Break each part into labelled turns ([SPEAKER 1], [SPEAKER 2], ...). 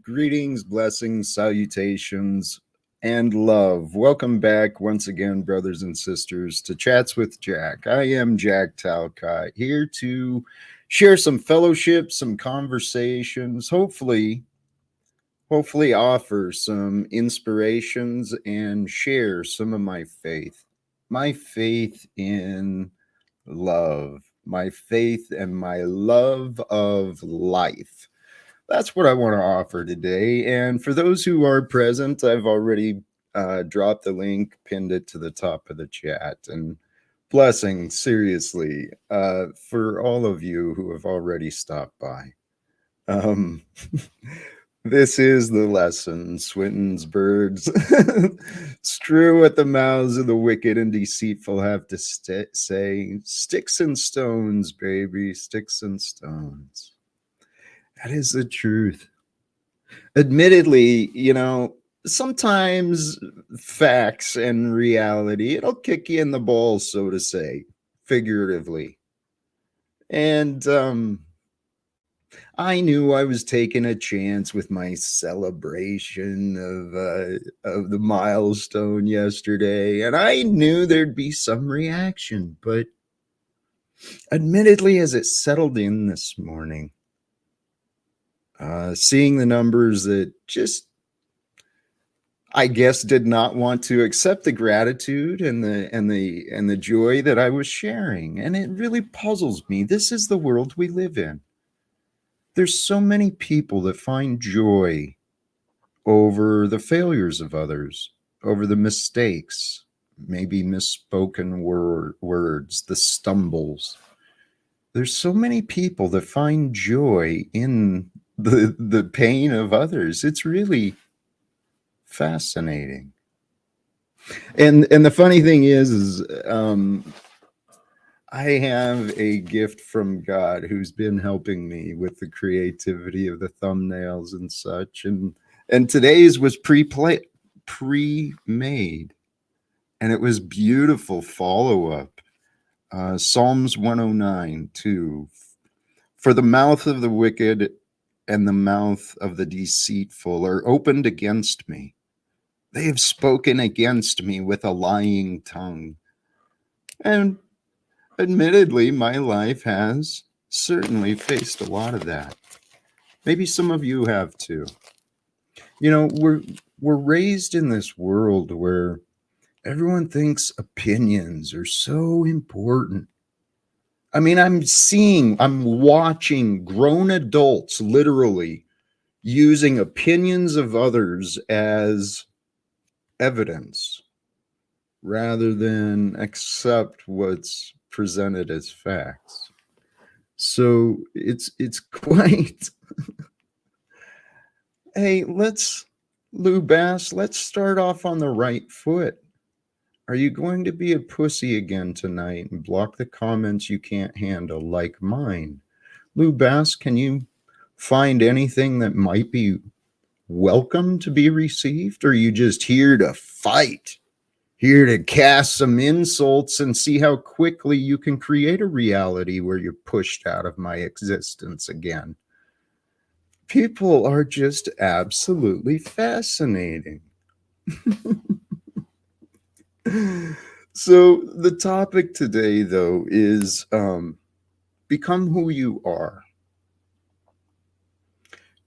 [SPEAKER 1] Greetings, blessings, salutations, and love. Welcome back once again, brothers and sisters, to Chats with Jack. I am Jack Talcott, here to share some fellowship, some conversations, hopefully offer some inspirations and share some of my faith. My faith in love, my faith and my love of life. That's what I want to offer today. And for those who are present, I've already dropped the link, pinned it to the top of the chat. And blessings, seriously, for all of you who have already stopped by. This is the lesson. Swinton's birds strew at the mouths of the wicked and deceitful have to say, sticks and stones, baby, sticks and stones. That is the truth. Admittedly, sometimes facts and reality, it'll kick you in the balls, so to say, figuratively. And I knew I was taking a chance with my celebration of the milestone yesterday, and I knew there'd be some reaction. But admittedly, as it settled in this morning, seeing the numbers that just, I guess, did not want to accept the gratitude and the joy that I was sharing. And it really puzzles me. This is the world we live in. There's so many people that find joy over the failures of others, over the mistakes, maybe misspoken words, the stumbles. There's so many people that find joy in the pain of others. It's really fascinating. And the funny thing is I have a gift from God who's been helping me with the creativity of the thumbnails and such. And today's was pre-made, and it was beautiful follow-up. Psalms 109:2. For the mouth of the wicked and the mouth of the deceitful are opened against me. They have spoken against me with a lying tongue. And admittedly, my life has certainly faced a lot of that. Maybe some of you have too. We're raised in this world where everyone thinks opinions are so important. I mean, I'm watching grown adults literally using opinions of others as evidence rather than accept what's presented as facts. So it's quite hey, Loubas, let's start off on the right foot. Are you going to be a pussy again tonight and block the comments you can't handle like mine? Loubas, can you find anything that might be welcome to be received? Or are you just here to fight? Here to cast some insults and see how quickly you can create a reality where you're pushed out of my existence again? People are just absolutely fascinating. So the topic today, though, is become who you are.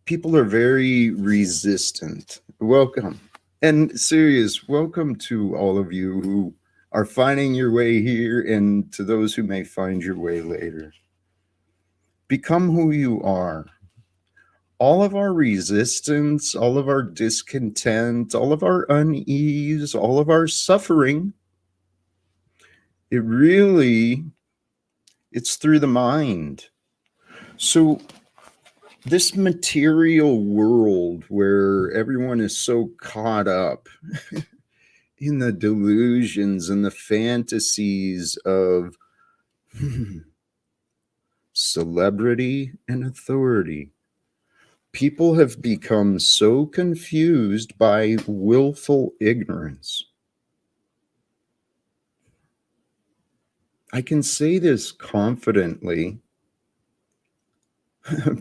[SPEAKER 1] People are very resistant. Welcome. And serious, welcome to all of you who are finding your way here and to those who may find your way later. Become who you are. all of our resistance, all of our discontent, all of our unease, all of our suffering, it really, it's through the mind. So this material world where everyone is so caught up in the delusions and the fantasies of celebrity and authority, people have become so confused by willful ignorance. I can say this confidently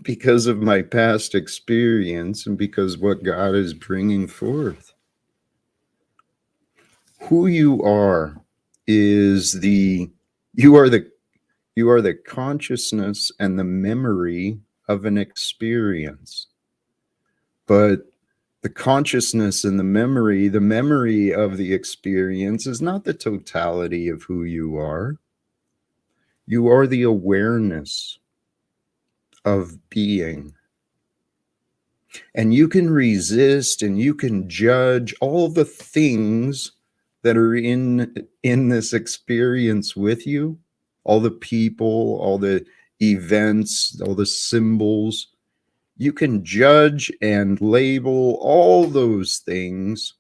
[SPEAKER 1] because of my past experience and because what God is bringing forth. Who you are is you are the you are the consciousness and the memory of an experience. But the consciousness and the memory of the experience is not the totality of who you are. You are the awareness of being. And you can resist and you can judge all the things that are in this experience with you, all the people, all the events, all the symbols. You can judge and label all those things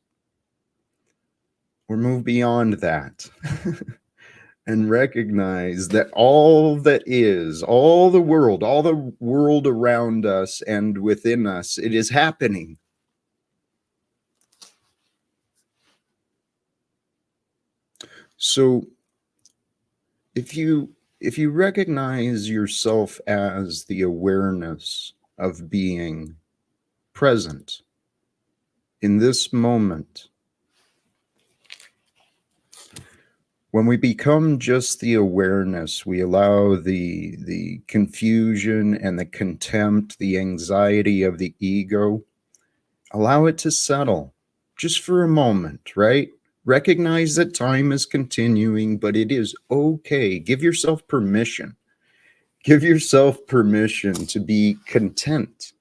[SPEAKER 1] or move beyond that and recognize that all that is, all the world around us and within us, it is happening. So if you recognize yourself as the awareness of being present in this moment, when we become just the awareness, we allow the confusion and the contempt, the anxiety of the ego, allow it to settle just for a moment, right? Recognize that time is continuing, but it is okay. Give yourself permission. Give yourself permission to be content,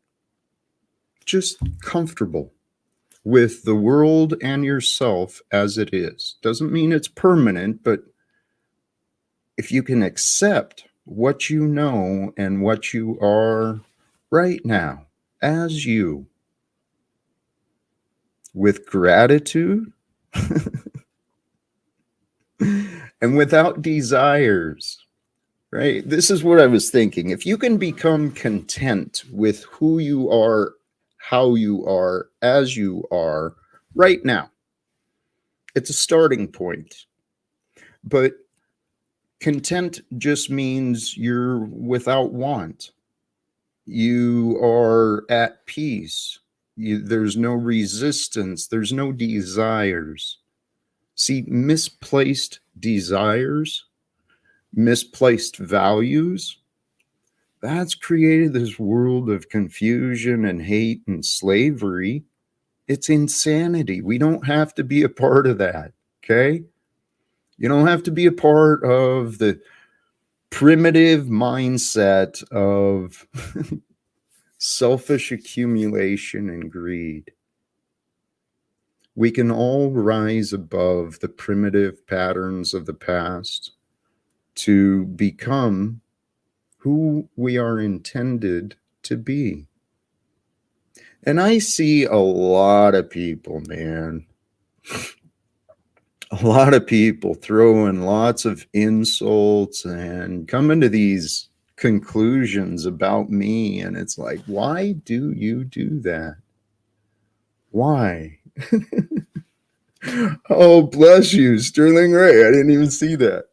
[SPEAKER 1] just comfortable with the world and yourself as it is. Doesn't mean it's permanent, but if you can accept what you know and what you are right now as you, with gratitude and without desires, right? This is what I was thinking. If you can become content with who you are, how you are, as you are right now, it's a starting point. But content just means you're without want. You are at peace. There's no resistance. There's no desires. See, misplaced desires, misplaced values, that's created this world of confusion and hate and slavery. It's insanity. We don't have to be a part of that, okay? You don't have to be a part of the primitive mindset of selfish accumulation and greed. We can all rise above the primitive patterns of the past to become who we are intended to be. And I see a lot of people, man, a lot of people throwing lots of insults and coming to these conclusions about me. And it's like, why do you do that? Why? Oh, bless you, Sterling Ray. I didn't even see that.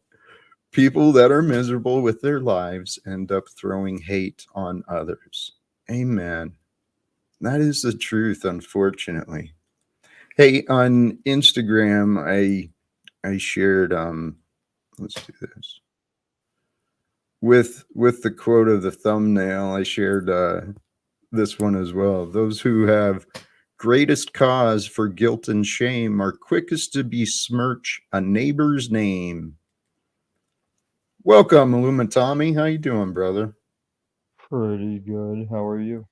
[SPEAKER 1] People that are miserable with their lives end up throwing hate on others. Amen. That is the truth, unfortunately. Hey, on Instagram, I shared let's do this. With the quote of the thumbnail, I shared this one as well. Those who have greatest cause for guilt and shame are quickest to besmirch a neighbor's name. Welcome, Illuminati. How you doing, brother?
[SPEAKER 2] Pretty good. How are you?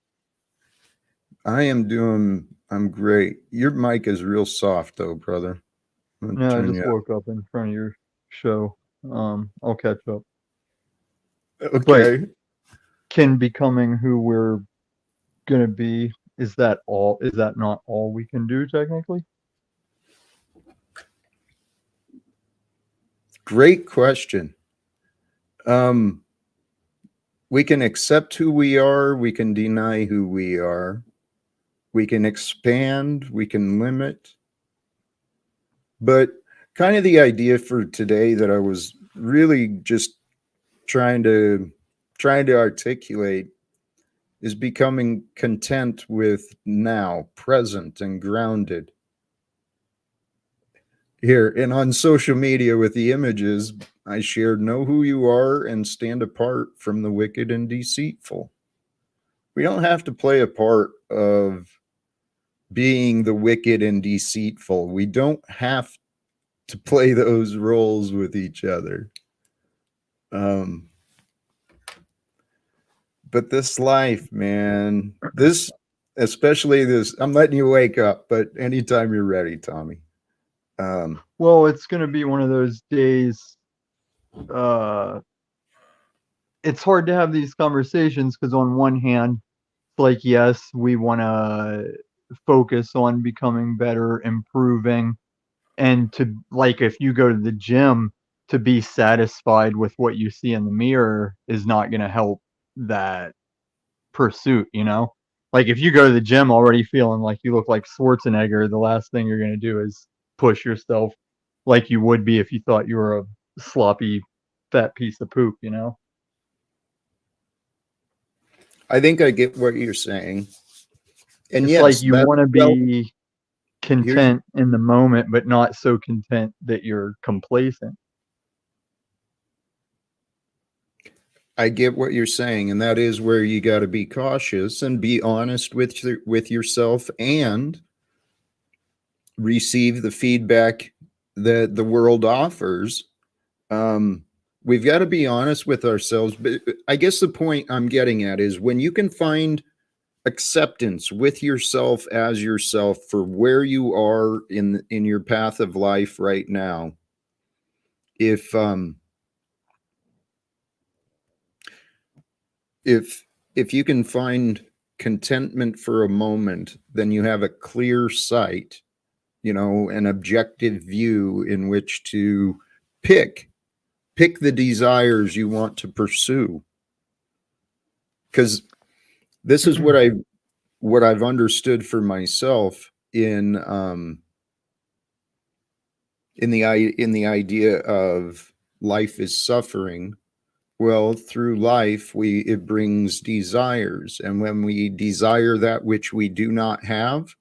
[SPEAKER 1] I'm great. Your mic is real soft though, brother. I'm gonna
[SPEAKER 2] No, I
[SPEAKER 1] turn
[SPEAKER 2] just
[SPEAKER 1] you
[SPEAKER 2] woke up in front of your show. I'll catch up.
[SPEAKER 1] up.
[SPEAKER 2] But
[SPEAKER 1] Okay.
[SPEAKER 2] can becoming who we're gonna be, is that all? Is that not all we can do technically?
[SPEAKER 1] Great question. Um, we can accept who we are, we can deny who we are, we can expand, we can limit. But kind of the idea for today that I was really just trying to trying to articulate is becoming content with now, present and grounded. Here and on social media with the images, I shared know who you are and stand apart from the wicked and deceitful. We don't have to play a part of being the wicked and deceitful. We don't have to play those roles with each other. Um, but this life, man, this, especially this, I'm letting you wake up, but anytime you're ready, Tommy. Um,
[SPEAKER 2] Well, it's gonna be one of those days. Uh, it's hard to have these conversations because on one hand, like yes, we want to focus on becoming better, improving, and to like if you go to the gym to be satisfied with what you see in the mirror is not going to help that pursuit, you know? Like if you go to the gym already feeling like you look like Schwarzenegger, the last thing you're going to do is push yourself like you would be if you thought you were a sloppy fat piece of poop, you know?
[SPEAKER 1] I think I get what you're saying. And
[SPEAKER 2] It's like
[SPEAKER 1] yes,
[SPEAKER 2] you
[SPEAKER 1] that,
[SPEAKER 2] want to
[SPEAKER 1] well,
[SPEAKER 2] be
[SPEAKER 1] here's,
[SPEAKER 2] content in the moment, but not so content that you're complacent.
[SPEAKER 1] I get what you're saying, and that is where you got to be cautious and be honest with yourself and receive the feedback that the world offers. Um, we've got to be honest with ourselves. But I guess the point I'm getting at is when you can find acceptance with yourself as yourself for where you are in your path of life right now. If if if you can find contentment for a moment, then you have a clear sight, an objective view in which to pick pick the desires you want to pursue. Because this is what I've understood for myself in the idea of life is suffering. Well, through life, it brings desires, and when we desire that which we do not have,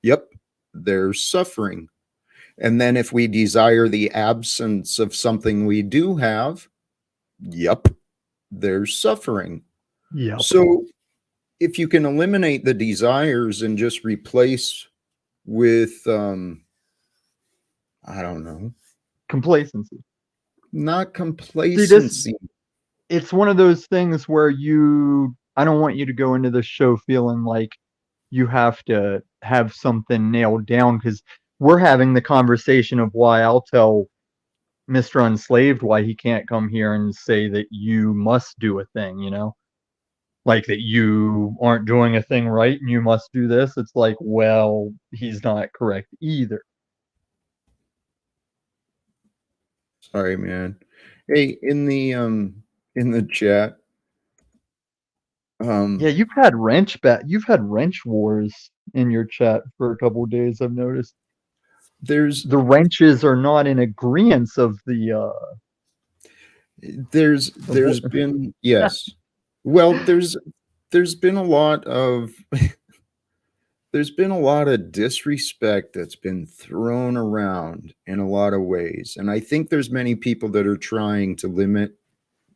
[SPEAKER 1] yep, there's suffering. And then if we desire the absence of something we do have, yep, there's suffering.
[SPEAKER 2] Yep.
[SPEAKER 1] So if you can eliminate the desires and just replace with, I don't know,
[SPEAKER 2] Complacency.
[SPEAKER 1] not
[SPEAKER 2] See, this
[SPEAKER 1] complacency.
[SPEAKER 2] it's one of those things where I don't want you to go into the show feeling like you have to have something nailed down because we're having the conversation of why I'll tell Mr. Unslaved why he can't come here and say that you must do a thing, you know? Like that you aren't doing a thing right and you must do this. It's like, well, he's not correct either.
[SPEAKER 1] Sorry, man. Hey, in the chat,
[SPEAKER 2] Yeah,
[SPEAKER 1] um,
[SPEAKER 2] you've had wrench wars in your chat for a couple of days, I've noticed.
[SPEAKER 1] there's
[SPEAKER 2] The wrenches are not in agreement of the of what
[SPEAKER 1] there's been, yes. Well, there's been a lot of there's been a lot of disrespect that's been thrown around in a lot of ways. And I think there's many people that are trying to limit,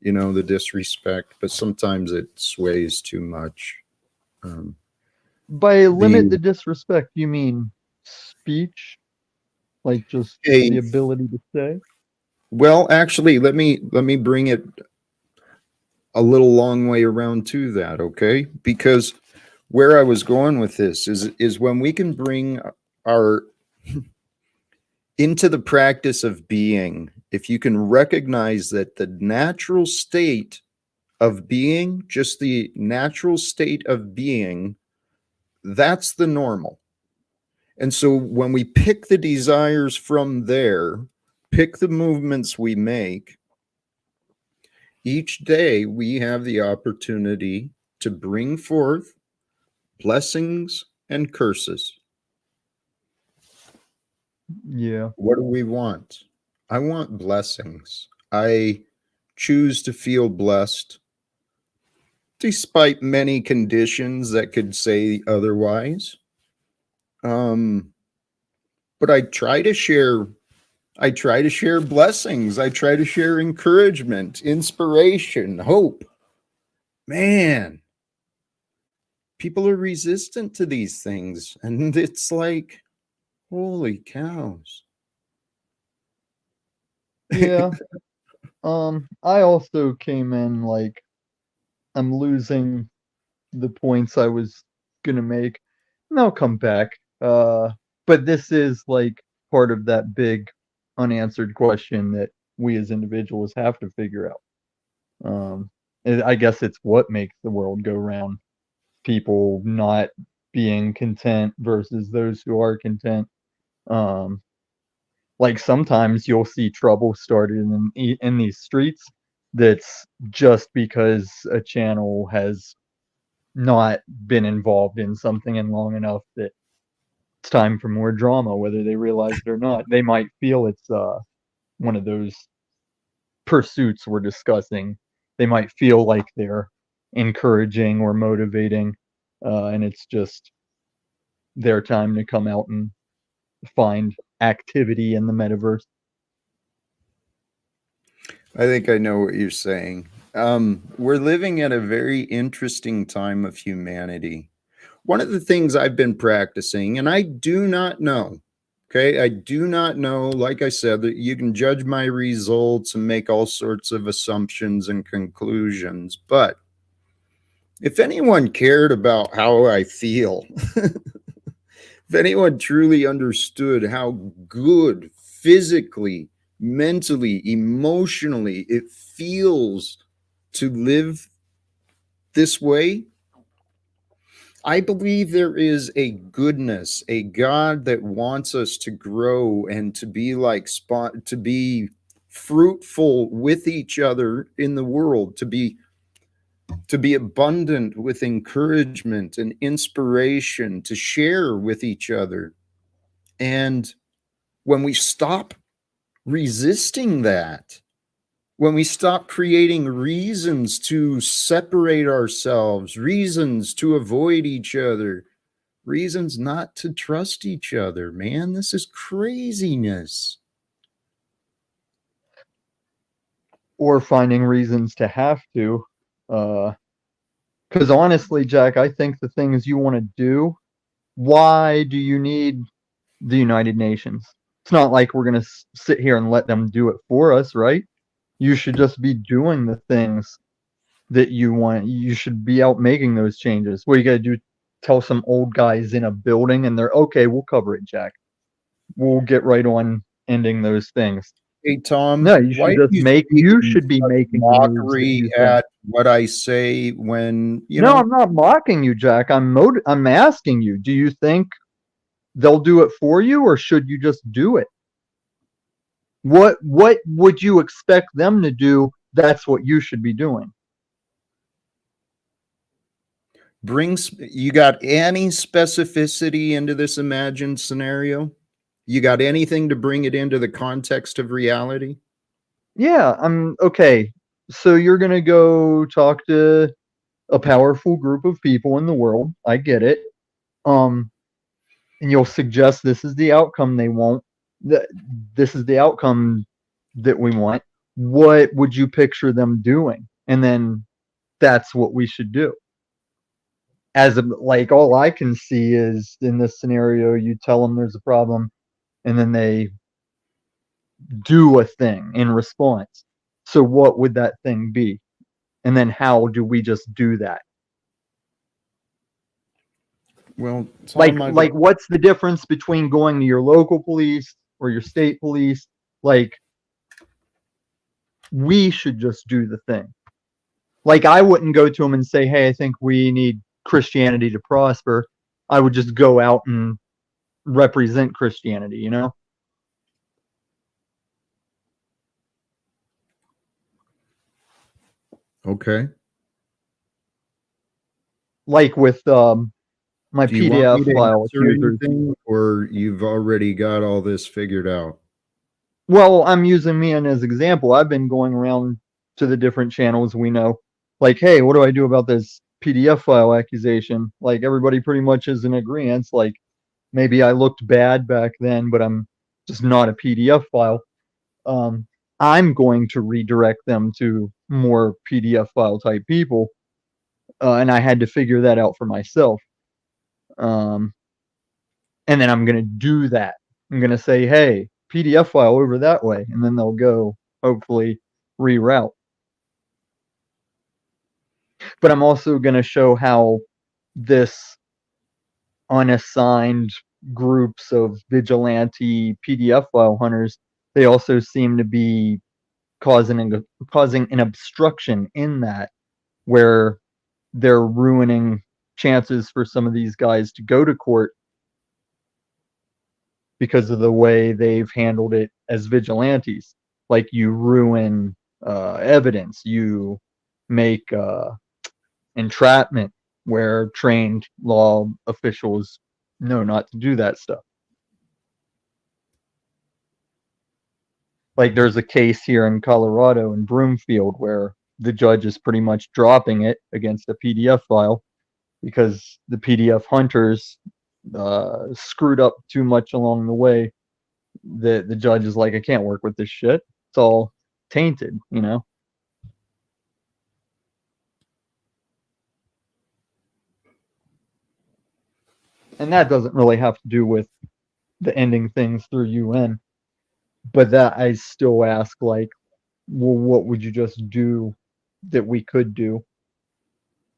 [SPEAKER 1] the disrespect, but sometimes it sways too much. Um,
[SPEAKER 2] by limit
[SPEAKER 1] the
[SPEAKER 2] the disrespect, you mean speech, like just
[SPEAKER 1] a
[SPEAKER 2] the ability to say?
[SPEAKER 1] Well, actually, let me bring it a little long way around to that, okay? Because where I was going with this is when we can bring our into the practice of being, if you can recognize that the natural state of being, just the natural state of being, that's the normal. And so when we pick the desires from there, pick the movements we make, each day we have the opportunity to bring forth blessings and curses.
[SPEAKER 2] Yeah.
[SPEAKER 1] What do we want? I want blessings. I choose to feel blessed despite many conditions that could say otherwise. But I try to share blessings. I try to share encouragement, inspiration, hope. Man, people are resistant to these things. And it's like, holy cows.
[SPEAKER 2] Yeah. I also came in like I'm losing the points I was gonna make, and I'll come back. But this is like part of that big unanswered question that we as individuals have to figure out. I guess it's what makes the world go round. People not being content versus those who are content. Um, like sometimes you'll see trouble started in these streets that's just because a channel has not been involved in something in long enough that it's time for more drama, whether they realize it or not. They might feel it's one of those pursuits we're discussing. They might feel like they're encouraging or motivating, and it's just their time to come out and find activity in the metaverse.
[SPEAKER 1] I think I know what you're saying. We're living at a very interesting time of humanity. One of the things I've been practicing, and I do not know, okay, I do not know, like I said, that you can judge my results and make all sorts of assumptions and conclusions. But if anyone cared about how I feel, if anyone truly understood how good physically, mentally, emotionally it feels to live this way, I believe there is a goodness, a God that wants us to grow and to be like to be fruitful with each other in the world, to be abundant with encouragement and inspiration, to share with each other. And when we stop resisting that, when we stop creating reasons to separate ourselves, reasons to avoid each other, reasons not to trust each other, man, this is craziness.
[SPEAKER 2] Or finding reasons to have to. Because honestly, Jack, I think the things you want to do, why do you need the United Nations? It's not like we're going to sit here and let them do it for us, right? You should just be doing the things that you want. You should be out making those changes. What you got to do? Tell some old guys in a building and they're okay, we'll cover it, Jack. We'll get right on ending those things.
[SPEAKER 1] Hey, Tom,
[SPEAKER 2] No, you
[SPEAKER 1] why
[SPEAKER 2] should
[SPEAKER 1] do
[SPEAKER 2] just
[SPEAKER 1] you
[SPEAKER 2] make,
[SPEAKER 1] speak
[SPEAKER 2] you
[SPEAKER 1] in
[SPEAKER 2] should be
[SPEAKER 1] such
[SPEAKER 2] making the moves that
[SPEAKER 1] mockery
[SPEAKER 2] you think.
[SPEAKER 1] at what I say when,
[SPEAKER 2] No, I'm not mocking you, Jack. I'm asking you, do you think they'll do it for you or should you just do it? What would you expect them to do? That's what you should be doing.
[SPEAKER 1] brings, you got any specificity into this imagined scenario? You got anything to bring it into the context of reality?
[SPEAKER 2] Yeah, I'm okay. So you're gonna go talk to a powerful group of people in the world. I get it. Um, and you'll suggest this is the outcome they want. That this is the outcome that we want. What would you picture them doing? And then that's what we should do. Like all I can see is in this scenario, you tell them there's a problem, and then they do a thing in response. So what would that thing be? And then how do we just do that?
[SPEAKER 1] Well, Tom,
[SPEAKER 2] Like what's the difference between going to your local police or your state police? Like, we should just do the thing. Like, I wouldn't go to them and say, hey, I think we need Christianity to prosper. I would just go out and represent Christianity, you know?
[SPEAKER 1] okay.
[SPEAKER 2] Like with my
[SPEAKER 1] Do you want me
[SPEAKER 2] PDF
[SPEAKER 1] to
[SPEAKER 2] file
[SPEAKER 1] answer
[SPEAKER 2] accusers.
[SPEAKER 1] anything, or you've already got all this figured out?
[SPEAKER 2] Well, I'm using me as example. I've been going around to the different channels we know. Like, hey, what do I do about this PDF file accusation? Like, everybody pretty much is in agreement. Like, maybe I looked bad back then, but I'm just not a PDF file. Um, I'm going to redirect them to more PDF file type people. And I had to figure that out for myself. Um, and then I'm going to do that. I'm going to say, hey, PDF file over that way. And then they'll go, hopefully, reroute. But I'm also going to show how this unassigned groups of vigilante PDF file hunters, they also seem to be causing an obstruction in that, where they're ruining chances for some of these guys to go to court because of the way they've handled it as vigilantes. Like, you ruin evidence, you make entrapment where trained law officials know not to do that stuff. Like, there's a case here in Colorado in Broomfield where the judge is pretty much dropping it against a PDF file because the PDF hunters screwed up too much along the way. The judge is like, I can't work with this shit. It's all tainted, you know? And that doesn't really have to do with the ending things through UN. But that, I still ask, like, well, what would you just do that we could do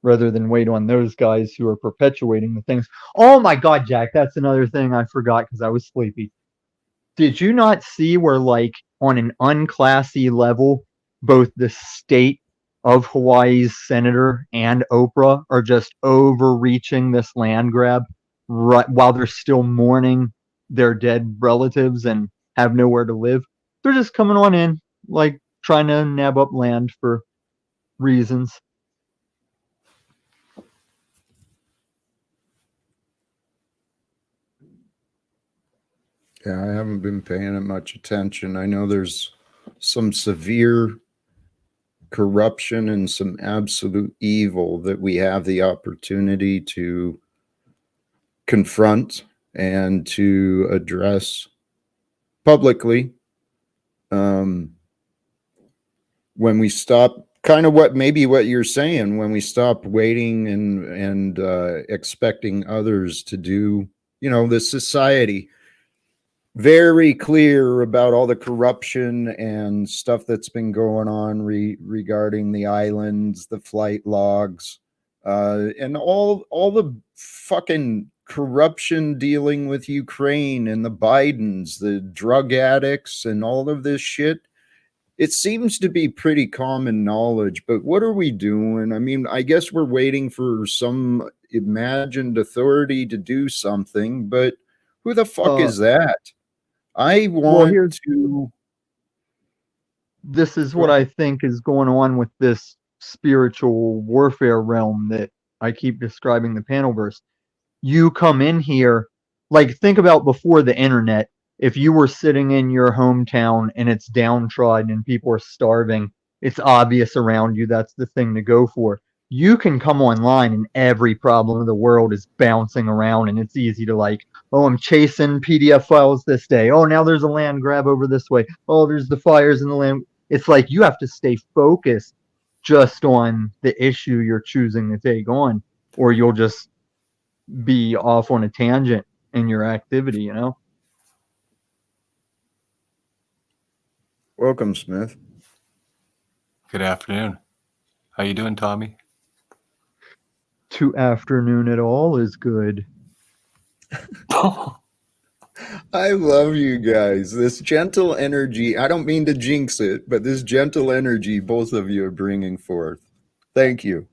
[SPEAKER 2] rather than wait on those guys who are perpetuating the things? Oh my God, Jack, that's another thing I forgot because I was sleepy. Did you not see where, like, on an unclassy level, both the state of Hawaii's senator and Oprah are just overreaching this land grab right while they're still mourning their dead relatives and have nowhere to live? They're just coming on in, like, trying to nab up land for reasons.
[SPEAKER 1] Yeah, I haven't been paying it much attention. I know there's some severe corruption and some absolute evil that we have the opportunity to confront and to address publicly, when we stop, kind of what maybe what you're saying, when we stop waiting and expecting others to do, the society very clear about all the corruption and stuff that's been going on regarding the islands, the flight logs, and all the fucking corruption dealing with Ukraine and the Bidens, the drug addicts, and all of this shit. It seems to be pretty common knowledge, but what are we doing? I mean, I guess we're waiting for some imagined authority to do something, but who the fuck
[SPEAKER 2] Uh,
[SPEAKER 1] is that? I
[SPEAKER 2] well,
[SPEAKER 1] want to.
[SPEAKER 2] this is what I think is going on with this spiritual warfare realm that I keep describing the panelverse. You come in here, like, think about before the internet. If you were sitting in your hometown and it's downtrodden and people are starving, it's obvious around you that's the thing to go for. You can come online and every problem of the world is bouncing around, and it's easy to, like, oh, I'm chasing PDF files this day. Oh, now there's a land grab over this way. Oh, there's the fires in the land. It's like you have to stay focused just on the issue you're choosing to take on, or you'll just be off on a tangent in your activity, you know?
[SPEAKER 1] Welcome, Smith.
[SPEAKER 3] Good afternoon. How you doing, Tommy?
[SPEAKER 2] To afternoon at all is good.
[SPEAKER 1] I love you guys. This gentle energy, I don't mean to jinx it, but this gentle energy both of you are bringing forth. Thank you.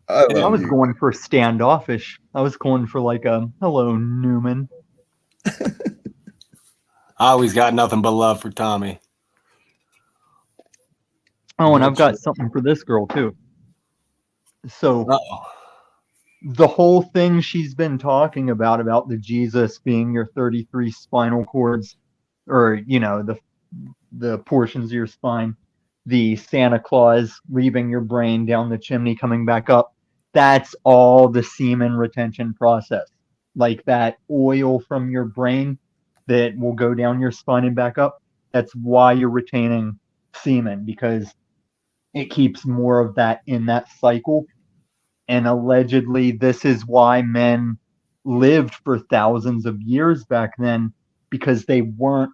[SPEAKER 1] I
[SPEAKER 2] I
[SPEAKER 1] love
[SPEAKER 2] was
[SPEAKER 1] you.
[SPEAKER 2] going for standoffish. I was going for like a hello, Newman.
[SPEAKER 3] I always got nothing but love for Tommy.
[SPEAKER 2] Oh, and I've
[SPEAKER 1] Much
[SPEAKER 2] got
[SPEAKER 1] love.
[SPEAKER 2] something for this girl too. So
[SPEAKER 3] Uh-oh.
[SPEAKER 2] the whole thing she's been talking about the Jesus being your 33 spinal cords, or the portions of your spine, the Santa Claus leaving your brain down the chimney, coming back up. That's all the semen retention process. Like that oil from your brain that will go down your spine and back up. That's why you're retaining semen, because it keeps more of that in that cycle. And allegedly, this is why men lived for thousands of years back then, because they weren't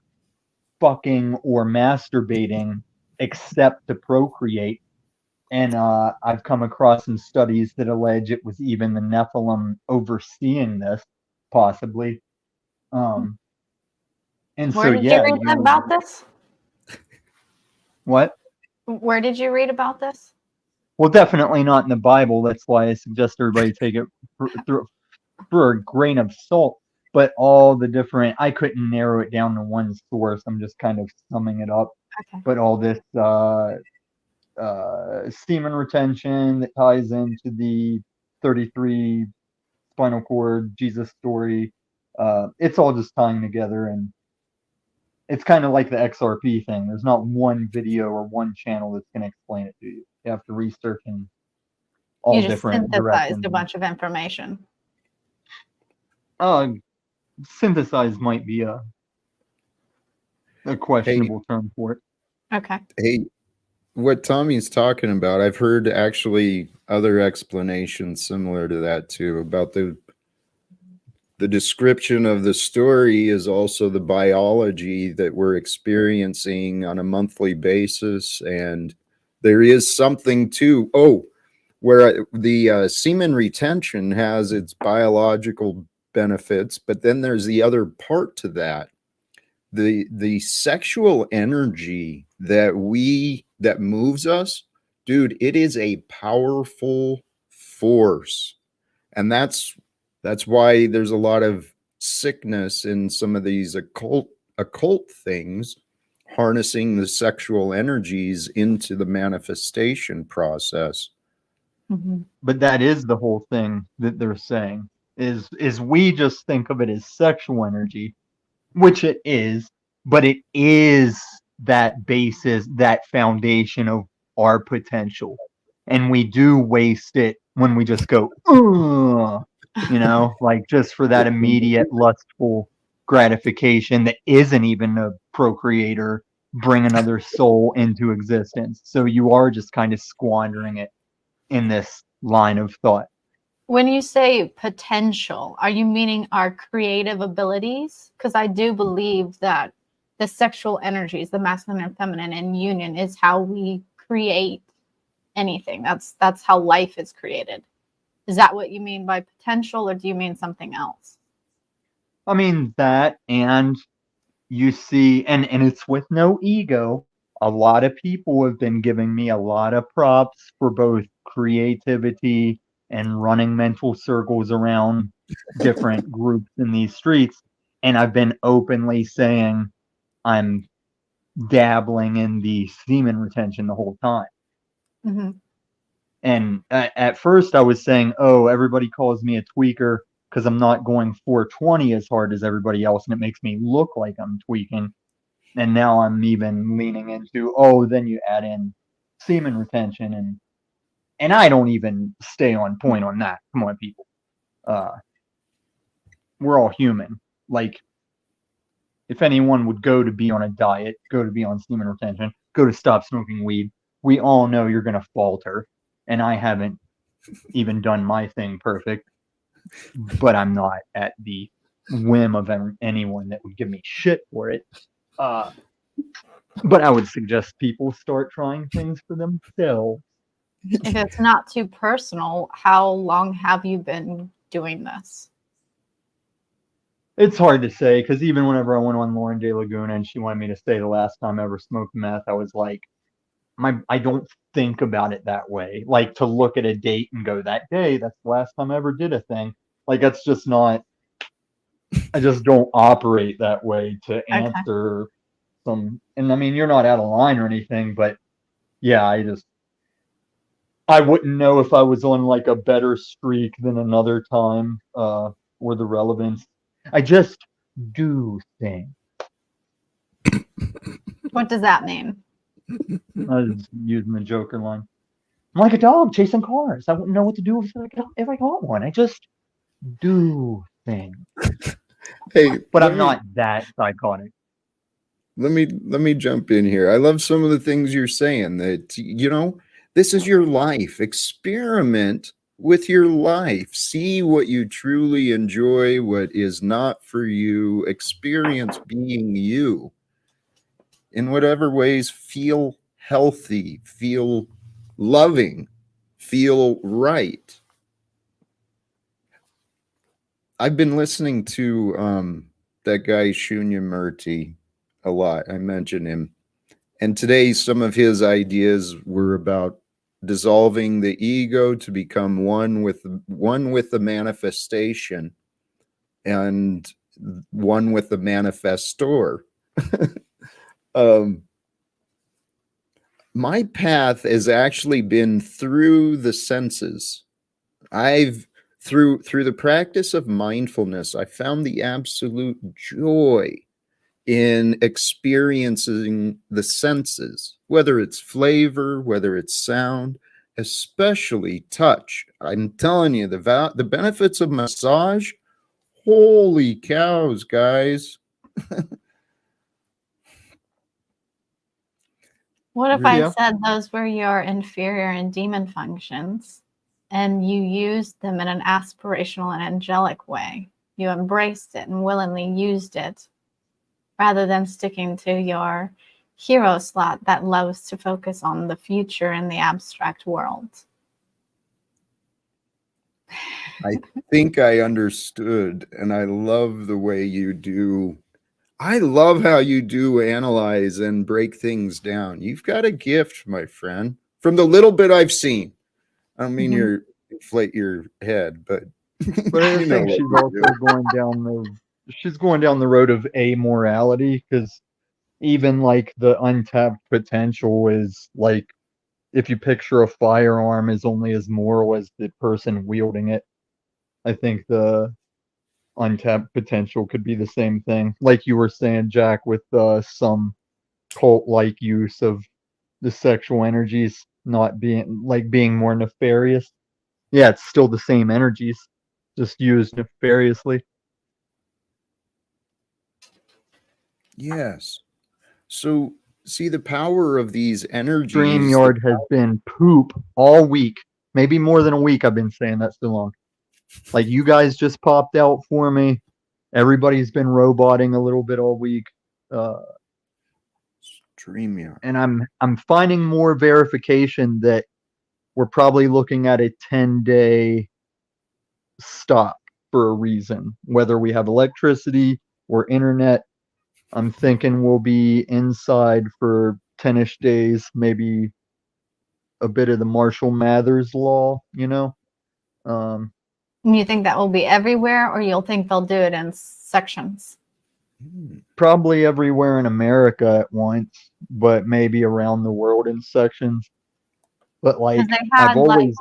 [SPEAKER 2] fucking or masturbating except to procreate. And I've come across some studies that allege it was even the Nephilim overseeing this, possibly. Um, and so,
[SPEAKER 4] Where did you
[SPEAKER 2] yeah,
[SPEAKER 4] read about this?
[SPEAKER 2] what?
[SPEAKER 4] Where did you read about this?
[SPEAKER 2] Well, definitely not in the Bible. That's why I suggest everybody take it for a grain of salt. But all the different, I couldn't narrow it down to one source. I'm just kind of summing it up.
[SPEAKER 4] Okay.
[SPEAKER 2] But all this semen retention that ties into the 33 spinal cord Jesus story, it's all just tying together, and it's kind of like the XRP thing. There's not one video or one channel that's going to explain it to you. You have to research in all
[SPEAKER 4] You just
[SPEAKER 2] different
[SPEAKER 4] synthesized
[SPEAKER 2] directions.
[SPEAKER 4] a bunch of information.
[SPEAKER 2] Synthesize might be a questionable term for it.
[SPEAKER 4] Okay.
[SPEAKER 1] Hey, what Tommy's talking about, I've heard actually other explanations similar to that too, about the description of the story is also the biology that we're experiencing on a monthly basis. And there is something to, where the semen retention has its biological benefits, but then there's the other part to that. The sexual energy that moves us, dude, it is a powerful force. And that's why there's a lot of sickness in some of these occult things, harnessing the sexual energies into the manifestation process.
[SPEAKER 4] Mm-hmm.
[SPEAKER 2] But that is the whole thing that they're saying, is we just think of it as sexual energy, which it is, but it is that basis, that foundation of our potential. And we do waste it when we just go, like just for that immediate lustful gratification that isn't even a procreator, bring another soul into existence. So you are just kind of squandering it in this line of thought.
[SPEAKER 4] When you say potential, are you meaning our creative abilities? Because I do believe that the sexual energies, the masculine and feminine in union, is how we create anything. That's how life is created. Is that what you mean by potential, or do you mean something else?
[SPEAKER 2] I mean that, and you see, and it's with no ego. A lot of people have been giving me a lot of props for both creativity and running mental circles around different groups in these streets. And I've been openly saying I'm dabbling in the semen retention the whole time.
[SPEAKER 4] Mm-hmm.
[SPEAKER 2] And at first I was saying, oh, everybody calls me a tweaker because I'm not going 420 as hard as everybody else, and it makes me look like I'm tweaking. And now I'm even leaning into, oh, then you add in semen retention, and I don't even stay on point on that. Come on, people. We're all human. Like, if anyone would go to be on a diet, go to be on semen retention, go to stop smoking weed, we all know you're going to falter. And I haven't even done my thing perfect, but I'm not at the whim of anyone that would give me shit for it. But I would suggest people start trying things for themselves.
[SPEAKER 4] If it's not too personal, how long have you been doing this?
[SPEAKER 2] It's hard to say because even whenever I went on Lauren De Laguna and she wanted me to say the last time I ever smoked meth, I was like, I don't think about it that way. Like to look at a date and go, that day, that's the last time I ever did a thing. Like that's just not. I just don't operate that way to
[SPEAKER 4] Okay.
[SPEAKER 2] answer some. And I mean, you're not out of line or anything, but yeah, I wouldn't know if I was on like a better streak than another time, or the relevance. I just do things.
[SPEAKER 4] What does that mean?
[SPEAKER 2] I was using the Joker line. I'm like a dog chasing cars. I wouldn't know what to do if I caught one. I just do things.
[SPEAKER 1] Hey,
[SPEAKER 2] But I'm not that psychotic.
[SPEAKER 1] let me jump in here. I love some of the things you're saying, that this is your life. Experiment with your life. See what you truly enjoy, what is not for you. Experience being you in whatever ways feel healthy, feel loving, feel right. I've been listening to that guy Shunya Murti a lot. I mentioned him. And today some of his ideas were about dissolving the ego to become one with the manifestation and one with the manifestor. My path has actually been through the senses. Through the practice of mindfulness, I found the absolute joy in experiencing the senses, whether it's flavor, whether it's sound, especially touch. I'm telling you, the benefits of massage, holy cows, guys.
[SPEAKER 4] What if I
[SPEAKER 2] Yeah.
[SPEAKER 4] said those were your inferior and demon functions and you used them in an aspirational and angelic way? You embraced it and willingly used it rather than sticking to your hero slot that loves to focus on the future and the abstract world.
[SPEAKER 1] I think I understood, and I love the way you do. I love how you do analyze and break things down. You've got a gift, my friend, from the little bit I've seen. I don't mean you inflate your head, but
[SPEAKER 2] But I
[SPEAKER 1] you know
[SPEAKER 2] think
[SPEAKER 1] what
[SPEAKER 2] she's
[SPEAKER 1] you're
[SPEAKER 2] also
[SPEAKER 1] doing.
[SPEAKER 2] going down the road of amorality because even like the untapped potential is like if you picture a firearm is only as moral as the person wielding it. I think the untapped potential could be the same thing. Like you were saying, Jack, with some cult-like use of the sexual energies not being more nefarious. Yeah, it's still the same energies, just used nefariously.
[SPEAKER 1] Yes. So see the power of these energies.
[SPEAKER 2] StreamYard has been poop all week. Maybe more than a week I've been saying that's too long. Like you guys just popped out for me. Everybody's been roboting a little bit all week.
[SPEAKER 1] StreamYard.
[SPEAKER 2] And I'm finding more verification that we're probably looking at a 10-day stop for a reason. Whether we have electricity or internet, I'm thinking we'll be inside for 10-ish days, maybe a bit of the Marshall Mathers law, Um,
[SPEAKER 4] And you think that will be everywhere, or you'll think they'll do it in sections?
[SPEAKER 2] probably everywhere in America at once, but maybe around the world in sections. But like,
[SPEAKER 4] They
[SPEAKER 2] I've
[SPEAKER 4] had like,
[SPEAKER 2] always,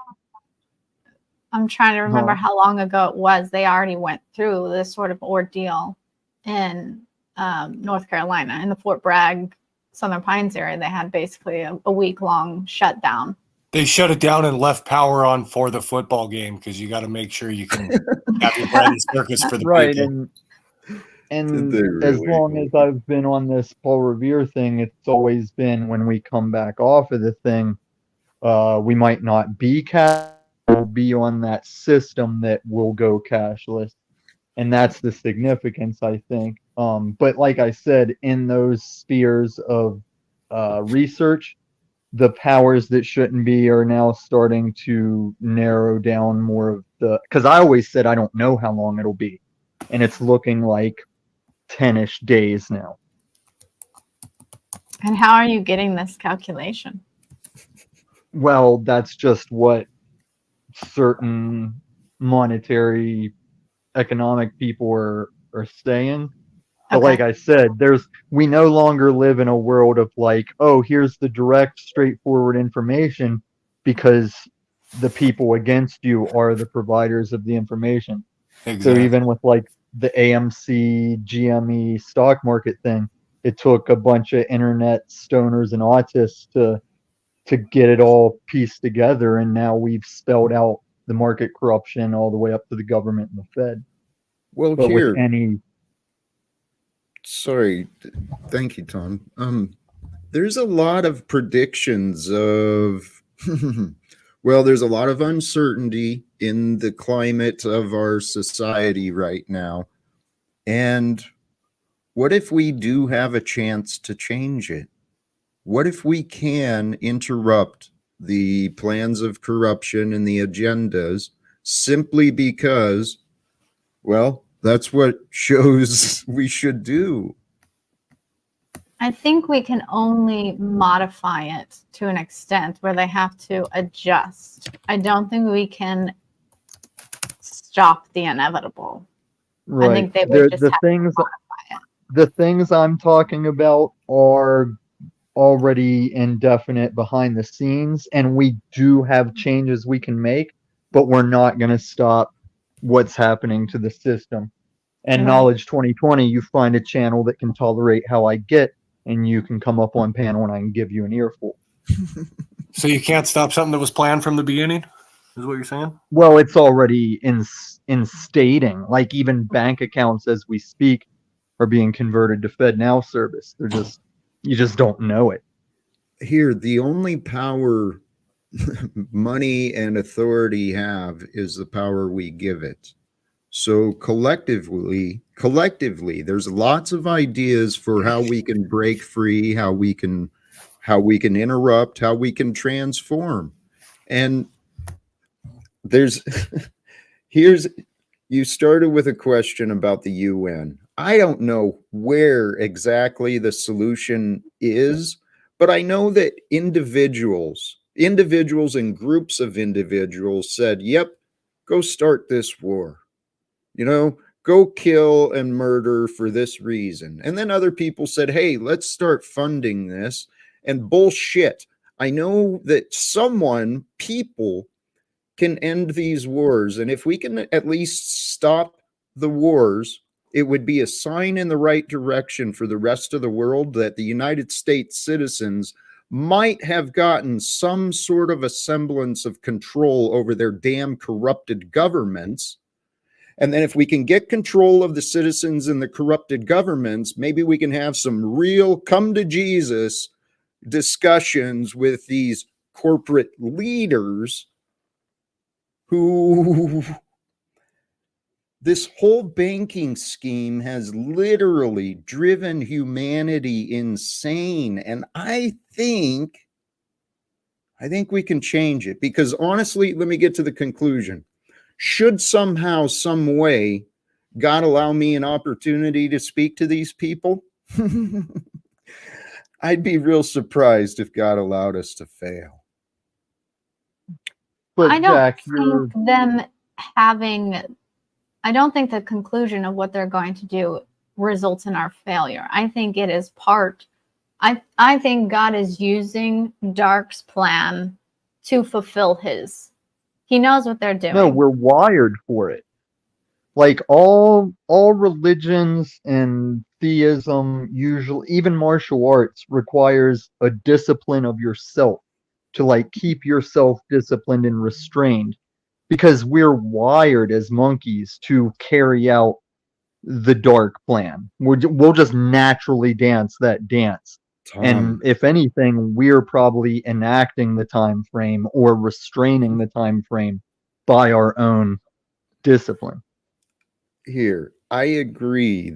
[SPEAKER 4] I'm trying to remember
[SPEAKER 2] Huh.
[SPEAKER 4] how long ago it was. They already went through this sort of ordeal in North Carolina, in the Fort Bragg, Southern Pines area. They had basically a week-long shutdown.
[SPEAKER 3] They shut it down and left power on for the football game because you got to make sure you can have your bread and circus for the
[SPEAKER 2] right,
[SPEAKER 3] people.
[SPEAKER 2] and
[SPEAKER 1] Did they
[SPEAKER 2] as
[SPEAKER 1] really?
[SPEAKER 2] long as I've been on this Paul Revere thing, it's always been when we come back off of the thing, we might not be cash, we'll be on that system that will go cashless. And that's the significance, I think. But like I said, in those spheres of research, the powers that shouldn't be are now starting to narrow down more of the. Because I always said I don't know how long it'll be, and it's looking like 10-ish days now.
[SPEAKER 4] And how are you getting this calculation?
[SPEAKER 2] Well, that's just what certain monetary economic people are saying. But
[SPEAKER 4] Okay.
[SPEAKER 2] like I said, we no longer live in a world of like, oh, here's the direct, straightforward information, because the people against you are the providers of the information. So
[SPEAKER 3] Exactly.
[SPEAKER 2] even with like the AMC GME stock market thing, it took a bunch of internet stoners and autists to get it all pieced together, and now we've spelled out the market corruption all the way up to the government and the Fed.
[SPEAKER 1] Well,
[SPEAKER 2] But with
[SPEAKER 1] here,
[SPEAKER 2] any
[SPEAKER 1] sorry, thank you, Tom. There's a lot of predictions of, well, there's a lot of uncertainty in the climate of our society right now. And what if we do have a chance to change it? What if we can interrupt the plans of corruption and the agendas simply because, well, that's what shows we should do?
[SPEAKER 4] I think we can only modify it to an extent where they have to adjust. I don't think we can stop the inevitable.
[SPEAKER 2] right,
[SPEAKER 4] I think they would just
[SPEAKER 2] the
[SPEAKER 4] have
[SPEAKER 2] things
[SPEAKER 4] to modify it.
[SPEAKER 2] the things I'm talking about are already indefinite behind the scenes, and we do have changes we can make, but we're not going to stop what's happening to the system. And
[SPEAKER 4] Right.
[SPEAKER 2] Knowledge 2020, you find a channel that can tolerate how I get, and you can come up on panel and I can give you an earful.
[SPEAKER 3] So you can't stop something that was planned from the beginning, is what you're saying?
[SPEAKER 2] Well, it's already instating. Like even bank accounts as we speak are being converted to FedNow service. You just don't know it.
[SPEAKER 1] Here, the only power money and authority have is the power we give it. So collectively, there's lots of ideas for how we can break free, how we can interrupt, how we can transform. And there's you started with a question about the UN. I don't know where exactly the solution is, but I know that individuals and groups of individuals said, yep, go start this war. Go kill and murder for this reason. And then other people said, hey, let's start funding this. And bullshit. I know that people can end these wars. And if we can at least stop the wars, it would be a sign in the right direction for the rest of the world that the United States citizens might have gotten some sort of a semblance of control over their damn corrupted governments. And then if we can get control of the citizens and the corrupted governments, maybe we can have some real come to Jesus discussions with these corporate leaders who this whole banking scheme has literally driven humanity insane. And I think we can change it, because honestly, let me get to the conclusion. Should somehow, some way, God allow me an opportunity to speak to these people, I'd be real surprised if God allowed us to fail.
[SPEAKER 2] But
[SPEAKER 4] I don't
[SPEAKER 2] Jack,
[SPEAKER 4] I don't think the conclusion of what they're going to do results in our failure. I think it is I think God is using Dark's plan to fulfill his. He knows what they're doing.
[SPEAKER 2] no, we're wired for it. Like all religions and theism, usually even martial arts, requires a discipline of yourself to like keep yourself disciplined and restrained, because we're wired as monkeys to carry out the dark plan. We'll just naturally dance that dance. And if anything, we're probably enacting the time frame or restraining the time frame by our own discipline.
[SPEAKER 1] Here, I agree.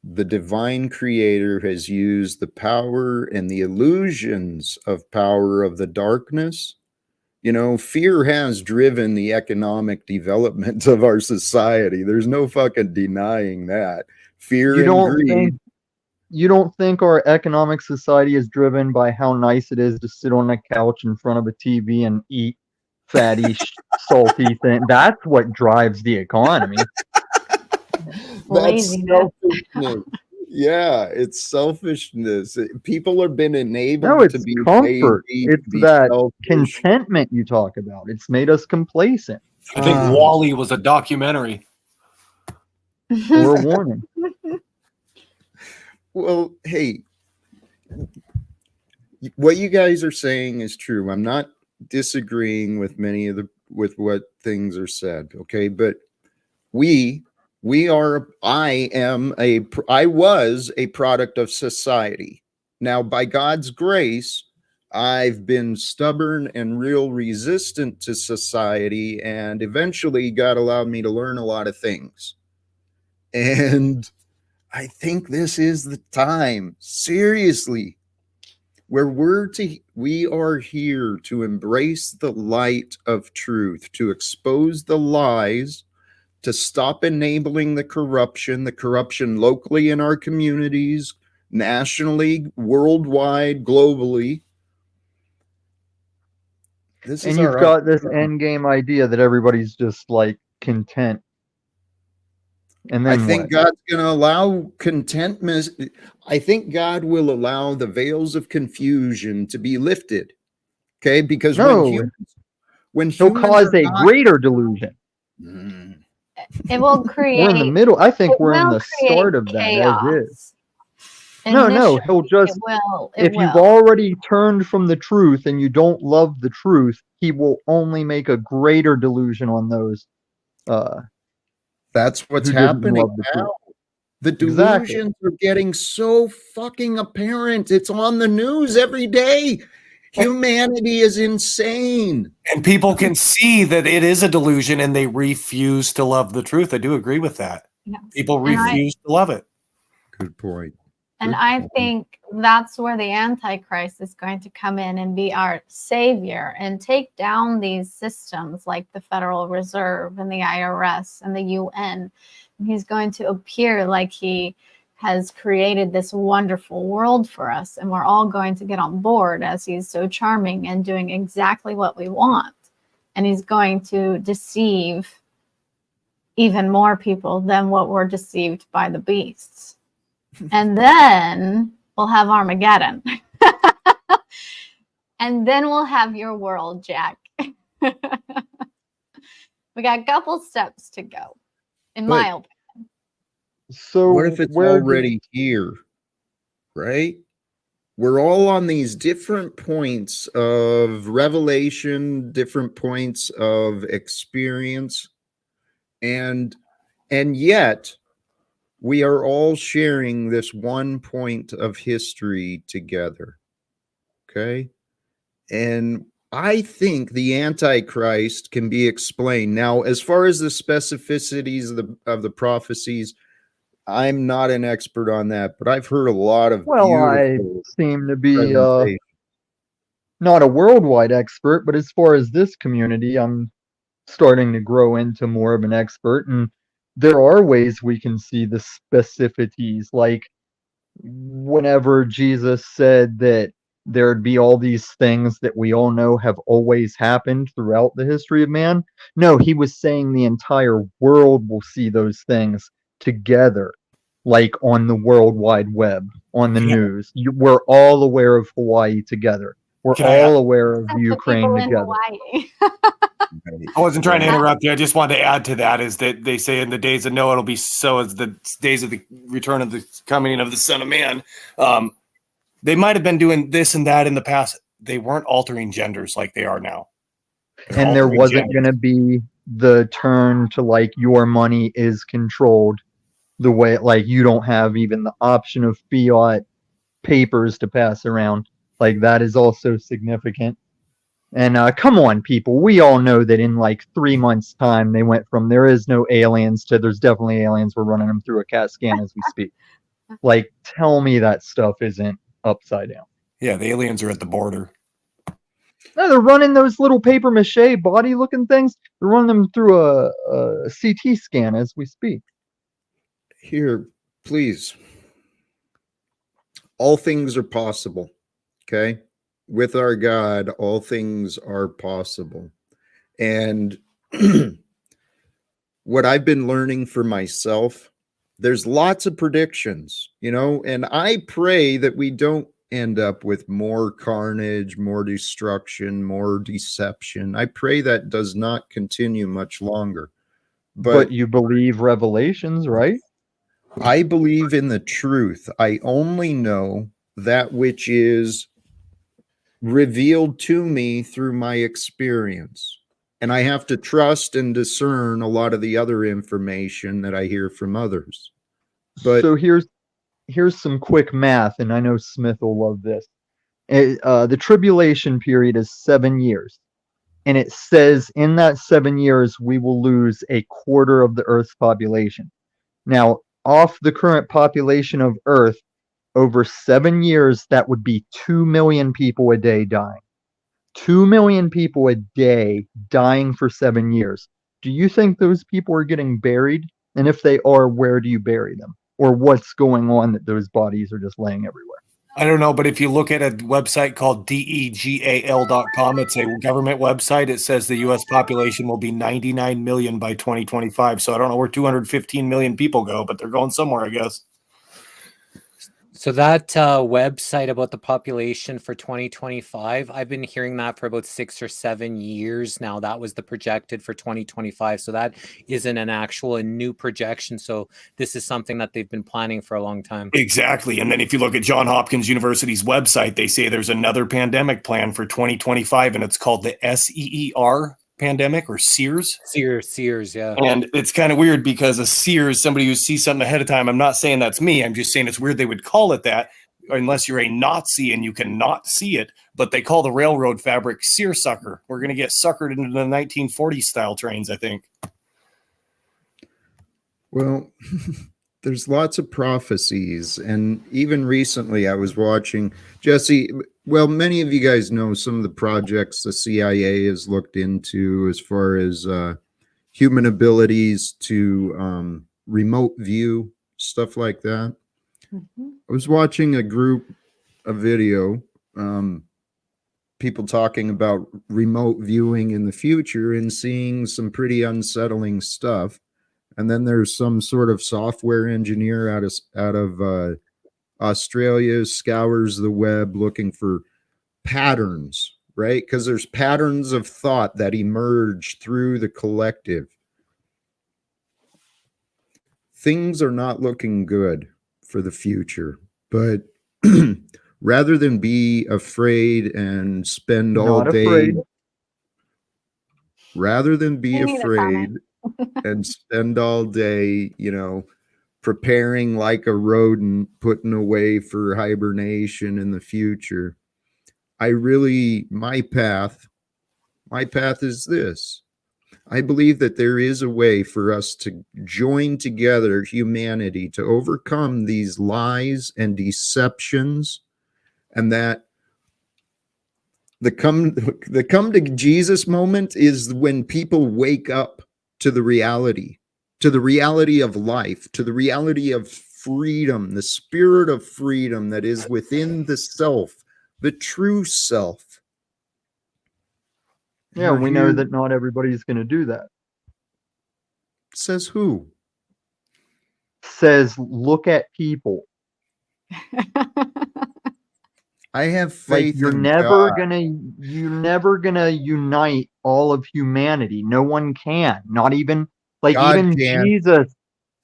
[SPEAKER 1] The divine creator has used the power and the illusions of power of the darkness Fear has driven the economic development of our society. There's no fucking denying that. Fear
[SPEAKER 2] You
[SPEAKER 1] and
[SPEAKER 2] don't
[SPEAKER 1] greed.
[SPEAKER 2] think you don't think our economic society is driven by how nice it is to sit on a couch in front of a TV and eat fatty, salty thing? That's what drives the economy.
[SPEAKER 1] That's
[SPEAKER 4] Laziness.
[SPEAKER 1] selfishness. Yeah, it's selfishness. People have been
[SPEAKER 2] No,
[SPEAKER 1] enabled to
[SPEAKER 2] it's
[SPEAKER 1] be
[SPEAKER 2] comfort.
[SPEAKER 1] lazy,
[SPEAKER 2] It's
[SPEAKER 1] to be
[SPEAKER 2] that
[SPEAKER 1] selfish.
[SPEAKER 2] contentment you talk about. It's made us complacent
[SPEAKER 3] I think
[SPEAKER 1] Ah.
[SPEAKER 3] Wall-E was a documentary.
[SPEAKER 2] or a warning.
[SPEAKER 1] Well, hey, what you guys are saying is true. I'm not disagreeing with with what things are said, okay? But I was a product of society. Now, by God's grace, I've been stubborn and real resistant to society, and eventually God allowed me to learn a lot of things. And I think this is the time, seriously, where we are here to embrace the light of truth, to expose the lies, to stop enabling the corruption locally in our communities, nationally, worldwide, globally. This
[SPEAKER 2] And
[SPEAKER 1] is
[SPEAKER 2] you've
[SPEAKER 1] our
[SPEAKER 2] got this end game idea that everybody's just like content. And
[SPEAKER 1] I
[SPEAKER 2] then
[SPEAKER 1] think
[SPEAKER 2] what?
[SPEAKER 1] God's going to allow contentment. I think God will allow the veils of confusion to be lifted. Okay, because
[SPEAKER 2] No,
[SPEAKER 1] when
[SPEAKER 2] he'll
[SPEAKER 1] humans
[SPEAKER 2] cause
[SPEAKER 1] are
[SPEAKER 2] a
[SPEAKER 1] not,
[SPEAKER 2] greater delusion.
[SPEAKER 4] It will
[SPEAKER 2] We're
[SPEAKER 4] create.
[SPEAKER 2] in the middle. I think
[SPEAKER 4] It
[SPEAKER 2] we're in
[SPEAKER 4] will
[SPEAKER 2] the
[SPEAKER 4] create
[SPEAKER 2] start of that as is.
[SPEAKER 4] chaos.
[SPEAKER 2] No,
[SPEAKER 4] Initially,
[SPEAKER 2] he'll just,
[SPEAKER 4] it will.
[SPEAKER 2] if you've already turned from the truth and you don't love the truth, he will only make a greater delusion on those
[SPEAKER 1] that's what's
[SPEAKER 2] who didn't
[SPEAKER 1] happening
[SPEAKER 2] love the truth.
[SPEAKER 1] now. The
[SPEAKER 2] Exactly.
[SPEAKER 1] delusions are getting so fucking apparent. It's on the news every day. Humanity is insane.
[SPEAKER 3] And people can see that it is a delusion and they refuse to love the truth. I do agree with that.
[SPEAKER 4] Yes.
[SPEAKER 3] People
[SPEAKER 4] And
[SPEAKER 3] refuse to love it.
[SPEAKER 1] Good point.
[SPEAKER 4] And
[SPEAKER 1] Good
[SPEAKER 4] I
[SPEAKER 1] point.
[SPEAKER 4] think that's where the Antichrist is going to come in and be our savior and take down these systems like the Federal Reserve and the IRS and the UN. And he's going to appear like he has created this wonderful world for us. And we're all going to get on board as he's so charming and doing exactly what we want. And he's going to deceive even more people than what were deceived by the beasts. And then we'll have Armageddon. And then we'll have your world, Jack. We got a couple steps to go, in my opinion.
[SPEAKER 2] So
[SPEAKER 1] What if it's already here? Right? We're all on these different points of revelation, different points of experience, and yet we are all sharing this one point of history together. Okay? And I think the Antichrist can be explained. Now, as far as the specificities of the prophecies, I'm not an expert on that, but I've heard a lot of
[SPEAKER 2] I
[SPEAKER 1] beautiful
[SPEAKER 2] seem to be
[SPEAKER 1] presentations.
[SPEAKER 2] not a worldwide expert, but as far as this community, I'm starting to grow into more of an expert. And there are ways we can see the specificities, like whenever Jesus said that there'd be all these things that we all know have always happened throughout the history of man. No, he was saying the entire world will see those things together, like on the World Wide Web, on the news. We're all aware of Hawaii together. We're
[SPEAKER 3] Can I-
[SPEAKER 2] all aware of
[SPEAKER 4] Except the
[SPEAKER 2] Ukraine
[SPEAKER 4] people in
[SPEAKER 2] together.
[SPEAKER 4] Hawaii.
[SPEAKER 3] I wasn't trying to interrupt you. I just wanted to add to that is that they say in the days of Noah, it'll be so as the days of the return of the coming of the Son of Man. They might have been doing this and that in the past. They weren't altering genders like they are now.
[SPEAKER 2] And there wasn't going to be the turn to like your money is controlled the way, like you don't have even the option of fiat papers to pass around. Like that is also significant. And come on, people. We all know that in like 3 months' time, they went from there is no aliens to there's definitely aliens. We're running them through a CAT scan as we speak. Like, tell me that stuff isn't upside down.
[SPEAKER 3] Yeah, the aliens are at the border.
[SPEAKER 2] No, they're running those little paper mache body looking things. They're running them through a CT scan as we speak.
[SPEAKER 1] Here, please. All things are possible. Okay. With our God, all things are possible. And what I've been learning for myself, there's lots of predictions, and I pray that we don't end up with more carnage, more destruction, more deception. I pray that does not continue much longer.
[SPEAKER 2] But you believe Revelations, right?
[SPEAKER 1] I believe in the truth. I only know that which is revealed to me through my experience. And I have to trust and discern a lot of the other information that I hear from others. But
[SPEAKER 2] so here's some quick math, and I know Smith will love this. The tribulation period is 7 years. And it says in that 7 years, we will lose a quarter of the Earth's population. Now, off the current population of Earth, over 7 years, that would be 2 million people a day dying. 2 million people a day dying for 7 years. Do you think those people are getting buried? And if they are, where do you bury them? Or what's going on that those bodies are just laying everywhere?
[SPEAKER 3] I don't know, but if you look at a website called degal.com, it's a government website. It says the U.S. population will be 99 million by 2025. So I don't know where 215 million people go, but they're going somewhere, I guess.
[SPEAKER 5] So that website about the population for 2025, I've been hearing that for about 6 or 7 years now. That was the projected for 2025. So that isn't a new projection. So this is something that they've been planning for a long time.
[SPEAKER 3] Exactly. And then if you look at Johns Hopkins University's website, they say there's another pandemic plan for 2025, and it's called the SEER pandemic, or Sears.
[SPEAKER 5] Sears, yeah.
[SPEAKER 3] And it's kind of weird because a seer is somebody who sees something ahead of time. I'm not saying that's me. I'm just saying it's weird they would call it that unless you're a Nazi and you cannot see it. But they call the railroad fabric seersucker. We're going to get suckered into the 1940s style trains, I think.
[SPEAKER 1] Well, there's lots of prophecies. And even recently I was watching, Jesse, well, many of you guys know some of the projects the CIA has looked into as far as human abilities to remote view, stuff like that. Mm-hmm. I was watching a video, people talking about remote viewing in the future and seeing some pretty unsettling stuff. And then there's some sort of software engineer out of Australia scours the web looking for patterns, right? Because there's patterns of thought that emerge through the collective. Things are not looking good for the future, but rather than be afraid and spend all day, rather than be afraid and spend all day, preparing like a rodent, putting away for hibernation in the future. My path is this. I believe that there is a way for us to join together humanity to overcome these lies and deceptions, and that the come to Jesus moment is when people wake up to the reality of life, to the reality of freedom, the spirit of freedom that is within the self, the true self.
[SPEAKER 2] Yeah, we know that not everybody's going to do that.
[SPEAKER 1] Says who?
[SPEAKER 2] Says, look at people.
[SPEAKER 1] I have faith.
[SPEAKER 2] Like you're never gonna unite all of humanity. No one can. Not even Jesus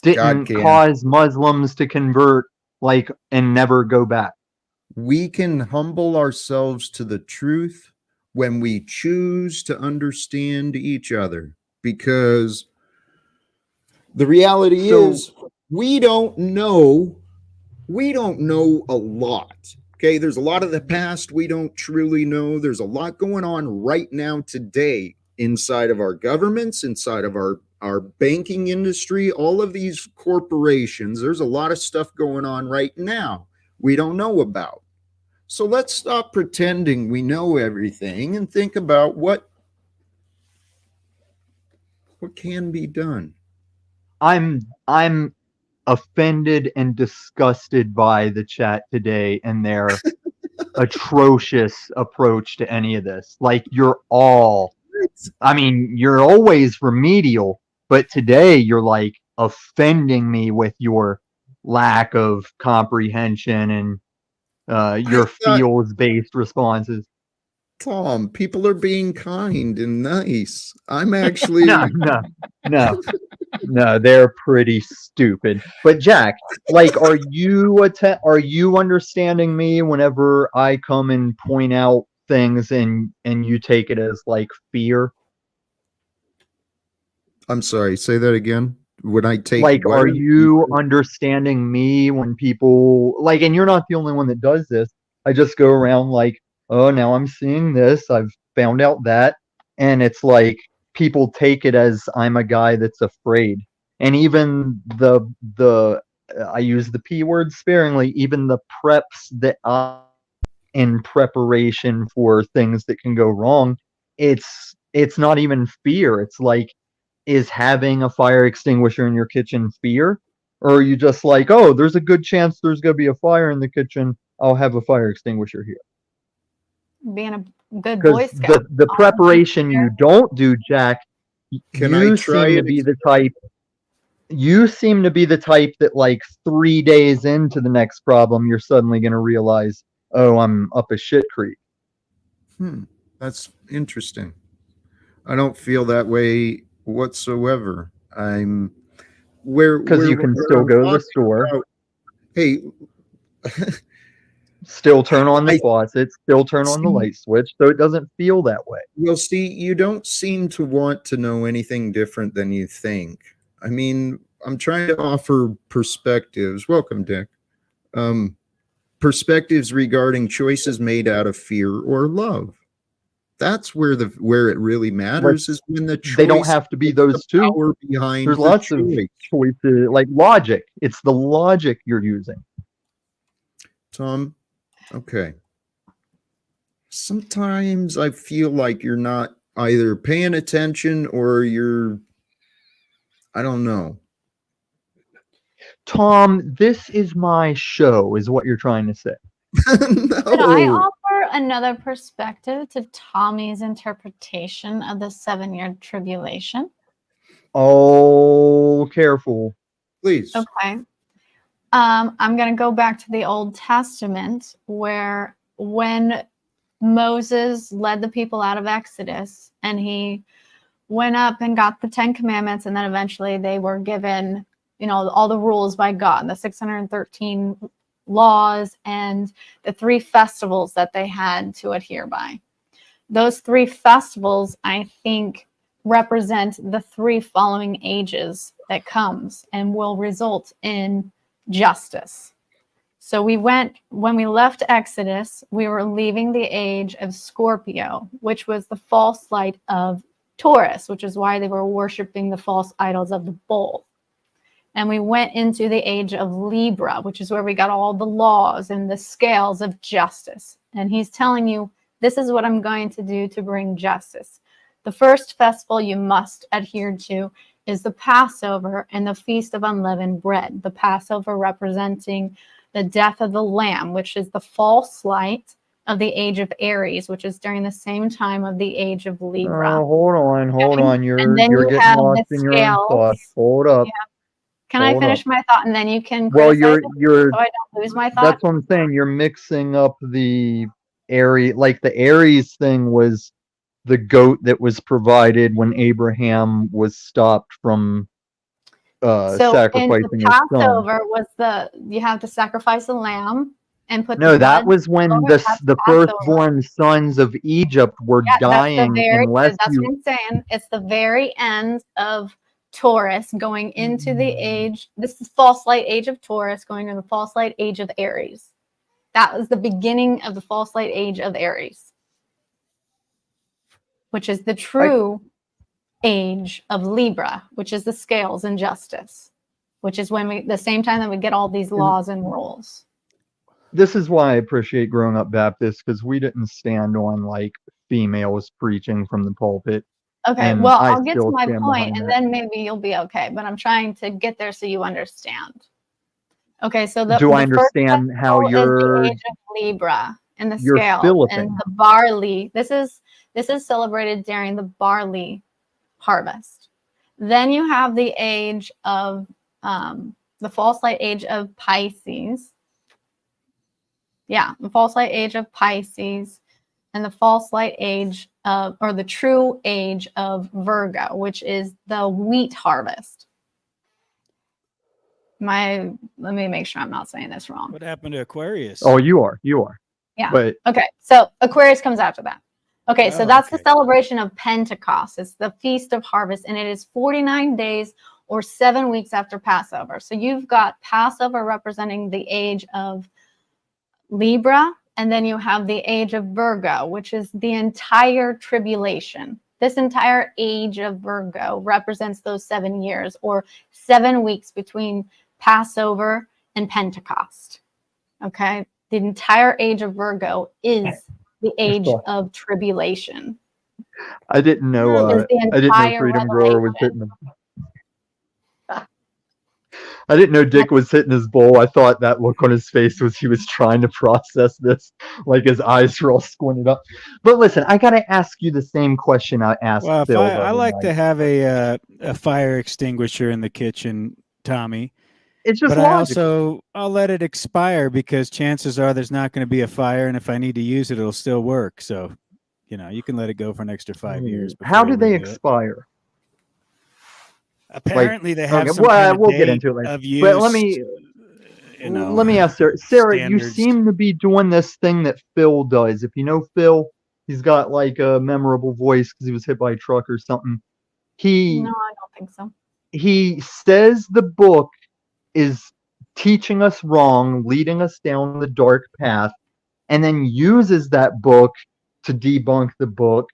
[SPEAKER 2] didn't cause Muslims to convert and never go back.
[SPEAKER 1] We can humble ourselves to the truth when we choose to understand each other, because the reality is we don't know a lot. Okay, there's a lot of the past we don't truly know. There's a lot going on right now today inside of our governments, inside of our banking industry, all of these corporations. There's a lot of stuff going on right now we don't know about. So let's stop pretending we know everything and think about what can be done.
[SPEAKER 2] I'm offended and disgusted by the chat today and their atrocious approach to any of this. Like, you're always remedial, but today you're like offending me with your lack of comprehension and your feels-based responses.
[SPEAKER 1] Tom, people are being kind and nice. I'm actually
[SPEAKER 2] No, they're pretty stupid. But Jack, like, are you understanding me whenever I come and point out things and you take it as like fear?
[SPEAKER 1] I'm sorry, say that again. When I take
[SPEAKER 2] Like,
[SPEAKER 1] what?
[SPEAKER 2] are you understanding me when people like, and you're not the only one that does this. I just go around like, oh, now I'm seeing this. I've found out that. And it's like people take it as I'm a guy that's afraid. And even I use the P word sparingly, even the preps that I in preparation for things that can go wrong, it's not even fear. It's like, is having a fire extinguisher in your kitchen fear? Or are you just like, oh, there's a good chance there's going to be a fire in the kitchen, I'll have a fire extinguisher here?
[SPEAKER 4] Being a good
[SPEAKER 2] Because
[SPEAKER 4] Boy Scout.
[SPEAKER 2] the preparation you don't do, Jack,
[SPEAKER 1] Can I
[SPEAKER 2] you
[SPEAKER 1] try
[SPEAKER 2] seem to
[SPEAKER 1] it?
[SPEAKER 2] be the type. You seem to be the type that, like, 3 days into the next problem, you're suddenly going to realize, oh, I'm up a shit creek.
[SPEAKER 1] That's interesting. I don't feel that way whatsoever. I'm
[SPEAKER 2] Because you can still go to the store,
[SPEAKER 1] Hey,
[SPEAKER 2] still turn on the
[SPEAKER 1] I
[SPEAKER 2] faucet, still turn on the
[SPEAKER 1] see.
[SPEAKER 2] light switch, so it doesn't feel that way.
[SPEAKER 1] Well, see, you don't seem to want to know anything different than you think. I mean, I'm trying to offer perspectives. Welcome, Dick. Perspectives regarding choices made out of fear or love. That's where it really matters, is when the choice.
[SPEAKER 2] They don't have to be those two.
[SPEAKER 1] Power behind
[SPEAKER 2] There's
[SPEAKER 1] the
[SPEAKER 2] lots of
[SPEAKER 1] choice.
[SPEAKER 2] choices, like logic. It's the logic you're using.
[SPEAKER 1] Tom, okay. Sometimes I feel like you're not either paying attention or I don't know.
[SPEAKER 2] Tom, this is my show, is what you're trying to say.
[SPEAKER 4] Could I
[SPEAKER 1] No.
[SPEAKER 4] offer another perspective to Tommy's interpretation of the 7-year tribulation?
[SPEAKER 2] Oh, careful.
[SPEAKER 1] Please.
[SPEAKER 4] Okay. I'm going to go back to the Old Testament, where when Moses led the people out of Exodus and he went up and got the 10 commandments, and then eventually they were given, all the rules by God, the 613 laws and the 3 festivals that they had to adhere by. Those 3 festivals, I think, represent the 3 following ages that comes and will result in justice. So when we left Exodus, we were leaving the age of Scorpio, which was the false light of Taurus, which is why they were worshiping the false idols of the bull. And we went into the age of Libra, which is where we got all the laws and the scales of justice. And he's telling you, this is what I'm going to do to bring justice. The first festival you must adhere to is the Passover and the Feast of Unleavened Bread. The Passover representing the death of the lamb, which is the false light of the age of Aries, which is during the same time of the age of Libra.
[SPEAKER 2] Hold on. You're
[SPEAKER 4] you
[SPEAKER 2] getting
[SPEAKER 4] have
[SPEAKER 2] lost
[SPEAKER 4] the
[SPEAKER 2] in your own
[SPEAKER 4] scales.
[SPEAKER 2] thoughts. Hold up.
[SPEAKER 4] Yeah. Can I finish my thought, and then you can
[SPEAKER 2] Well,
[SPEAKER 4] criticize
[SPEAKER 2] you're
[SPEAKER 4] so I don't lose my thought?
[SPEAKER 2] that's what I'm saying. You're mixing up the Aries, like the Aries thing was the goat that was provided when Abraham was stopped from sacrificing
[SPEAKER 4] in
[SPEAKER 2] his son.
[SPEAKER 4] Passover you have to sacrifice a lamb and put
[SPEAKER 2] No,
[SPEAKER 4] the
[SPEAKER 2] that
[SPEAKER 4] blood
[SPEAKER 2] was when
[SPEAKER 4] over.
[SPEAKER 2] the
[SPEAKER 4] That's
[SPEAKER 2] firstborn sons of Egypt were dying unless
[SPEAKER 4] that's
[SPEAKER 2] you.
[SPEAKER 4] what I'm saying. It's the very end of Taurus going into the age. This is false light age of Taurus going to the false light age of Aries. That was the beginning of the false light age of Aries, which is the true age of Libra, which is the scales and justice, which is when the same time that we get all these laws and rules.
[SPEAKER 2] This is why I appreciate growing up Baptist, because we didn't stand on like females preaching from the pulpit.
[SPEAKER 4] Okay,
[SPEAKER 2] And
[SPEAKER 4] well,
[SPEAKER 2] I
[SPEAKER 4] I'll get to
[SPEAKER 2] still
[SPEAKER 4] my
[SPEAKER 2] stand
[SPEAKER 4] point,
[SPEAKER 2] behind
[SPEAKER 4] and
[SPEAKER 2] that.
[SPEAKER 4] then maybe you'll be okay. But I'm trying to get there so you understand. Okay, so the
[SPEAKER 2] Do I
[SPEAKER 4] the first
[SPEAKER 2] understand how
[SPEAKER 4] vegetable is the
[SPEAKER 2] you're
[SPEAKER 4] age of Libra in the
[SPEAKER 2] you're
[SPEAKER 4] scale, and
[SPEAKER 2] Philippine?
[SPEAKER 4] the barley. This is celebrated during the barley harvest. Then you have the age of the false light age of Pisces. Yeah, the false light age of Pisces, and the false light age of, or the true age of Virgo, which is the wheat harvest. Let me make sure I'm not saying this wrong.
[SPEAKER 6] What happened to Aquarius?
[SPEAKER 2] Oh, you are.
[SPEAKER 4] Yeah.
[SPEAKER 2] But
[SPEAKER 4] Okay, so Aquarius comes after that. Okay, so
[SPEAKER 6] Oh,
[SPEAKER 4] that's the
[SPEAKER 6] okay.
[SPEAKER 4] celebration of Pentecost. It's the Feast of Harvest, and it is 49 days or 7 weeks after Passover. So you've got Passover representing the age of Libra, and then you have the age of Virgo, which is the entire tribulation. This entire age of Virgo represents those 7 years or 7 weeks between Passover and Pentecost. Okay, the entire age of Virgo is the age of tribulation.
[SPEAKER 2] I didn't know.
[SPEAKER 4] Is the
[SPEAKER 2] I didn't know
[SPEAKER 4] entire
[SPEAKER 2] Freedom Grower was
[SPEAKER 4] revelation.
[SPEAKER 2] hitting the. I didn't know Dick was hitting his bowl. I thought that look on his face was he was trying to process this, like his eyes were all squinted up. But listen, I gotta ask you the same question I asked
[SPEAKER 6] Well, if
[SPEAKER 2] Phil the
[SPEAKER 6] I
[SPEAKER 2] other
[SPEAKER 6] like
[SPEAKER 2] night.
[SPEAKER 6] to have a fire extinguisher in the kitchen, Tommy.
[SPEAKER 2] It's just
[SPEAKER 6] But I
[SPEAKER 2] logical.
[SPEAKER 6] I'll let it expire because chances are there's not going to be a fire, and if I need to use it, it'll still work. So, you can let it go for an extra 5 years.
[SPEAKER 2] How
[SPEAKER 6] before
[SPEAKER 2] do
[SPEAKER 6] you
[SPEAKER 2] they
[SPEAKER 6] redo it.
[SPEAKER 2] expire?
[SPEAKER 6] Apparently, they have
[SPEAKER 2] Okay,
[SPEAKER 6] some
[SPEAKER 2] well,
[SPEAKER 6] kind of
[SPEAKER 2] we'll get
[SPEAKER 6] date
[SPEAKER 2] into it later.
[SPEAKER 6] of
[SPEAKER 2] But let
[SPEAKER 6] use.
[SPEAKER 2] me ask Sarah. Sarah, you
[SPEAKER 6] standards.
[SPEAKER 2] seem to be doing this thing that Phil does. If you know Phil, he's got like a memorable voice because he was hit by a truck or something.
[SPEAKER 4] No, I don't think so.
[SPEAKER 2] He says the book is teaching us wrong, leading us down the dark path, and then uses that book to debunk the book,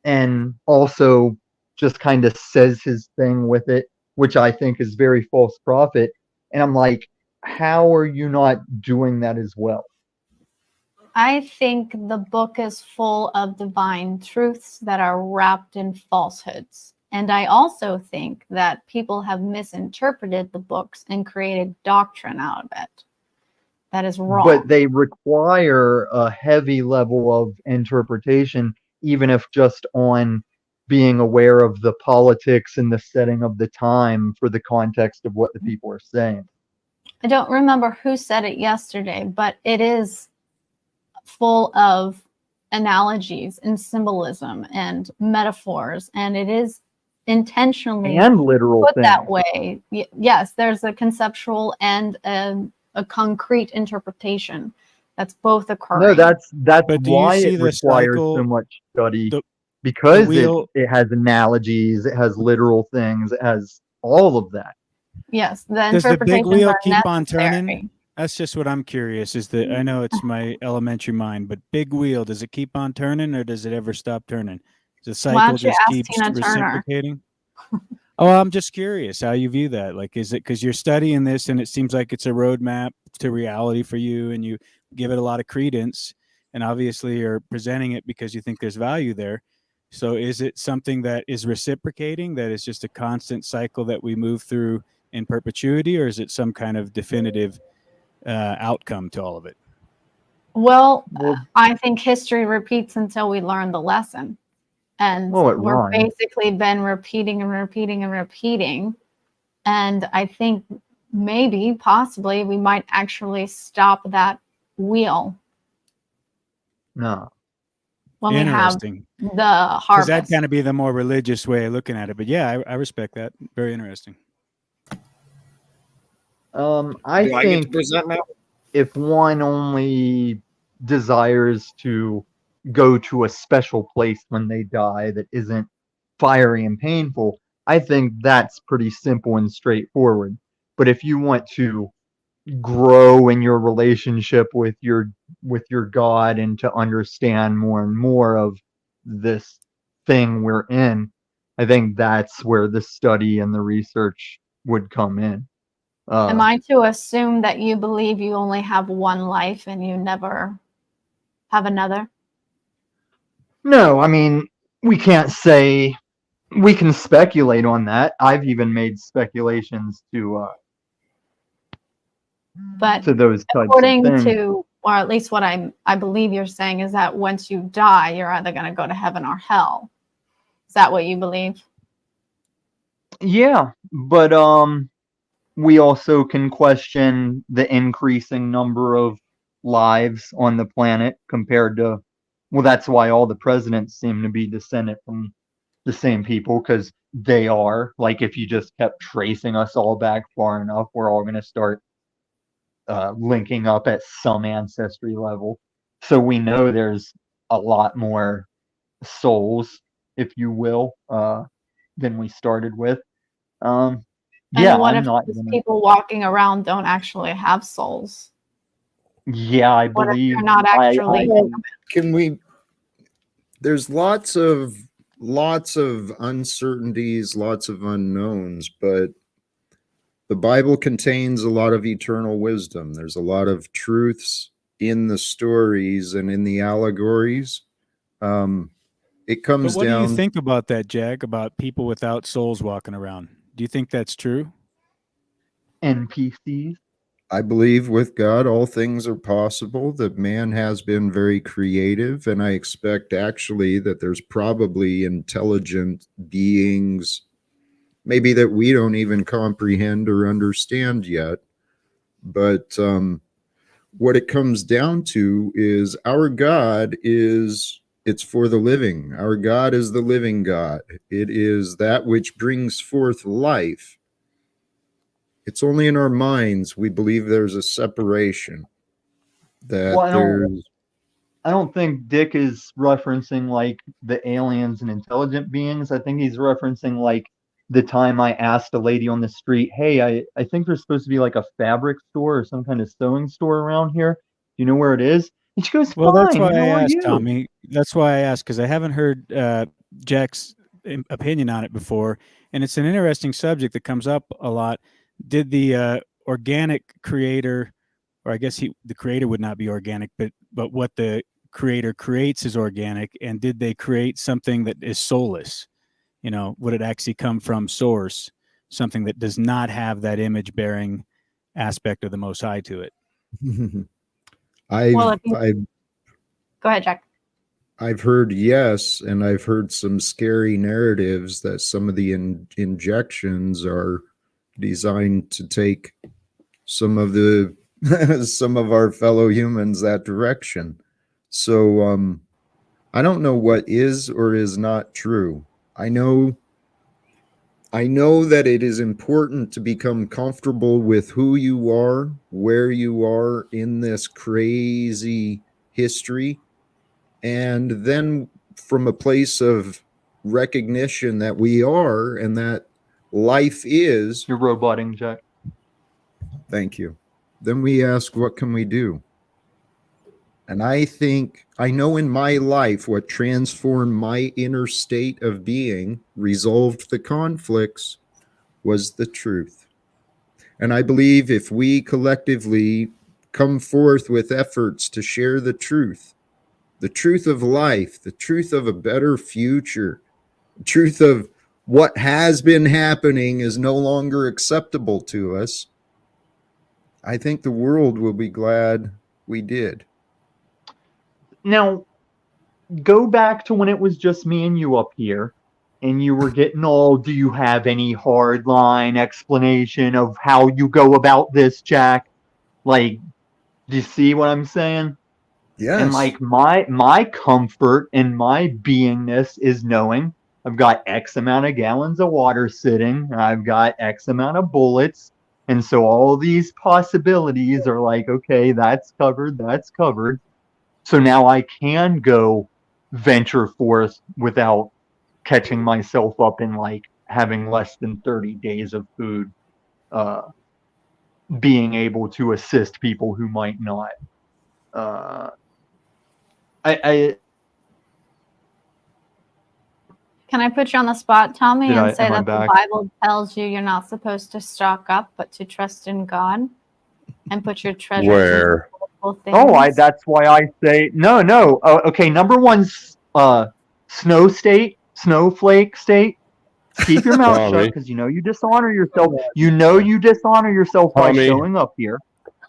[SPEAKER 2] and also just kind of says his thing with it, which I think is very false prophet. And I'm like, how are you not doing that as well?
[SPEAKER 4] I think the book is full of divine truths that are wrapped in falsehoods. And I also think that people have misinterpreted the books and created doctrine out of it. That is wrong.
[SPEAKER 2] But they require a heavy level of interpretation, even if just on being aware of the politics and the setting of the time for the context of what the people are saying.
[SPEAKER 4] I don't remember who said it yesterday, but it is full of analogies and symbolism and metaphors, and it is intentionally
[SPEAKER 2] And literal
[SPEAKER 4] put
[SPEAKER 2] things.
[SPEAKER 4] that way. Yes, there's a conceptual and a concrete interpretation that's both occurring.
[SPEAKER 2] No, that's
[SPEAKER 6] But do you
[SPEAKER 2] why
[SPEAKER 6] see
[SPEAKER 2] it
[SPEAKER 6] the
[SPEAKER 2] requires
[SPEAKER 6] cycle?
[SPEAKER 2] so much study,
[SPEAKER 6] the
[SPEAKER 2] because
[SPEAKER 6] wheel-
[SPEAKER 2] it has analogies, it has literal things, it has all of that.
[SPEAKER 4] Yes, the
[SPEAKER 6] Does the big
[SPEAKER 4] interpretations
[SPEAKER 6] wheel
[SPEAKER 4] are
[SPEAKER 6] keep on
[SPEAKER 4] necessary.
[SPEAKER 6] turning? That's just what I'm curious. Is that I know it's my elementary mind, but big wheel, does it keep on turning or does it ever stop turning? Does the
[SPEAKER 4] Why
[SPEAKER 6] cycle
[SPEAKER 4] don't you
[SPEAKER 6] just
[SPEAKER 4] ask
[SPEAKER 6] keeps
[SPEAKER 4] Tina Turner?
[SPEAKER 6] reciprocating? Oh, I'm just curious how you view that. Like, is it because you're studying this and it seems like it's a roadmap to reality for you and you give it a lot of credence and obviously you're presenting it because you think there's value there. So is it something that is reciprocating, that is just a constant cycle that we move through in perpetuity, or is it some kind of definitive outcome to all of it?
[SPEAKER 4] Well,
[SPEAKER 2] Well,
[SPEAKER 4] I think history repeats until we learn the lesson. And
[SPEAKER 2] well, it
[SPEAKER 4] we're
[SPEAKER 2] rhymes.
[SPEAKER 4] basically been repeating and repeating and repeating. And I think maybe, possibly, we might actually stop that wheel
[SPEAKER 2] No.
[SPEAKER 4] when we have
[SPEAKER 6] Interesting.
[SPEAKER 4] the
[SPEAKER 6] Because
[SPEAKER 4] harvest.
[SPEAKER 6] that'd kind of be the more religious way of looking at it. But yeah, I respect that. Very interesting.
[SPEAKER 2] I
[SPEAKER 3] Do I get to
[SPEAKER 2] think
[SPEAKER 3] present now?
[SPEAKER 2] if one only desires to go to a special place when they die that isn't fiery and painful, I think that's pretty simple and straightforward. But if you want to grow in your relationship with your God and to understand more and more of this thing we're in, I think that's where the study and the research would come in.
[SPEAKER 4] Am I to assume that you believe you only have one life and you never have another?
[SPEAKER 2] No, I mean, we can't say, we can speculate on that. I've even made speculations
[SPEAKER 4] But
[SPEAKER 2] to those types of
[SPEAKER 4] according
[SPEAKER 2] things.
[SPEAKER 4] to, or at least what I believe you're saying is that once you die, you're either going to go to heaven or hell. Is that what you believe?
[SPEAKER 2] Yeah, but we also can question the increasing number of lives on the planet compared to, well, that's why all the presidents seem to be descended from the same people, because they are. Like, if you just kept tracing us all back far enough, we're all going to start linking up at some ancestry level. So we know there's a lot more souls, if you will, than we started with. Yeah,
[SPEAKER 4] And what
[SPEAKER 2] I'm
[SPEAKER 4] if
[SPEAKER 2] not
[SPEAKER 4] these
[SPEAKER 2] gonna.
[SPEAKER 4] people walking around don't actually have souls?
[SPEAKER 2] Yeah, I
[SPEAKER 4] What if
[SPEAKER 2] believe.
[SPEAKER 4] they're not actually
[SPEAKER 1] Can we? There's lots of uncertainties, lots of unknowns, but the Bible contains a lot of eternal wisdom. There's a lot of truths in the stories and in the allegories. It
[SPEAKER 6] But
[SPEAKER 1] comes
[SPEAKER 6] what do you
[SPEAKER 1] down.
[SPEAKER 6] think about that, Jack? About people without souls walking around? Do you think that's true?
[SPEAKER 2] NPCs.
[SPEAKER 1] I believe with God, all things are possible, that man has been very creative. And I expect actually that there's probably intelligent beings, maybe that we don't even comprehend or understand yet. But what it comes down to is our God it's for the living. Our God is the living God. It is that which brings forth life. It's only in our minds we believe there's a separation, that
[SPEAKER 2] Well, I don't think Dick is referencing like the aliens and intelligent beings. I think he's referencing like the time I asked a lady on the street, "Hey, I think there's supposed to be like a fabric store or some kind of sewing store around here. Do you know where it is?" And she goes,
[SPEAKER 6] Well, that's
[SPEAKER 2] "Fine.
[SPEAKER 6] why I
[SPEAKER 2] How are
[SPEAKER 6] asked,
[SPEAKER 2] you?"
[SPEAKER 6] Tommy. That's why I asked, because I haven't heard Jack's opinion on it before, and it's an interesting subject that comes up a lot. Did the organic creator, or I guess the creator would not be organic, but what the creator creates is organic, and did they create something that is soulless? You know, would it actually come from source, something that does not have that image bearing aspect of the Most High to it?
[SPEAKER 4] Well, if you,
[SPEAKER 1] I've
[SPEAKER 4] go ahead, Jack.
[SPEAKER 1] I've heard yes, and I've heard some scary narratives that some of the injections are designed to take some of the some of our fellow humans that direction. So I don't know what is or is not true. I know that it is important to become comfortable with who you are, where you are in this crazy history, and then from a place of recognition that we are and that life is.
[SPEAKER 2] You're roboting, Jack.
[SPEAKER 1] Thank you. Then we ask, what can we do? And I think I know in my life what transformed my inner state of being, resolved the conflicts, was the truth. And I believe if we collectively come forth with efforts to share the truth of life, the truth of a better future, the truth of what has been happening is no longer acceptable to us, I think the world will be glad we did.
[SPEAKER 2] Now, go back to when it was just me and you up here, and you were getting all, "Do you have any hard line explanation of how you go about this, Jack?" Like, do you see what I'm saying? And
[SPEAKER 1] Yes.
[SPEAKER 2] like my comfort and my beingness is knowing I've got X amount of gallons of water sitting, I've got X amount of bullets, and so all these possibilities are like, okay, that's covered, that's covered. So now I can go venture forth without catching myself up in like having less than 30 days of food, uh, being able to assist people who might not. Uh, I
[SPEAKER 4] Can I put you on the spot, Tommy,
[SPEAKER 2] Did
[SPEAKER 4] and
[SPEAKER 2] I-
[SPEAKER 4] say
[SPEAKER 2] am I
[SPEAKER 4] that the
[SPEAKER 2] back?
[SPEAKER 4] Bible tells you you're not supposed to stock up, but to trust in God and put your treasures
[SPEAKER 7] Where?
[SPEAKER 4] in multiple things?
[SPEAKER 2] Oh, that's why I say no. Okay, number one, snowflake state. Keep your mouth shut
[SPEAKER 7] Tommy.
[SPEAKER 2] because you know you dishonor yourself. You know you dishonor yourself by
[SPEAKER 7] Tommy.
[SPEAKER 2] showing up here.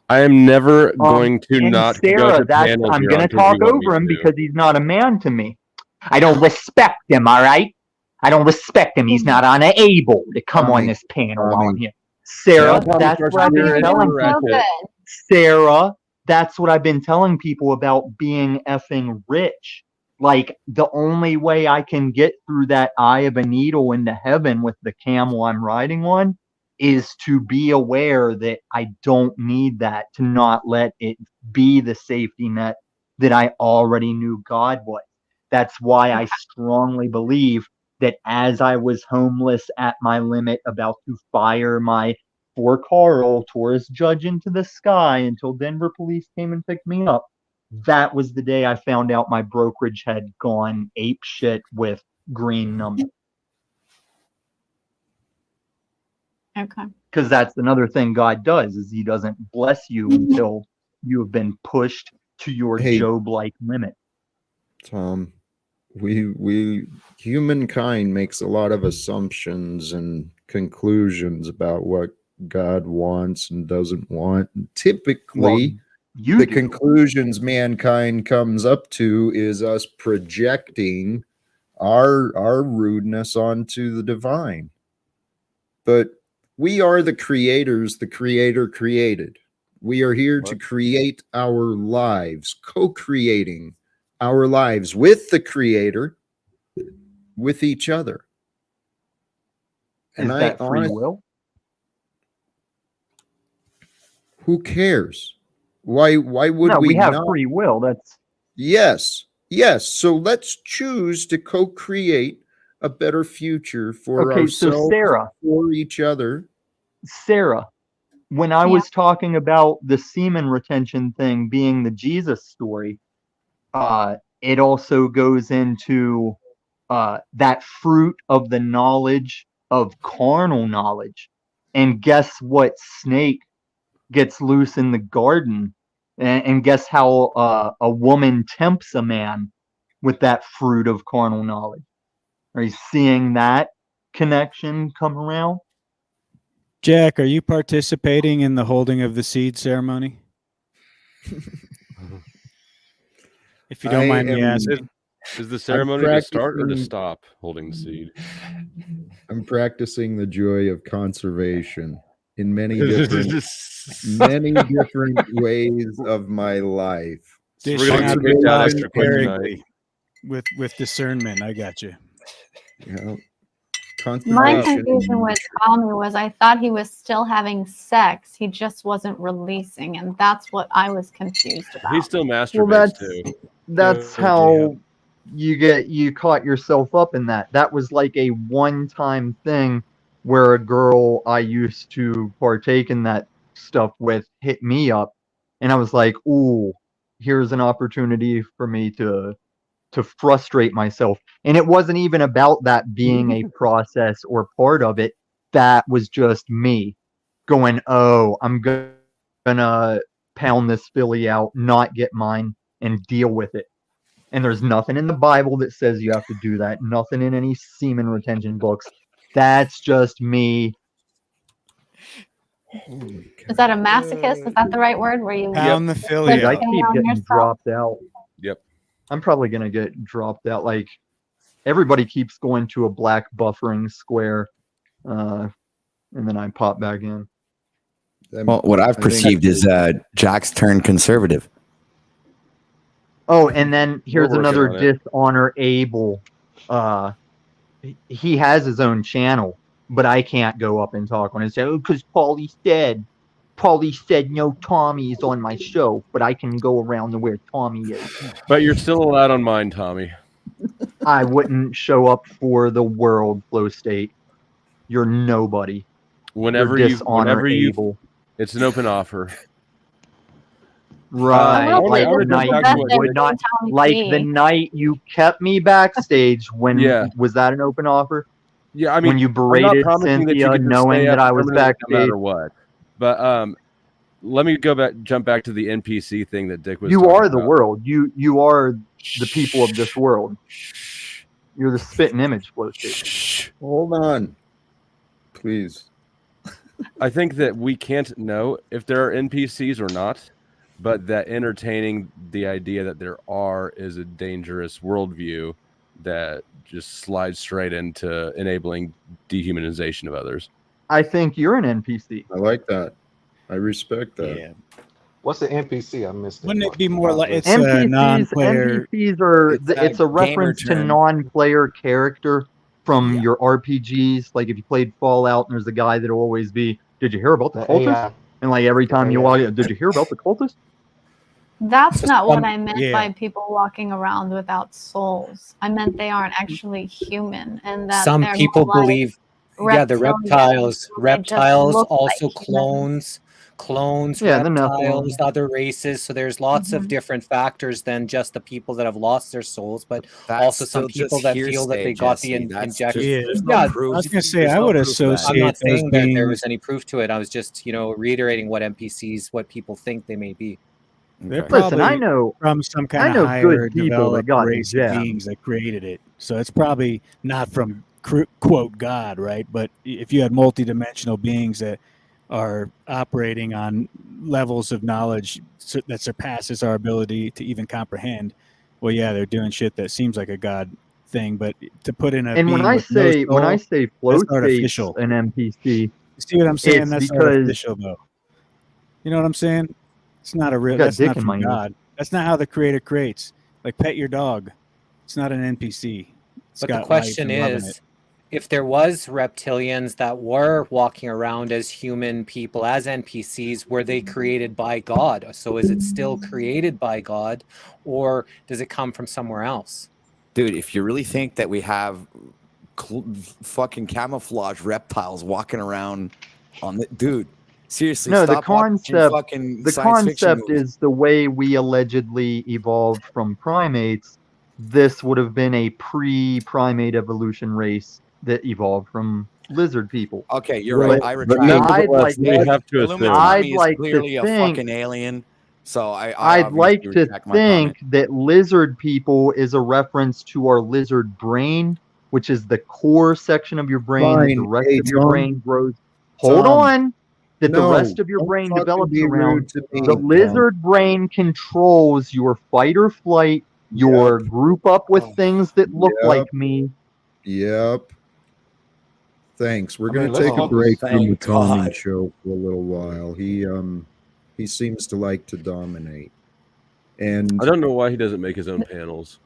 [SPEAKER 7] I am never going to
[SPEAKER 2] and
[SPEAKER 7] not go
[SPEAKER 2] Sarah,
[SPEAKER 7] to
[SPEAKER 2] that's
[SPEAKER 7] panels
[SPEAKER 2] I'm
[SPEAKER 7] you're
[SPEAKER 2] gonna
[SPEAKER 7] on 'cause you
[SPEAKER 2] talk
[SPEAKER 7] want me
[SPEAKER 2] over him
[SPEAKER 7] to.
[SPEAKER 2] because he's not a man to me. I don't respect him. All right, I don't respect him. He's not unable to come on this panel on here. Sarah,
[SPEAKER 7] Now Tommy
[SPEAKER 2] that's
[SPEAKER 7] starts
[SPEAKER 2] what I've
[SPEAKER 7] to
[SPEAKER 2] been
[SPEAKER 7] hear
[SPEAKER 2] telling
[SPEAKER 7] it.
[SPEAKER 4] So good.
[SPEAKER 2] Sarah, that's what I've been telling people about being effing rich. Like, the only way I can get through that eye of a needle into heaven with the camel I'm riding on is to be aware that I don't need that, to not let it be the safety net that I already knew God was. That's why I strongly believe that as I was homeless at my limit, about to fire my for Carl tourist judge into the sky until Denver police came and picked me up, that was the day I found out my brokerage had gone ape shit with green numbers.
[SPEAKER 4] Okay.
[SPEAKER 2] Because that's another thing God does, is he doesn't bless you until you have been pushed to your
[SPEAKER 1] Hey.
[SPEAKER 2] Job-like limit.
[SPEAKER 1] Tom, we humankind makes a lot of assumptions and conclusions about what God wants and doesn't want. And typically,
[SPEAKER 2] Well, you
[SPEAKER 1] the
[SPEAKER 2] do.
[SPEAKER 1] conclusions mankind comes up to is us projecting our rudeness onto the divine. But we are the creators the creator created. We are here to create our lives, co-creating our lives with the creator, with each other.
[SPEAKER 2] Is that free will?
[SPEAKER 1] Who cares? Why would
[SPEAKER 2] No, we have
[SPEAKER 1] not?
[SPEAKER 2] free will. That's
[SPEAKER 1] Yes. So let's choose to co-create a better future for
[SPEAKER 2] okay. So
[SPEAKER 1] ourselves,
[SPEAKER 2] Sarah,
[SPEAKER 1] for each other.
[SPEAKER 2] when I was talking about the semen retention thing being the Jesus story, it also goes into that fruit of the knowledge of carnal knowledge. And guess what? Snake gets loose in the garden. And guess how a woman tempts a man with that fruit of carnal knowledge? Are you seeing that connection come around?
[SPEAKER 6] Jack, are you participating in the holding of the seed ceremony? If you don't mind me asking.
[SPEAKER 7] Is the ceremony to start or to
[SPEAKER 1] practicing-
[SPEAKER 7] stop holding the seed?
[SPEAKER 1] I'm practicing the joy of conservation in many different ways of my life.
[SPEAKER 7] So we're
[SPEAKER 6] Dishing
[SPEAKER 7] gonna
[SPEAKER 6] out
[SPEAKER 7] get kicked
[SPEAKER 6] the
[SPEAKER 7] out
[SPEAKER 6] love
[SPEAKER 7] extra quick tonight.
[SPEAKER 6] sparingly with discernment. I got you.
[SPEAKER 1] You know,
[SPEAKER 4] My
[SPEAKER 1] conservation.
[SPEAKER 4] confusion with Tommy was I thought he was still having sex. He just wasn't releasing. And that's what I was confused about.
[SPEAKER 7] He still
[SPEAKER 2] Well,
[SPEAKER 7] masturbates too.
[SPEAKER 2] that's
[SPEAKER 6] Yeah.
[SPEAKER 2] how you caught yourself up in that. That was like a one-time thing where a girl I used to partake in that stuff with hit me up, and I was like, "Ooh, here's an opportunity for me to frustrate myself." And it wasn't even about that being a process or part of it. That was just me going, "Oh, I'm gonna pound this filly out, not get mine, and deal with it." And there's nothing in the Bible that says you have to do that. Nothing in any semen retention books. That's just me.
[SPEAKER 1] Holy
[SPEAKER 4] Is that a masochist? Is that the right word? Where you
[SPEAKER 6] Pound the
[SPEAKER 2] Dude,
[SPEAKER 6] filly
[SPEAKER 2] I
[SPEAKER 6] out.
[SPEAKER 2] keep
[SPEAKER 4] on
[SPEAKER 2] getting
[SPEAKER 4] yourself.
[SPEAKER 2] dropped out.
[SPEAKER 7] Yep.
[SPEAKER 2] I'm probably gonna get dropped out. Like, everybody keeps going to a black buffering square, and then I pop back in.
[SPEAKER 8] Well, what I've
[SPEAKER 1] I think-
[SPEAKER 8] perceived is Jack's turned conservative.
[SPEAKER 2] Oh, and then here's
[SPEAKER 7] working
[SPEAKER 2] another
[SPEAKER 7] on it.
[SPEAKER 2] dishonor Abel. He has his own channel, but I can't go up and talk on his channel because Paulie said no Tommy's on my show, but I can go around to where Tommy is.
[SPEAKER 7] But you're still allowed on mine, Tommy.
[SPEAKER 2] I wouldn't show up for the world, Flow State. You're nobody.
[SPEAKER 7] Whenever
[SPEAKER 2] You're
[SPEAKER 7] you,
[SPEAKER 2] dishonor Abel.
[SPEAKER 7] it's an open offer.
[SPEAKER 2] Right,
[SPEAKER 4] A little
[SPEAKER 2] like
[SPEAKER 4] bit
[SPEAKER 2] the
[SPEAKER 4] is
[SPEAKER 2] night
[SPEAKER 7] back to
[SPEAKER 2] you
[SPEAKER 7] what
[SPEAKER 4] better
[SPEAKER 2] would
[SPEAKER 7] Dick-
[SPEAKER 4] than
[SPEAKER 2] not,
[SPEAKER 4] Tommy
[SPEAKER 2] like the
[SPEAKER 4] P.
[SPEAKER 2] night you kept me backstage when,
[SPEAKER 7] Yeah.
[SPEAKER 2] was that an open offer?
[SPEAKER 7] Yeah, I mean,
[SPEAKER 2] When you
[SPEAKER 7] I'm not
[SPEAKER 2] berated
[SPEAKER 7] promising that you
[SPEAKER 2] Cynthia
[SPEAKER 7] get to
[SPEAKER 2] knowing
[SPEAKER 7] stay
[SPEAKER 2] that
[SPEAKER 7] up
[SPEAKER 2] I was
[SPEAKER 7] permanently no
[SPEAKER 2] backstage?
[SPEAKER 7] matter what. But let me jump back to the NPC thing that Dick was
[SPEAKER 2] You
[SPEAKER 7] talking
[SPEAKER 2] are the
[SPEAKER 7] about.
[SPEAKER 2] world. You are the people of this world. You're the spitting image flow state.
[SPEAKER 1] Hold on, please.
[SPEAKER 7] I think that we can't know if there are NPCs or not, but that entertaining the idea that there are is a dangerous worldview that just slides straight into enabling dehumanization of others.
[SPEAKER 2] I think you're an NPC.
[SPEAKER 1] I like that. I respect that.
[SPEAKER 6] Yeah.
[SPEAKER 9] What's the NPC? I missed it.
[SPEAKER 6] Wouldn't it be more like it's a
[SPEAKER 2] NPCs
[SPEAKER 6] non-player?
[SPEAKER 2] NPCs are
[SPEAKER 8] It's
[SPEAKER 2] it's
[SPEAKER 8] a
[SPEAKER 2] a
[SPEAKER 8] gamer
[SPEAKER 2] reference to
[SPEAKER 8] term.
[SPEAKER 2] non-player character from
[SPEAKER 8] Yeah.
[SPEAKER 2] your RPGs. Like if you played Fallout, and there's a guy that'll always be, "Did you hear about the
[SPEAKER 9] The
[SPEAKER 2] cultist?"
[SPEAKER 9] AI.
[SPEAKER 2] And like every time you
[SPEAKER 9] AI.
[SPEAKER 2] walk in, "Did you hear about the cultist?"
[SPEAKER 4] That's
[SPEAKER 6] So
[SPEAKER 4] not what
[SPEAKER 6] some-
[SPEAKER 4] I meant
[SPEAKER 6] yeah.
[SPEAKER 4] by people walking around without souls. I meant they aren't actually human, and that
[SPEAKER 5] Some
[SPEAKER 4] they're
[SPEAKER 5] people
[SPEAKER 4] more like
[SPEAKER 5] believe, yeah, the reptiles.
[SPEAKER 4] reptilians, they just
[SPEAKER 5] Reptiles,
[SPEAKER 4] look
[SPEAKER 5] also
[SPEAKER 4] like humans.
[SPEAKER 5] clones,
[SPEAKER 2] Yeah, the
[SPEAKER 5] reptiles,
[SPEAKER 2] Nephilim.
[SPEAKER 5] other races. So there's lots of
[SPEAKER 4] Mhm.
[SPEAKER 5] different factors than just the people that have lost their souls, but
[SPEAKER 8] That's
[SPEAKER 5] also some
[SPEAKER 8] still
[SPEAKER 5] people
[SPEAKER 8] just
[SPEAKER 5] that feel that
[SPEAKER 8] hearsay,
[SPEAKER 5] they got the
[SPEAKER 8] Jesse. That's
[SPEAKER 5] injection.
[SPEAKER 8] just,
[SPEAKER 6] Yeah.
[SPEAKER 8] there's
[SPEAKER 5] Yeah,
[SPEAKER 8] no proof.
[SPEAKER 6] I was gonna say
[SPEAKER 8] There's
[SPEAKER 6] I
[SPEAKER 8] no
[SPEAKER 6] would
[SPEAKER 8] proof of that.
[SPEAKER 5] I'm
[SPEAKER 6] associate
[SPEAKER 5] not
[SPEAKER 6] those
[SPEAKER 5] saying that there
[SPEAKER 6] beings.
[SPEAKER 5] was any proof to it. I was just, reiterating what NPCs, what people think they may be.
[SPEAKER 6] They're
[SPEAKER 8] Okay.
[SPEAKER 2] Listen, I
[SPEAKER 6] probably
[SPEAKER 2] know
[SPEAKER 6] from some
[SPEAKER 2] I
[SPEAKER 6] kind of
[SPEAKER 2] know
[SPEAKER 6] higher
[SPEAKER 2] good people that
[SPEAKER 6] developed
[SPEAKER 2] got
[SPEAKER 6] race of
[SPEAKER 2] jabbed.
[SPEAKER 6] beings that created it. So it's probably not from quote God, right? But if you had multidimensional beings that are operating on levels of knowledge that surpasses our ability to even comprehend, well, yeah, they're doing shit that seems like a God thing. But to put in a
[SPEAKER 2] And
[SPEAKER 6] being with no soul,
[SPEAKER 2] flow
[SPEAKER 6] that's artificial.
[SPEAKER 2] state's an NPC,
[SPEAKER 6] You see what I'm saying?
[SPEAKER 2] it's
[SPEAKER 6] That's
[SPEAKER 2] because
[SPEAKER 6] artificial, though. You know what I'm saying? It's not a real.
[SPEAKER 2] I got
[SPEAKER 6] That's
[SPEAKER 2] dick
[SPEAKER 6] not
[SPEAKER 2] in
[SPEAKER 6] from
[SPEAKER 2] my ears.
[SPEAKER 6] God. That's not how the creator creates. Like pet your dog. It's not an NPC. It's
[SPEAKER 5] But the
[SPEAKER 6] got
[SPEAKER 5] question
[SPEAKER 6] life and love in it.
[SPEAKER 5] is, if there was reptilians that were walking around as human people, as NPCs, were they created by God? So is it still created by God, or does it come from somewhere else?
[SPEAKER 8] Dude, if you really think that we have fucking camouflage reptiles walking around on the dude, seriously,
[SPEAKER 2] No, the
[SPEAKER 8] stop watching
[SPEAKER 2] concept
[SPEAKER 8] fucking
[SPEAKER 2] the
[SPEAKER 8] science fiction
[SPEAKER 2] concept
[SPEAKER 8] movies.
[SPEAKER 2] is the way we allegedly evolved from primates. This would have been a pre-primate evolution race that evolved from lizard people.
[SPEAKER 8] Okay, you're
[SPEAKER 1] Well,
[SPEAKER 8] right. I
[SPEAKER 7] But
[SPEAKER 8] retract.
[SPEAKER 2] I'd like
[SPEAKER 7] we
[SPEAKER 2] to-
[SPEAKER 7] have to assume.
[SPEAKER 8] Illuminati
[SPEAKER 2] I'd
[SPEAKER 8] is
[SPEAKER 2] like to
[SPEAKER 8] clearly a
[SPEAKER 2] think-
[SPEAKER 8] fucking alien. So I
[SPEAKER 2] I'd like
[SPEAKER 8] obviously
[SPEAKER 2] to
[SPEAKER 8] retract my comment.
[SPEAKER 2] think that lizard people is a reference to our lizard brain, which is the core section of your brain that the
[SPEAKER 1] Fine.
[SPEAKER 2] rest
[SPEAKER 1] Hey,
[SPEAKER 2] of your
[SPEAKER 1] Tom.
[SPEAKER 2] brain grows. Hold
[SPEAKER 1] Tom.
[SPEAKER 2] on. That the
[SPEAKER 1] No,
[SPEAKER 2] rest of your
[SPEAKER 1] don't
[SPEAKER 2] brain
[SPEAKER 1] fucking
[SPEAKER 2] develops
[SPEAKER 1] be
[SPEAKER 2] around.
[SPEAKER 1] rude to me,
[SPEAKER 2] The
[SPEAKER 1] Tom.
[SPEAKER 2] lizard brain controls your fight or flight, your group up with things that look
[SPEAKER 1] Yep.
[SPEAKER 2] like me.
[SPEAKER 1] Yep. Thanks. We're
[SPEAKER 9] I
[SPEAKER 1] going
[SPEAKER 9] mean,
[SPEAKER 1] to
[SPEAKER 9] let's
[SPEAKER 1] take a
[SPEAKER 9] focus.
[SPEAKER 1] break from the
[SPEAKER 8] Thank
[SPEAKER 1] Tommy
[SPEAKER 8] God.
[SPEAKER 1] show for a little while. He seems to like to dominate. And
[SPEAKER 7] I don't know why he doesn't make his own panels.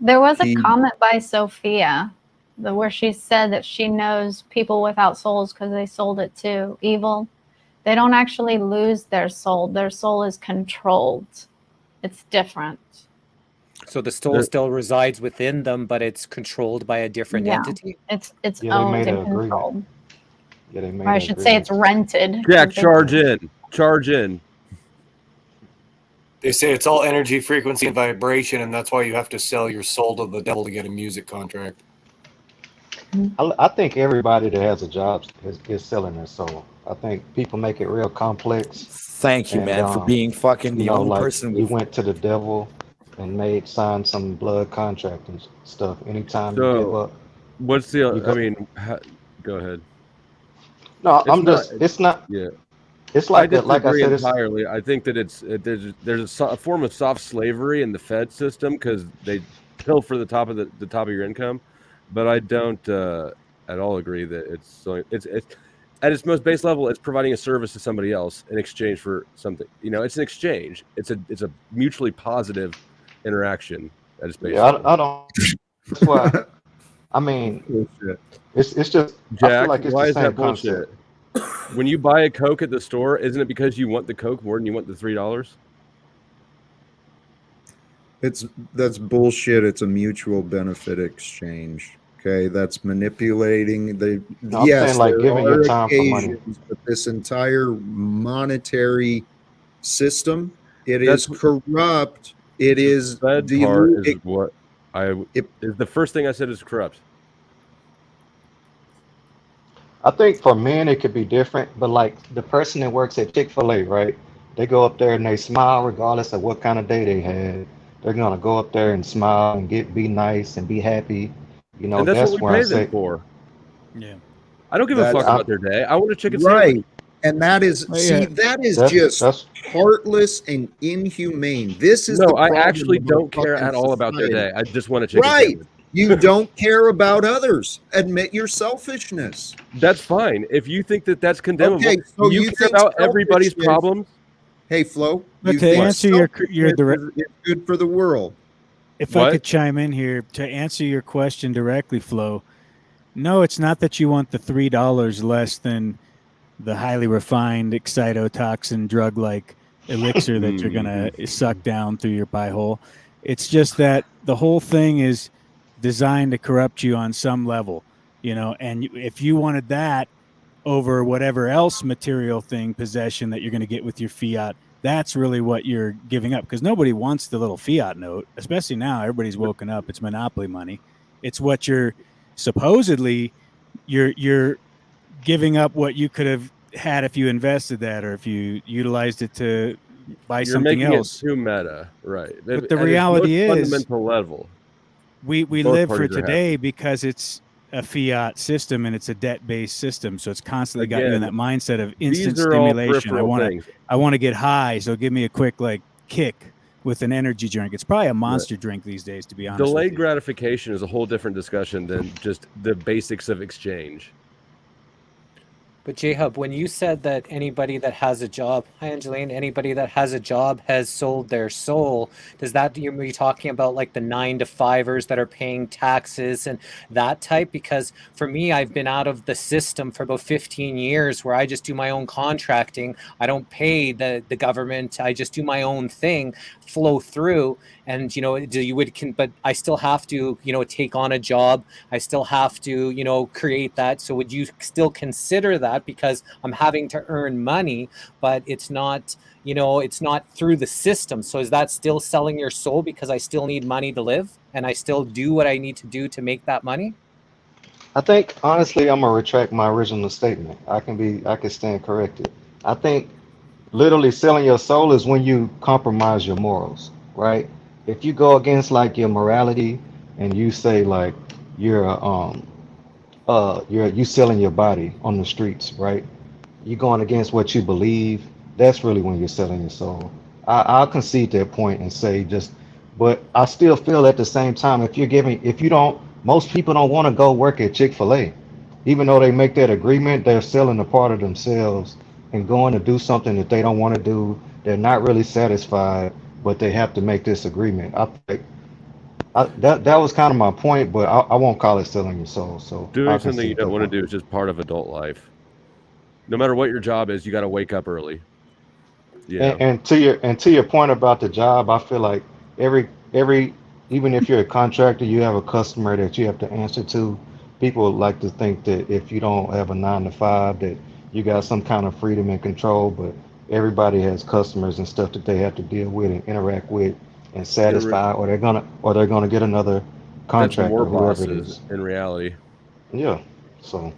[SPEAKER 4] There was a
[SPEAKER 1] He-
[SPEAKER 4] comment by Sophia where she said that she knows people without souls because they sold it to evil. They don't actually lose their soul. Their soul is controlled. It's different.
[SPEAKER 5] So the soul
[SPEAKER 7] There-
[SPEAKER 5] still resides within them, but it's controlled by a different
[SPEAKER 4] Yeah.
[SPEAKER 5] entity.
[SPEAKER 4] It's
[SPEAKER 9] Yeah, they
[SPEAKER 4] owned
[SPEAKER 9] made
[SPEAKER 4] and
[SPEAKER 9] an agreement.
[SPEAKER 4] controlled.
[SPEAKER 9] Yeah, they made
[SPEAKER 4] Or I
[SPEAKER 9] an
[SPEAKER 4] should say it's
[SPEAKER 9] agreement.
[SPEAKER 4] rented.
[SPEAKER 7] Jack,
[SPEAKER 4] 'cause they-
[SPEAKER 7] charge in. Charge in.
[SPEAKER 3] They say it's all energy, frequency, and vibration, and that's why you have to sell your soul to the devil to get a music contract.
[SPEAKER 9] I think everybody that has a job is selling their soul. I think people make it real complex.
[SPEAKER 8] Thank you,
[SPEAKER 9] And,
[SPEAKER 8] man, for being fucking the only
[SPEAKER 9] like
[SPEAKER 8] person
[SPEAKER 9] we
[SPEAKER 8] with
[SPEAKER 9] went to the devil and signed some blood contract and stuff. Anytime
[SPEAKER 7] So-
[SPEAKER 9] you give up.
[SPEAKER 7] What's the?
[SPEAKER 9] You go-
[SPEAKER 7] I mean, go ahead.
[SPEAKER 9] No,
[SPEAKER 7] It's
[SPEAKER 9] I'm
[SPEAKER 7] not-
[SPEAKER 9] just. It's not.
[SPEAKER 7] Yeah,
[SPEAKER 9] It's
[SPEAKER 7] I
[SPEAKER 9] like that. Like I
[SPEAKER 7] disagree
[SPEAKER 9] said, it's
[SPEAKER 7] entirely. I think that there's a form of soft slavery in the Fed system because they pilfer the top of the top of your income, but I don't at all agree that it's at its most base level. It's providing a service to somebody else in exchange for something. It's an exchange. It's a mutually positive interaction at its base.
[SPEAKER 9] yeah.
[SPEAKER 7] level.
[SPEAKER 9] I don't. That's why. I mean,
[SPEAKER 1] bullshit.
[SPEAKER 9] it's just. I
[SPEAKER 7] Jack,
[SPEAKER 9] feel like it's
[SPEAKER 7] why
[SPEAKER 9] the
[SPEAKER 7] is
[SPEAKER 9] same
[SPEAKER 7] that bullshit?
[SPEAKER 9] concept.
[SPEAKER 7] When you buy a Coke at the store, isn't it because you want the Coke more than you want the $3?
[SPEAKER 1] That's bullshit. It's a mutual benefit exchange. Okay, that's manipulating the.
[SPEAKER 9] No, I'm
[SPEAKER 1] yes,
[SPEAKER 9] saying, like,
[SPEAKER 1] there
[SPEAKER 9] giving your
[SPEAKER 1] are
[SPEAKER 9] time for money.
[SPEAKER 1] occasions, but this entire monetary system. It
[SPEAKER 7] That's-
[SPEAKER 1] is corrupt. It is
[SPEAKER 7] Fed
[SPEAKER 1] the
[SPEAKER 7] part
[SPEAKER 1] illu-
[SPEAKER 7] is
[SPEAKER 1] it-
[SPEAKER 7] what is the first thing I said is corrupt.
[SPEAKER 9] I think for men it could be different, but like the person that works at Chick-fil-A, right? They go up there and they smile regardless of what kind of day they had. They're gonna go up there and smile and be nice and be happy. You know,
[SPEAKER 7] And that's what
[SPEAKER 9] that's
[SPEAKER 7] we
[SPEAKER 9] where I
[SPEAKER 7] pay them
[SPEAKER 9] say,
[SPEAKER 7] for.
[SPEAKER 6] Yeah.
[SPEAKER 7] I don't give a
[SPEAKER 1] That's-
[SPEAKER 7] fuck about their day. I want a chicken sandwich.
[SPEAKER 1] right. And that is
[SPEAKER 6] Oh, yeah.
[SPEAKER 1] that is
[SPEAKER 9] that's
[SPEAKER 1] just
[SPEAKER 9] that's
[SPEAKER 1] heartless and inhumane. This is
[SPEAKER 7] No,
[SPEAKER 1] the
[SPEAKER 7] I
[SPEAKER 1] problem
[SPEAKER 7] actually
[SPEAKER 1] of our
[SPEAKER 7] don't care
[SPEAKER 1] fucking
[SPEAKER 7] at all about their
[SPEAKER 1] society.
[SPEAKER 7] day. I just want a chicken
[SPEAKER 1] Right.
[SPEAKER 7] sandwich.
[SPEAKER 1] You don't care about others. Admit your selfishness.
[SPEAKER 7] That's fine. If you think that that's condemnable,
[SPEAKER 1] Okay, so
[SPEAKER 7] you
[SPEAKER 1] you
[SPEAKER 7] care
[SPEAKER 1] think
[SPEAKER 7] about everybody's
[SPEAKER 1] selfishness-
[SPEAKER 7] problems.
[SPEAKER 1] Hey, Flo.
[SPEAKER 6] But
[SPEAKER 1] you
[SPEAKER 6] to
[SPEAKER 1] think
[SPEAKER 6] answer your
[SPEAKER 1] selfishness
[SPEAKER 6] direct,
[SPEAKER 1] is good for the world.
[SPEAKER 6] if
[SPEAKER 7] What?
[SPEAKER 6] I could chime in here to answer your question directly, Flo. No, it's not that you want the $3 less than the highly refined excitotoxin drug-like elixir that you're gonna suck down through your pie hole. It's just that the whole thing is designed to corrupt you on some level, you know. And if you wanted that over whatever else material thing, possession that you're going to get with your fiat, that's really what you're giving up, because nobody wants the little fiat note, especially now. Everybody's woken up. It's monopoly money. It's what you're supposedly you're giving up what you could have had if you invested that, or if you utilized it to buy
[SPEAKER 7] You're
[SPEAKER 6] something
[SPEAKER 7] making
[SPEAKER 6] else.
[SPEAKER 7] it too meta, right?
[SPEAKER 6] But
[SPEAKER 7] At
[SPEAKER 6] the
[SPEAKER 7] its
[SPEAKER 6] reality
[SPEAKER 7] most
[SPEAKER 6] is-
[SPEAKER 7] fundamental level.
[SPEAKER 6] We
[SPEAKER 7] Both
[SPEAKER 6] live for
[SPEAKER 7] parties are
[SPEAKER 6] today because it's a fiat system and it's a debt-based system, so it's constantly got you in
[SPEAKER 7] Again,
[SPEAKER 6] that mindset of instant
[SPEAKER 7] These are all
[SPEAKER 6] stimulation.
[SPEAKER 7] peripheral things.
[SPEAKER 6] I want to get high, so give me a quick like kick with an energy drink. It's probably a monster drink these days, to be honest.
[SPEAKER 7] Delayed
[SPEAKER 6] with you.
[SPEAKER 7] gratification is a whole different discussion than just the basics of exchange.
[SPEAKER 5] But J-Hub, when you said that anybody that has a job, hi Angeleen, anybody that has a job has sold their soul, does that, you're talking about like the 9-to-5ers that are paying taxes and that type? Because for me, I've been out of the system for about 15 years where I just do my own contracting. I don't pay the government. I just do my own thing, flow through. And, you know, but I still have to, you know, take on a job. I still have to, you know, create that. So would you still consider that? Because I'm having to earn money, but it's not, you know, it's not through the system. So is that still selling your soul because I still need money to live and I still do what I need to do to make that money?
[SPEAKER 9] I think honestly, I'm gonna retract my original statement. I can stand corrected. I think literally selling your soul is when you compromise your morals, right? If you go against like your morality and you say like you're you selling your body on the streets, right? You going against what you believe. That's really when you're selling your soul. I'll concede that point and say but I still feel at the same time, most people don't want to go work at Chick-fil-A. Even though they make that agreement, they're selling a part of themselves and going to do something that they don't want to do. They're not really satisfied, but they have to make this agreement. That was kind of my point, but I won't call it selling your soul. So
[SPEAKER 7] Doing
[SPEAKER 9] I'll
[SPEAKER 7] something you
[SPEAKER 9] concede
[SPEAKER 7] don't
[SPEAKER 9] that
[SPEAKER 7] want to
[SPEAKER 9] point.
[SPEAKER 7] do is just part of adult life. No matter what your job is, you got to wake up early. Yeah.
[SPEAKER 9] And to your point about the job, I feel like every even if you're a contractor, you have a customer that you have to answer to. People like to think that if you don't have a 9 to 5, that you got some kind of freedom and control, but everybody has customers and stuff that they have to deal with and interact with and satisfy, or they're gonna get another
[SPEAKER 7] That's
[SPEAKER 9] contractor,
[SPEAKER 7] more
[SPEAKER 9] whoever it
[SPEAKER 7] bosses
[SPEAKER 9] is.
[SPEAKER 7] in reality.
[SPEAKER 9] Yeah. So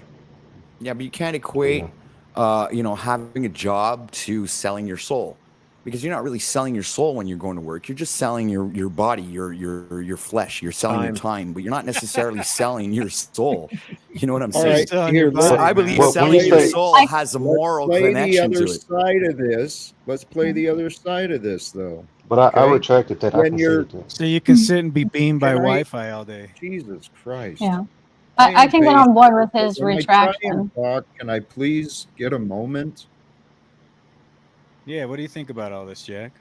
[SPEAKER 8] Yeah, but you can't equate, you know, having a job to selling your soul, because you're not really selling your soul when you're going to work. You're just selling your body, your flesh. You're selling your time, but you're not necessarily selling your soul. You know what I'm
[SPEAKER 1] All
[SPEAKER 8] saying?
[SPEAKER 1] right,
[SPEAKER 6] Still on
[SPEAKER 1] here,
[SPEAKER 6] your
[SPEAKER 1] let's-
[SPEAKER 8] So
[SPEAKER 6] body,
[SPEAKER 8] I believe
[SPEAKER 9] Well, when
[SPEAKER 8] selling
[SPEAKER 9] you
[SPEAKER 8] your
[SPEAKER 9] say-
[SPEAKER 8] soul has a moral
[SPEAKER 1] play the
[SPEAKER 8] connection
[SPEAKER 1] other
[SPEAKER 8] to it.
[SPEAKER 1] side of this. Let's play the other side of this, though.
[SPEAKER 9] but I
[SPEAKER 1] Okay.
[SPEAKER 9] retracted that. I
[SPEAKER 1] When you're-
[SPEAKER 9] conceded that.
[SPEAKER 6] So you can sit and be beamed by
[SPEAKER 1] Can I-
[SPEAKER 6] Wi-Fi all day.
[SPEAKER 1] Jesus Christ.
[SPEAKER 4] Yeah.
[SPEAKER 1] I
[SPEAKER 4] I
[SPEAKER 1] am
[SPEAKER 4] can get
[SPEAKER 1] based-
[SPEAKER 4] on board with his
[SPEAKER 1] When I try and
[SPEAKER 4] retraction.
[SPEAKER 1] talk, can I please get a moment?
[SPEAKER 6] Yeah, what do you think about all this, Jack?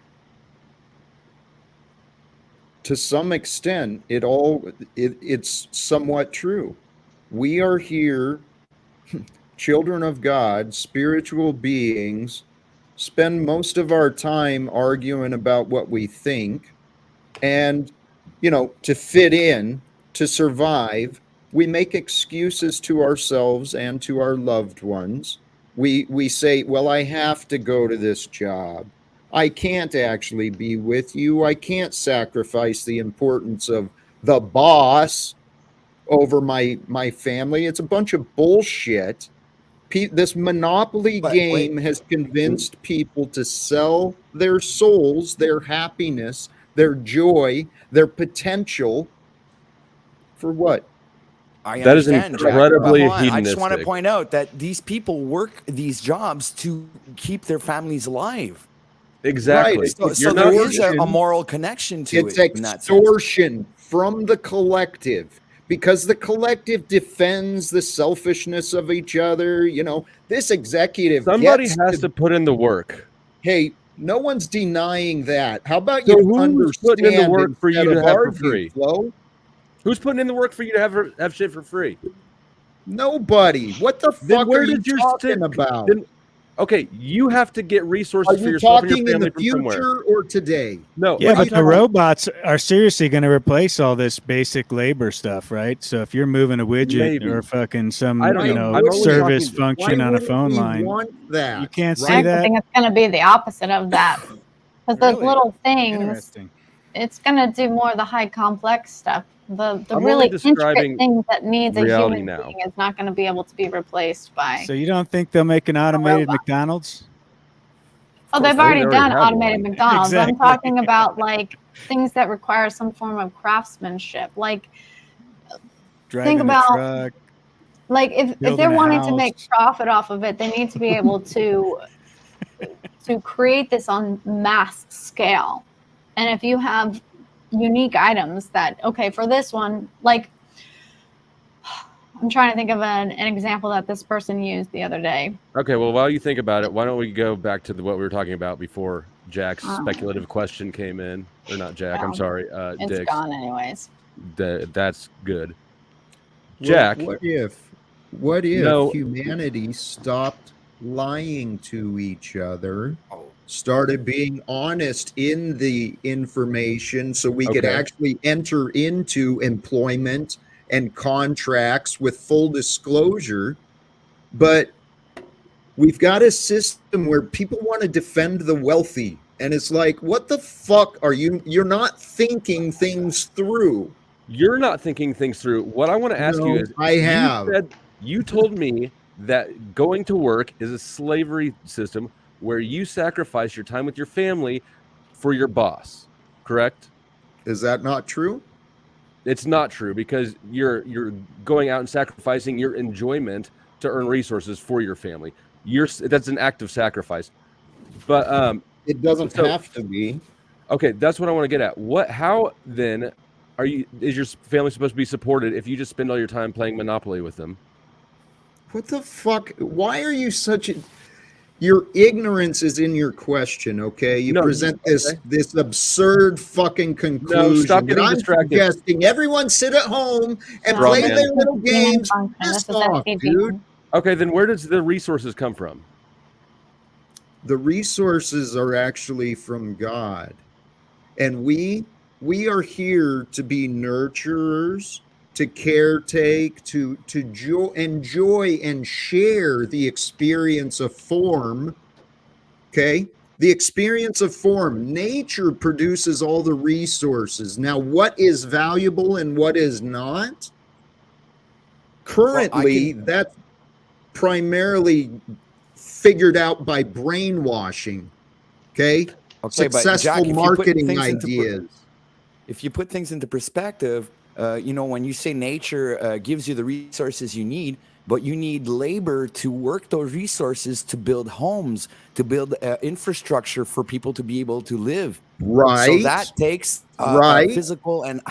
[SPEAKER 1] To some extent, it's somewhat true. We are here, children of God, spiritual beings, spend most of our time arguing about what we think, and to fit in, to survive, we make excuses to ourselves and to our loved ones. We say, well, I have to go to this job. I can't actually be with you. I can't sacrifice the importance of the boss over my family. It's a bunch of bullshit. This monopoly
[SPEAKER 8] But
[SPEAKER 1] game
[SPEAKER 8] wait,
[SPEAKER 1] has convinced people to sell their souls, their happiness, their joy, their potential for what?
[SPEAKER 8] I
[SPEAKER 7] That is
[SPEAKER 8] understand, Jack.
[SPEAKER 7] incredibly
[SPEAKER 8] But hold on. I just want to
[SPEAKER 7] hedonistic.
[SPEAKER 8] point out that these people work these jobs to keep their families alive.
[SPEAKER 7] Exactly.
[SPEAKER 1] Right.
[SPEAKER 8] So,
[SPEAKER 1] It's
[SPEAKER 8] so there is a
[SPEAKER 1] extortion.
[SPEAKER 8] moral connection to
[SPEAKER 1] It's
[SPEAKER 8] it in that sense.
[SPEAKER 1] extortion from the collective because the collective defends the selfishness of each other. You know, this executive
[SPEAKER 7] Somebody
[SPEAKER 1] gets
[SPEAKER 7] has to put in the work.
[SPEAKER 1] Hey, no one's denying that. How about
[SPEAKER 7] So
[SPEAKER 1] you
[SPEAKER 7] who's
[SPEAKER 1] understand
[SPEAKER 7] putting in the work for
[SPEAKER 1] instead
[SPEAKER 7] you to
[SPEAKER 1] of
[SPEAKER 7] have for
[SPEAKER 1] argue,
[SPEAKER 7] free?
[SPEAKER 1] Flo?
[SPEAKER 7] Who's putting in the work for you to have shit for free?
[SPEAKER 1] Nobody. What the
[SPEAKER 7] Then
[SPEAKER 1] fuck
[SPEAKER 7] where
[SPEAKER 1] are you
[SPEAKER 7] did your
[SPEAKER 1] talking
[SPEAKER 7] sick-
[SPEAKER 1] about?
[SPEAKER 7] Then, okay, you have to get
[SPEAKER 1] Are
[SPEAKER 7] resources for
[SPEAKER 1] you
[SPEAKER 7] yourself and your
[SPEAKER 1] talking in
[SPEAKER 7] family
[SPEAKER 1] the
[SPEAKER 7] from somewhere.
[SPEAKER 1] future or today?
[SPEAKER 7] No,
[SPEAKER 6] Yeah,
[SPEAKER 1] What are
[SPEAKER 6] but
[SPEAKER 1] you
[SPEAKER 6] the
[SPEAKER 1] talking-
[SPEAKER 6] robots are seriously going to replace all this basic labor stuff, right? So if you're moving a widget
[SPEAKER 7] Maybe.
[SPEAKER 6] or fucking some,
[SPEAKER 7] I don't
[SPEAKER 6] you
[SPEAKER 7] know.
[SPEAKER 6] know,
[SPEAKER 7] I'm only
[SPEAKER 6] service
[SPEAKER 7] talking-
[SPEAKER 6] function
[SPEAKER 1] Why
[SPEAKER 6] on a
[SPEAKER 1] wouldn't
[SPEAKER 6] phone
[SPEAKER 1] we
[SPEAKER 6] line,
[SPEAKER 1] want that?
[SPEAKER 6] you can't
[SPEAKER 1] right?
[SPEAKER 6] see
[SPEAKER 4] I
[SPEAKER 6] that.
[SPEAKER 4] think it's going to be the opposite of that. Because those
[SPEAKER 6] Really?
[SPEAKER 4] little things,
[SPEAKER 6] Interesting.
[SPEAKER 4] it's going to do more of the high complex stuff. The
[SPEAKER 7] I'm
[SPEAKER 4] really
[SPEAKER 7] only describing
[SPEAKER 4] intricate things that needs a
[SPEAKER 7] reality
[SPEAKER 4] human
[SPEAKER 7] now.
[SPEAKER 4] being is not going to be able to be replaced by.
[SPEAKER 6] So you don't think they'll make an automated
[SPEAKER 4] robot.
[SPEAKER 6] McDonald's?
[SPEAKER 4] Oh, they've
[SPEAKER 7] I think
[SPEAKER 4] already
[SPEAKER 7] they already
[SPEAKER 4] done
[SPEAKER 7] have
[SPEAKER 4] automated
[SPEAKER 7] one.
[SPEAKER 4] McDonald's.
[SPEAKER 6] Exactly.
[SPEAKER 4] I'm talking about like things that require some form of craftsmanship. Like
[SPEAKER 6] Driving
[SPEAKER 4] about-
[SPEAKER 6] a truck.
[SPEAKER 4] like if
[SPEAKER 6] Building
[SPEAKER 4] they're
[SPEAKER 6] a
[SPEAKER 4] wanting to make
[SPEAKER 6] house.
[SPEAKER 4] profit off of it, they need to be able to create this on mass scale. And if you have unique items that, okay, for this one, like I'm trying to think of an example that this person used the other day.
[SPEAKER 7] Okay, well, while you think about it, why don't we go back to what we were talking about before Jack's
[SPEAKER 4] Oh.
[SPEAKER 7] speculative question came in? Or not Jack, I'm
[SPEAKER 4] Oh.
[SPEAKER 7] sorry.
[SPEAKER 4] It's
[SPEAKER 7] Dick's.
[SPEAKER 4] gone anyways.
[SPEAKER 7] That's good.
[SPEAKER 1] Well,
[SPEAKER 7] Jack.
[SPEAKER 1] what if
[SPEAKER 7] No.
[SPEAKER 1] humanity stopped lying to each other,
[SPEAKER 8] Oh.
[SPEAKER 1] started being honest in the information so we could
[SPEAKER 7] Okay.
[SPEAKER 1] actually enter into employment and contracts with full disclosure? But we've got a system where people want to defend the wealthy, and it's like, what the fuck are you're not thinking things through.
[SPEAKER 7] You're not thinking things through. What I want to ask you
[SPEAKER 1] No,
[SPEAKER 7] is,
[SPEAKER 1] I have.
[SPEAKER 7] You told me that going to work is a slavery system where you sacrifice your time with your family for your boss, correct?
[SPEAKER 1] Is that not true?
[SPEAKER 7] It's not true because you're going out and sacrificing your enjoyment to earn resources for your family. That's an act of sacrifice. But
[SPEAKER 1] It doesn't
[SPEAKER 7] So-
[SPEAKER 1] have to be.
[SPEAKER 7] okay, that's what I want to get at. How then is your family supposed to be supported if you just spend all your time playing Monopoly with them?
[SPEAKER 1] What the fuck? Why are you such a... Your ignorance is in your question, okay? You
[SPEAKER 7] No,
[SPEAKER 1] present
[SPEAKER 7] okay.
[SPEAKER 1] this absurd fucking conclusion.
[SPEAKER 7] stop
[SPEAKER 1] that
[SPEAKER 7] getting
[SPEAKER 1] I'm
[SPEAKER 7] distracted.
[SPEAKER 1] suggesting everyone sit at home and
[SPEAKER 7] Bro,
[SPEAKER 1] play
[SPEAKER 7] man.
[SPEAKER 1] their little games.
[SPEAKER 4] Function. This
[SPEAKER 1] Piss
[SPEAKER 4] is
[SPEAKER 1] off,
[SPEAKER 4] SPG.
[SPEAKER 1] dude.
[SPEAKER 7] Okay, then where does the resources come from?
[SPEAKER 1] The resources are actually from God. And we are here to be nurturers, to caretake, to enjoy and share the experience of form. Okay? The experience of form. Nature produces all the resources. Now, what is valuable and what is not? Currently, that's primarily figured out by brainwashing. Okay?
[SPEAKER 8] Okay, but
[SPEAKER 1] Successful
[SPEAKER 8] Jack, if you put
[SPEAKER 1] marketing
[SPEAKER 8] things into
[SPEAKER 1] ideas.
[SPEAKER 8] if you put things into perspective, when you say nature gives you the resources you need, but you need labor to work those resources to build homes, to build infrastructure for people to be able to live.
[SPEAKER 1] Right.
[SPEAKER 8] So that takes
[SPEAKER 1] Right.
[SPEAKER 8] physical and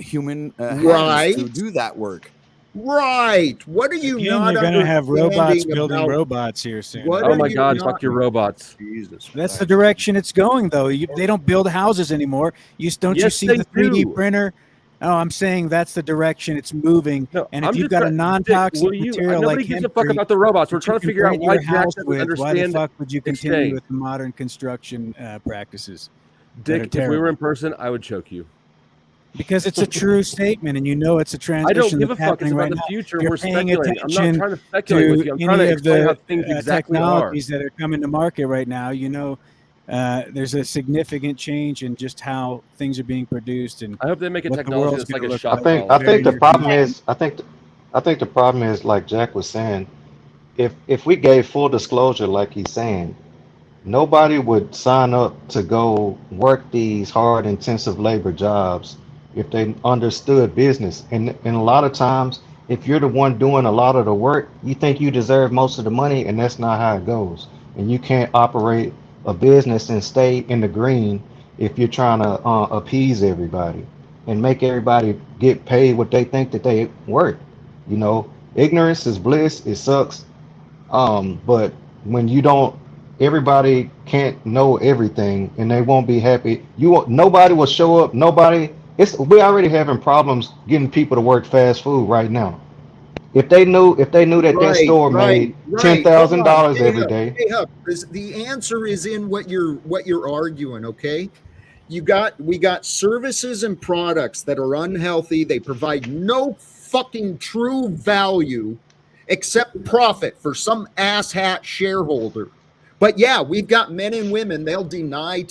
[SPEAKER 8] human
[SPEAKER 1] Right.
[SPEAKER 8] hands to do that work.
[SPEAKER 1] Right. What are you
[SPEAKER 6] Again,
[SPEAKER 1] not
[SPEAKER 6] you're going to have robots
[SPEAKER 1] understanding
[SPEAKER 6] building
[SPEAKER 1] about-
[SPEAKER 6] robots here soon.
[SPEAKER 1] What
[SPEAKER 7] Oh
[SPEAKER 1] are
[SPEAKER 7] my
[SPEAKER 1] you
[SPEAKER 7] God,
[SPEAKER 1] not-
[SPEAKER 7] fuck your robots.
[SPEAKER 1] Jesus
[SPEAKER 6] That's the
[SPEAKER 1] Christ.
[SPEAKER 6] direction it's going, though. They don't build houses anymore. Don't you
[SPEAKER 7] Yes,
[SPEAKER 6] see
[SPEAKER 7] they
[SPEAKER 6] the 3D
[SPEAKER 7] do.
[SPEAKER 6] printer? Oh, I'm saying that's the direction it's moving.
[SPEAKER 7] No,
[SPEAKER 6] And
[SPEAKER 7] I'm
[SPEAKER 6] if you've
[SPEAKER 7] just
[SPEAKER 6] got a
[SPEAKER 7] trying-
[SPEAKER 6] non-toxic
[SPEAKER 7] Will you-
[SPEAKER 6] material
[SPEAKER 7] nobody
[SPEAKER 6] like
[SPEAKER 7] gives a fuck
[SPEAKER 6] hempcrete
[SPEAKER 7] about the robots. We're
[SPEAKER 6] that
[SPEAKER 7] trying
[SPEAKER 6] you
[SPEAKER 7] to
[SPEAKER 6] can
[SPEAKER 7] figure out
[SPEAKER 6] print
[SPEAKER 7] why
[SPEAKER 6] your
[SPEAKER 7] Jack
[SPEAKER 6] house
[SPEAKER 7] doesn't
[SPEAKER 6] with, why the
[SPEAKER 7] understand.
[SPEAKER 6] fuck would you continue
[SPEAKER 7] exchange.
[SPEAKER 6] with the modern construction practices?
[SPEAKER 7] Dick, if we
[SPEAKER 6] terrible.
[SPEAKER 7] were in person, I would choke you.
[SPEAKER 6] Because it's a true statement, and you know it's a
[SPEAKER 7] I
[SPEAKER 6] transition
[SPEAKER 7] don't give a
[SPEAKER 6] that's
[SPEAKER 7] fuck. It's
[SPEAKER 6] happening
[SPEAKER 7] about
[SPEAKER 6] right
[SPEAKER 7] the
[SPEAKER 6] now.
[SPEAKER 7] future.
[SPEAKER 6] You're
[SPEAKER 7] We're
[SPEAKER 6] paying
[SPEAKER 7] speculating. I'm not
[SPEAKER 6] attention
[SPEAKER 7] trying to speculate with
[SPEAKER 6] to
[SPEAKER 7] you. I'm trying to
[SPEAKER 6] any of
[SPEAKER 7] explain how
[SPEAKER 6] the
[SPEAKER 7] things exactly are.
[SPEAKER 6] technologies that are coming to market right now. You know, there's a significant change in just how things are being produced and
[SPEAKER 7] I hope they make a
[SPEAKER 6] what the
[SPEAKER 7] technology
[SPEAKER 6] world's
[SPEAKER 7] that's like
[SPEAKER 6] gonna
[SPEAKER 7] a
[SPEAKER 6] look
[SPEAKER 7] shot
[SPEAKER 9] I
[SPEAKER 7] collar.
[SPEAKER 9] think the
[SPEAKER 6] very
[SPEAKER 9] problem
[SPEAKER 6] near
[SPEAKER 9] is I think the problem is like Jack was saying, if we gave full disclosure like he's saying, nobody would sign up to go work these hard intensive labor jobs if they understood business. And a lot of times if you're the one doing a lot of the work, you think you deserve most of the money, and that's not how it goes. And you can't operate a business and stay in the green if you're trying to appease everybody and make everybody get paid what they think that they worth. You know, ignorance is bliss. It sucks. But when you don't, everybody can't know everything, and they won't be happy. Nobody will show up. Nobody. We already having problems getting people to work fast food right now. If they knew that that
[SPEAKER 1] Right,
[SPEAKER 9] store
[SPEAKER 1] right,
[SPEAKER 9] made ten
[SPEAKER 1] right. Hold
[SPEAKER 9] thousand
[SPEAKER 1] on.
[SPEAKER 9] dollars every day.
[SPEAKER 1] Hey, Hub, the answer is in what you're arguing, okay? We got services and products that are unhealthy. They provide no fucking true value except profit for some asshat shareholder. But yeah, we've got men and women, they'll deny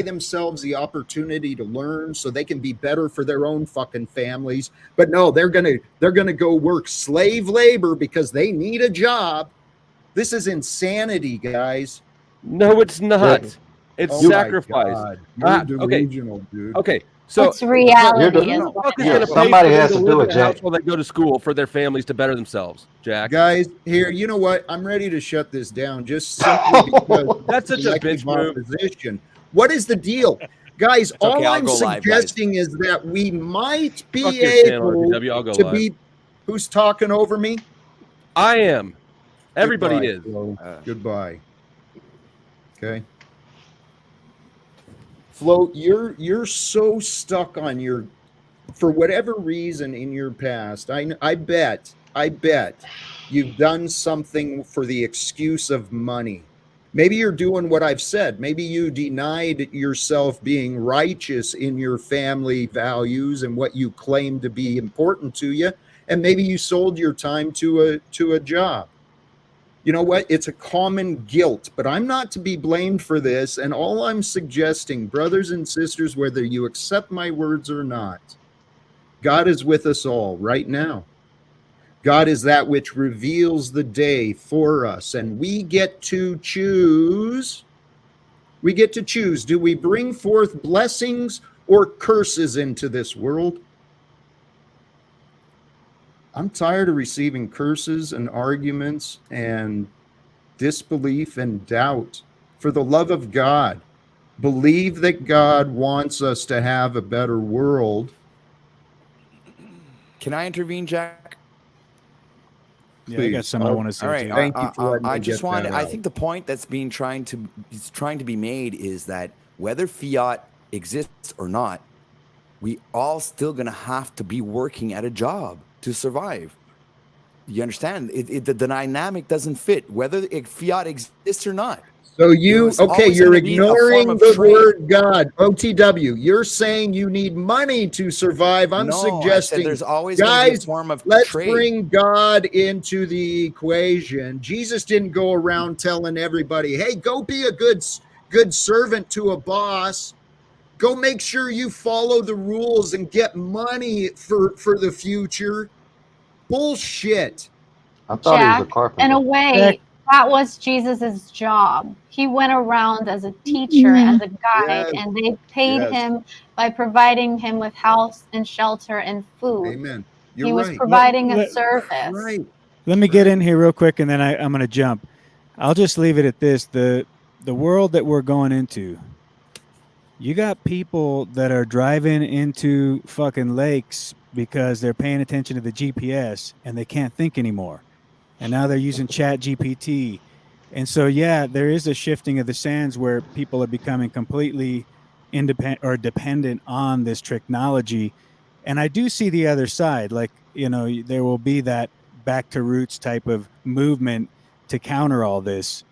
[SPEAKER 1] themselves the opportunity to learn so they can be better for their own fucking families. But no, they're gonna go work slave labor because they need a job. This is insanity, guys.
[SPEAKER 7] No, it's not. It's
[SPEAKER 1] Oh my
[SPEAKER 7] sacrifice.
[SPEAKER 1] God. You're
[SPEAKER 7] Okay.
[SPEAKER 1] delusional, dude.
[SPEAKER 7] Okay. So
[SPEAKER 4] It's reality
[SPEAKER 9] You're
[SPEAKER 4] is
[SPEAKER 7] who the
[SPEAKER 4] what
[SPEAKER 7] fuck is
[SPEAKER 4] it
[SPEAKER 7] going
[SPEAKER 4] is.
[SPEAKER 7] to pay
[SPEAKER 9] somebody
[SPEAKER 7] for them
[SPEAKER 9] has
[SPEAKER 7] to
[SPEAKER 9] to
[SPEAKER 7] live
[SPEAKER 9] do
[SPEAKER 7] in
[SPEAKER 9] it,
[SPEAKER 7] a house
[SPEAKER 9] Jack.
[SPEAKER 7] while they go to school for their families to better themselves, Jack?
[SPEAKER 1] Guys, here, you know what? I'm ready to shut this down just simply because
[SPEAKER 7] That's such a
[SPEAKER 1] collective
[SPEAKER 7] bitch move.
[SPEAKER 1] opposition. What is the deal? Guys,
[SPEAKER 8] It's okay,
[SPEAKER 1] all
[SPEAKER 8] I'll
[SPEAKER 1] I'm
[SPEAKER 8] go live, guys.
[SPEAKER 1] suggesting is that we might
[SPEAKER 7] Fuck
[SPEAKER 1] be
[SPEAKER 7] your channel,
[SPEAKER 1] able
[SPEAKER 7] RPW. I'll go
[SPEAKER 1] to
[SPEAKER 7] live.
[SPEAKER 1] be. Who's talking over me?
[SPEAKER 7] I am. Everybody
[SPEAKER 1] Goodbye,
[SPEAKER 7] is.
[SPEAKER 1] Flo. Goodbye. Okay. Flo, you're so stuck on your, for whatever reason in your past. I bet you've done something for the excuse of money. Maybe you're doing what I've said. Maybe you denied yourself being righteous in your family values and what you claim to be important to you, and maybe you sold your time to a job. You know what? It's a common guilt, but I'm not to be blamed for this. And all I'm suggesting, brothers and sisters, whether you accept my words or not, God is with us all right now. God is that which reveals the day for us, and we get to choose. We get to choose. Do we bring forth blessings or curses into this world? I'm tired of receiving curses and arguments and disbelief and doubt. For the love of God, believe that God wants us to have a better world.
[SPEAKER 8] Can I intervene, Jack?
[SPEAKER 6] Yeah, I got
[SPEAKER 1] Please.
[SPEAKER 6] some I want to say
[SPEAKER 8] All right.
[SPEAKER 6] too.
[SPEAKER 1] Thank you for letting
[SPEAKER 8] I
[SPEAKER 1] me
[SPEAKER 8] just
[SPEAKER 1] get
[SPEAKER 8] want.
[SPEAKER 1] that
[SPEAKER 8] I
[SPEAKER 1] out.
[SPEAKER 8] think the point that's being trying to be made is that whether fiat exists or not, we all still gonna have to be working at a job to survive. You understand? The dynamic doesn't fit whether fiat exists or not.
[SPEAKER 1] So
[SPEAKER 8] There's
[SPEAKER 1] okay,
[SPEAKER 8] always
[SPEAKER 1] you're
[SPEAKER 8] gonna be a form
[SPEAKER 1] ignoring
[SPEAKER 8] of
[SPEAKER 1] the
[SPEAKER 8] trade.
[SPEAKER 1] word God. OTW, you're saying you need money to survive. I'm
[SPEAKER 8] No, I said
[SPEAKER 1] suggesting,
[SPEAKER 8] there's always gonna be a
[SPEAKER 1] guys,
[SPEAKER 8] form of
[SPEAKER 1] let's
[SPEAKER 8] trade.
[SPEAKER 1] bring God into the equation. Jesus didn't go around telling everybody, hey, go be a good servant to a boss. Go make sure you follow the rules and get money for the future. Bullshit.
[SPEAKER 9] I thought he was a
[SPEAKER 4] Jack, in
[SPEAKER 9] carpenter.
[SPEAKER 4] a way, that was Jesus's job. He went around as a teacher, as a guide,
[SPEAKER 1] Yes,
[SPEAKER 4] and they paid
[SPEAKER 1] yes.
[SPEAKER 4] him by providing him with house and shelter and food.
[SPEAKER 1] Amen. You're
[SPEAKER 4] He was
[SPEAKER 1] right.
[SPEAKER 4] providing a
[SPEAKER 6] Let-
[SPEAKER 4] service.
[SPEAKER 1] Right.
[SPEAKER 6] Let me get in here real quick, and then I'm going to jump. I'll just leave it at this: the world that we're going into. You got people that are driving into fucking lakes because they're paying attention to the GPS and they can't think anymore, and now they're using Chat GPT, and so yeah, there is a shifting of the sands where people are becoming completely independent or dependent on this technology. And I do see the other side, like, you know, there will be that back to roots type of movement to counter all this.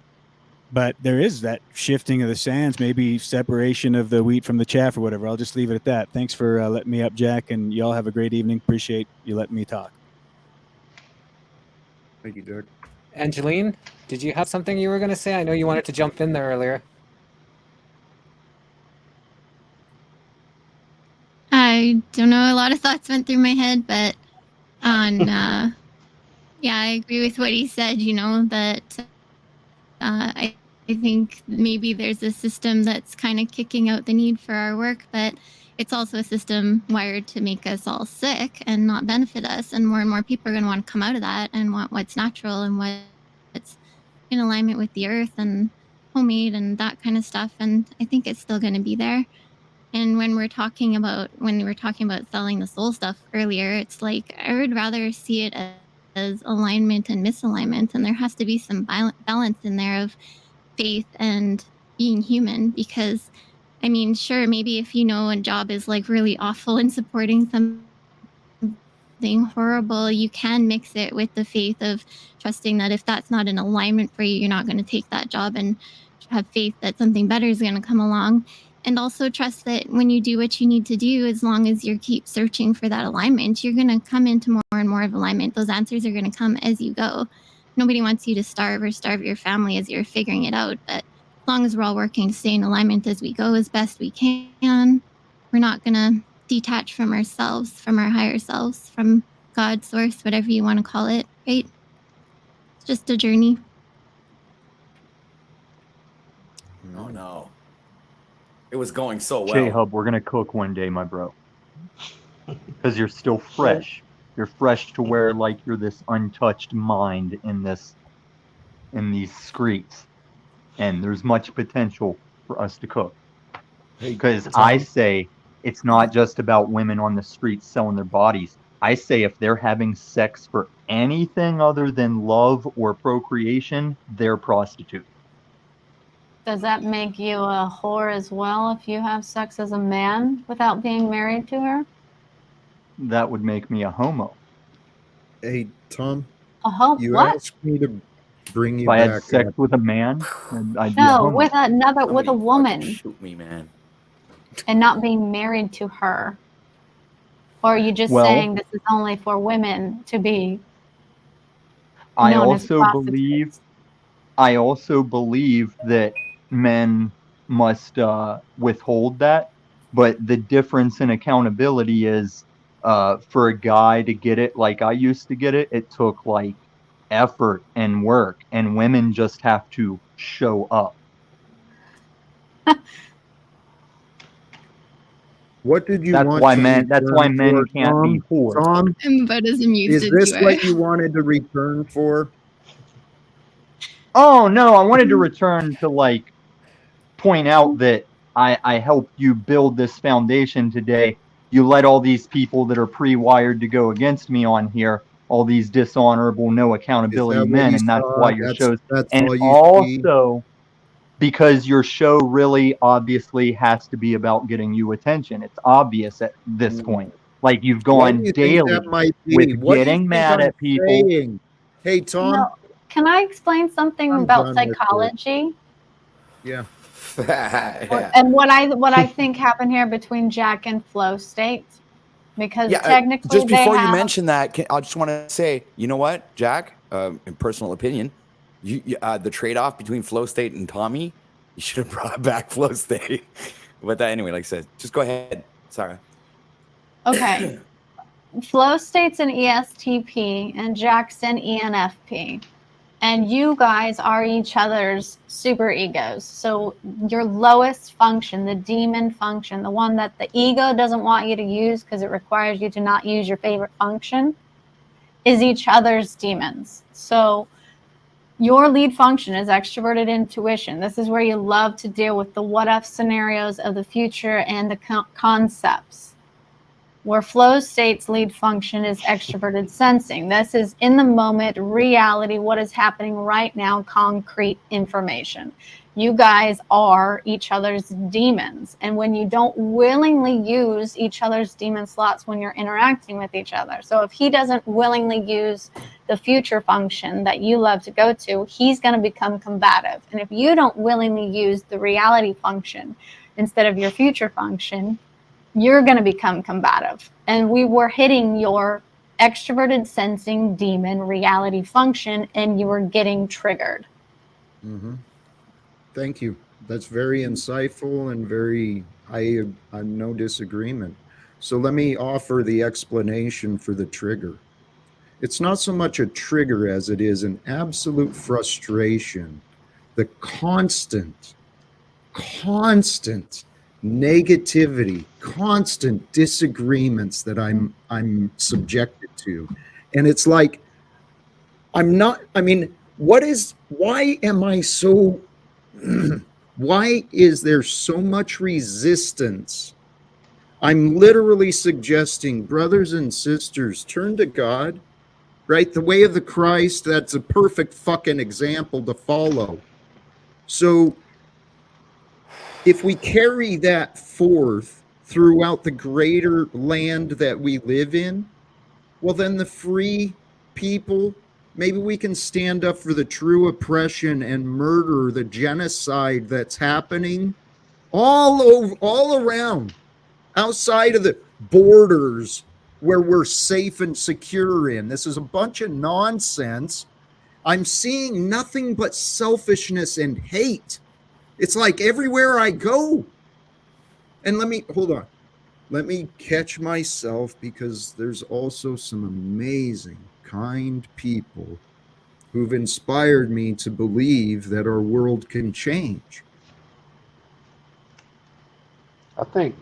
[SPEAKER 6] But there is that shifting of the sands, maybe separation of the wheat from the chaff or whatever. I'll just leave it at that. Thanks for letting me up, Jack, and y'all have a great evening. Appreciate you letting me talk.
[SPEAKER 1] Thank you, Jack.
[SPEAKER 5] Angeleen, did you have something you were going to say? I know you wanted to jump in there earlier.
[SPEAKER 10] I don't know. A lot of thoughts went through my head, but on yeah, I agree with what he said. You know that I think maybe there's a system that's kind of kicking out the need for our work, but it's also a system wired to make us all sick and not benefit us. And more people are going to want to come out of that and want what's natural and what's in alignment with the earth and homemade and that kind of stuff. And I think it's still going to be there. And when we were talking about selling the soul stuff earlier, it's like I would rather see it as alignment and misalignment, and there has to be some balance in there of faith and being human. Because I mean, sure, maybe if you know a job is like really awful and supporting something horrible, you can mix it with the faith of trusting that if that's not in alignment for you, you're not going to take that job, and have faith that something better is going to come along. And also trust that when you do what you need to do, as long as you keep searching for that alignment, you're going to come into more and more of alignment. Those answers are going to come as you go. Nobody wants you to starve your family as you're figuring it out. But as long as we're all working to stay in alignment as we go as best we can, we're not going to detach from ourselves, from our higher selves, from God, source, whatever you want to call it, right? It's just a journey.
[SPEAKER 8] Oh no. It was going so well.
[SPEAKER 2] J-Hub, we're going to cook one day, my bro. Because you're still fresh. You're fresh to where like you're this untouched mind in these streets. And there's much potential for us to cook. Because I say it's not just about women on the streets selling their bodies. I say if they're having sex for anything other than love or procreation, they're prostitutes.
[SPEAKER 4] Does that make you a whore as well if you have sex as a man without being married to her?
[SPEAKER 2] That would make me a homo.
[SPEAKER 1] Hey, Tom,
[SPEAKER 4] A homo?
[SPEAKER 1] you
[SPEAKER 4] What?
[SPEAKER 1] asked me to bring
[SPEAKER 2] If
[SPEAKER 1] you
[SPEAKER 2] I had
[SPEAKER 1] back
[SPEAKER 2] sex
[SPEAKER 1] up.
[SPEAKER 2] with a man, then I'd be a
[SPEAKER 4] No,
[SPEAKER 2] homo.
[SPEAKER 4] with with a
[SPEAKER 8] Somebody
[SPEAKER 4] woman,
[SPEAKER 8] fucking shoot me, man.
[SPEAKER 4] and not being married to her. Or are you just
[SPEAKER 2] Well,
[SPEAKER 4] saying this is only for women to be
[SPEAKER 2] I
[SPEAKER 4] known as
[SPEAKER 2] also believe that men must withhold that, but the difference in accountability is for a guy to get it like I used to get it, it took like effort and work, and women just have to show up.
[SPEAKER 1] What did you
[SPEAKER 2] That's
[SPEAKER 1] want
[SPEAKER 2] why
[SPEAKER 1] to
[SPEAKER 2] men
[SPEAKER 1] return for,
[SPEAKER 2] can't be
[SPEAKER 1] Tom?
[SPEAKER 2] whores.
[SPEAKER 1] Tom,
[SPEAKER 10] I'm about as amused
[SPEAKER 1] is
[SPEAKER 10] as
[SPEAKER 1] this
[SPEAKER 10] you are.
[SPEAKER 1] what you wanted to return for?
[SPEAKER 2] Oh no, I wanted to return to like point out that I helped you build this foundation today. You let all these people that are pre-wired to go against me on here, all these dishonorable, no
[SPEAKER 1] Is
[SPEAKER 2] accountability
[SPEAKER 1] that what
[SPEAKER 2] men,
[SPEAKER 1] you
[SPEAKER 2] and that's
[SPEAKER 1] saw?
[SPEAKER 2] why your show's,
[SPEAKER 1] That's
[SPEAKER 2] and
[SPEAKER 1] all you see?
[SPEAKER 2] also because your show really obviously has to be about getting you attention. It's obvious at this point. Like you've
[SPEAKER 1] Why do
[SPEAKER 2] gone
[SPEAKER 1] you think that
[SPEAKER 2] daily
[SPEAKER 1] might
[SPEAKER 2] with
[SPEAKER 1] be? What do you
[SPEAKER 2] getting
[SPEAKER 1] think
[SPEAKER 2] mad
[SPEAKER 1] I'm
[SPEAKER 2] at people.
[SPEAKER 1] saying? Hey, Tom,
[SPEAKER 4] No. Can I explain something
[SPEAKER 1] I'm
[SPEAKER 4] about
[SPEAKER 1] done with it.
[SPEAKER 4] psychology?
[SPEAKER 1] Yeah.
[SPEAKER 8] Yeah.
[SPEAKER 4] And what I think happened here between Jack and Flow State, because
[SPEAKER 8] Yeah,
[SPEAKER 4] technically
[SPEAKER 8] just before
[SPEAKER 4] they
[SPEAKER 8] you
[SPEAKER 4] have,
[SPEAKER 8] mention that, I just want to say, you know what, Jack? In personal opinion, the trade-off between Flow State and Tommy, you should have brought back Flow State. But that anyway, like I said, just go ahead. Sorry.
[SPEAKER 4] okay. Flow State's an ESTP and Jack's an ENFP. And you guys are each other's super egos. So your lowest function, the demon function, the one that the ego doesn't want you to use because it requires you to not use your favorite function, is each other's demons. So your lead function is extroverted intuition. This is where you love to deal with the what-if scenarios of the future and the concepts. Where Flow State's lead function is extroverted sensing. This is in the moment, reality, what is happening right now, concrete information. You guys are each other's demons. And when you don't willingly use each other's demon slots when you're interacting with each other. So if he doesn't willingly use the future function that you love to go to, he's going to become combative. And if you don't willingly use the reality function instead of your future function, you're going to become combative. And we were hitting your extroverted sensing demon reality function, and you were getting triggered.
[SPEAKER 1] Mm-hmm. Thank you. That's very insightful and very, I no disagreement. So let me offer the explanation for the trigger. It's not so much a trigger as it is an absolute frustration. The constant negativity, constant disagreements that I'm subjected to. And it's like, why am I so, why is there so much resistance? I'm literally suggesting, brothers and sisters, turn to God, right? The way of the Christ, that's a perfect fucking example to follow. So if we carry that forth throughout the greater land that we live in, well, then the free people, maybe we can stand up for the true oppression and murder, the genocide that's happening all around, outside of the borders where we're safe and secure in. This is a bunch of nonsense. I'm seeing nothing but selfishness and hate. It's like everywhere I go. And hold on. Let me catch myself, because there's also some amazing, kind people who've inspired me to believe that our world can change.
[SPEAKER 9] I think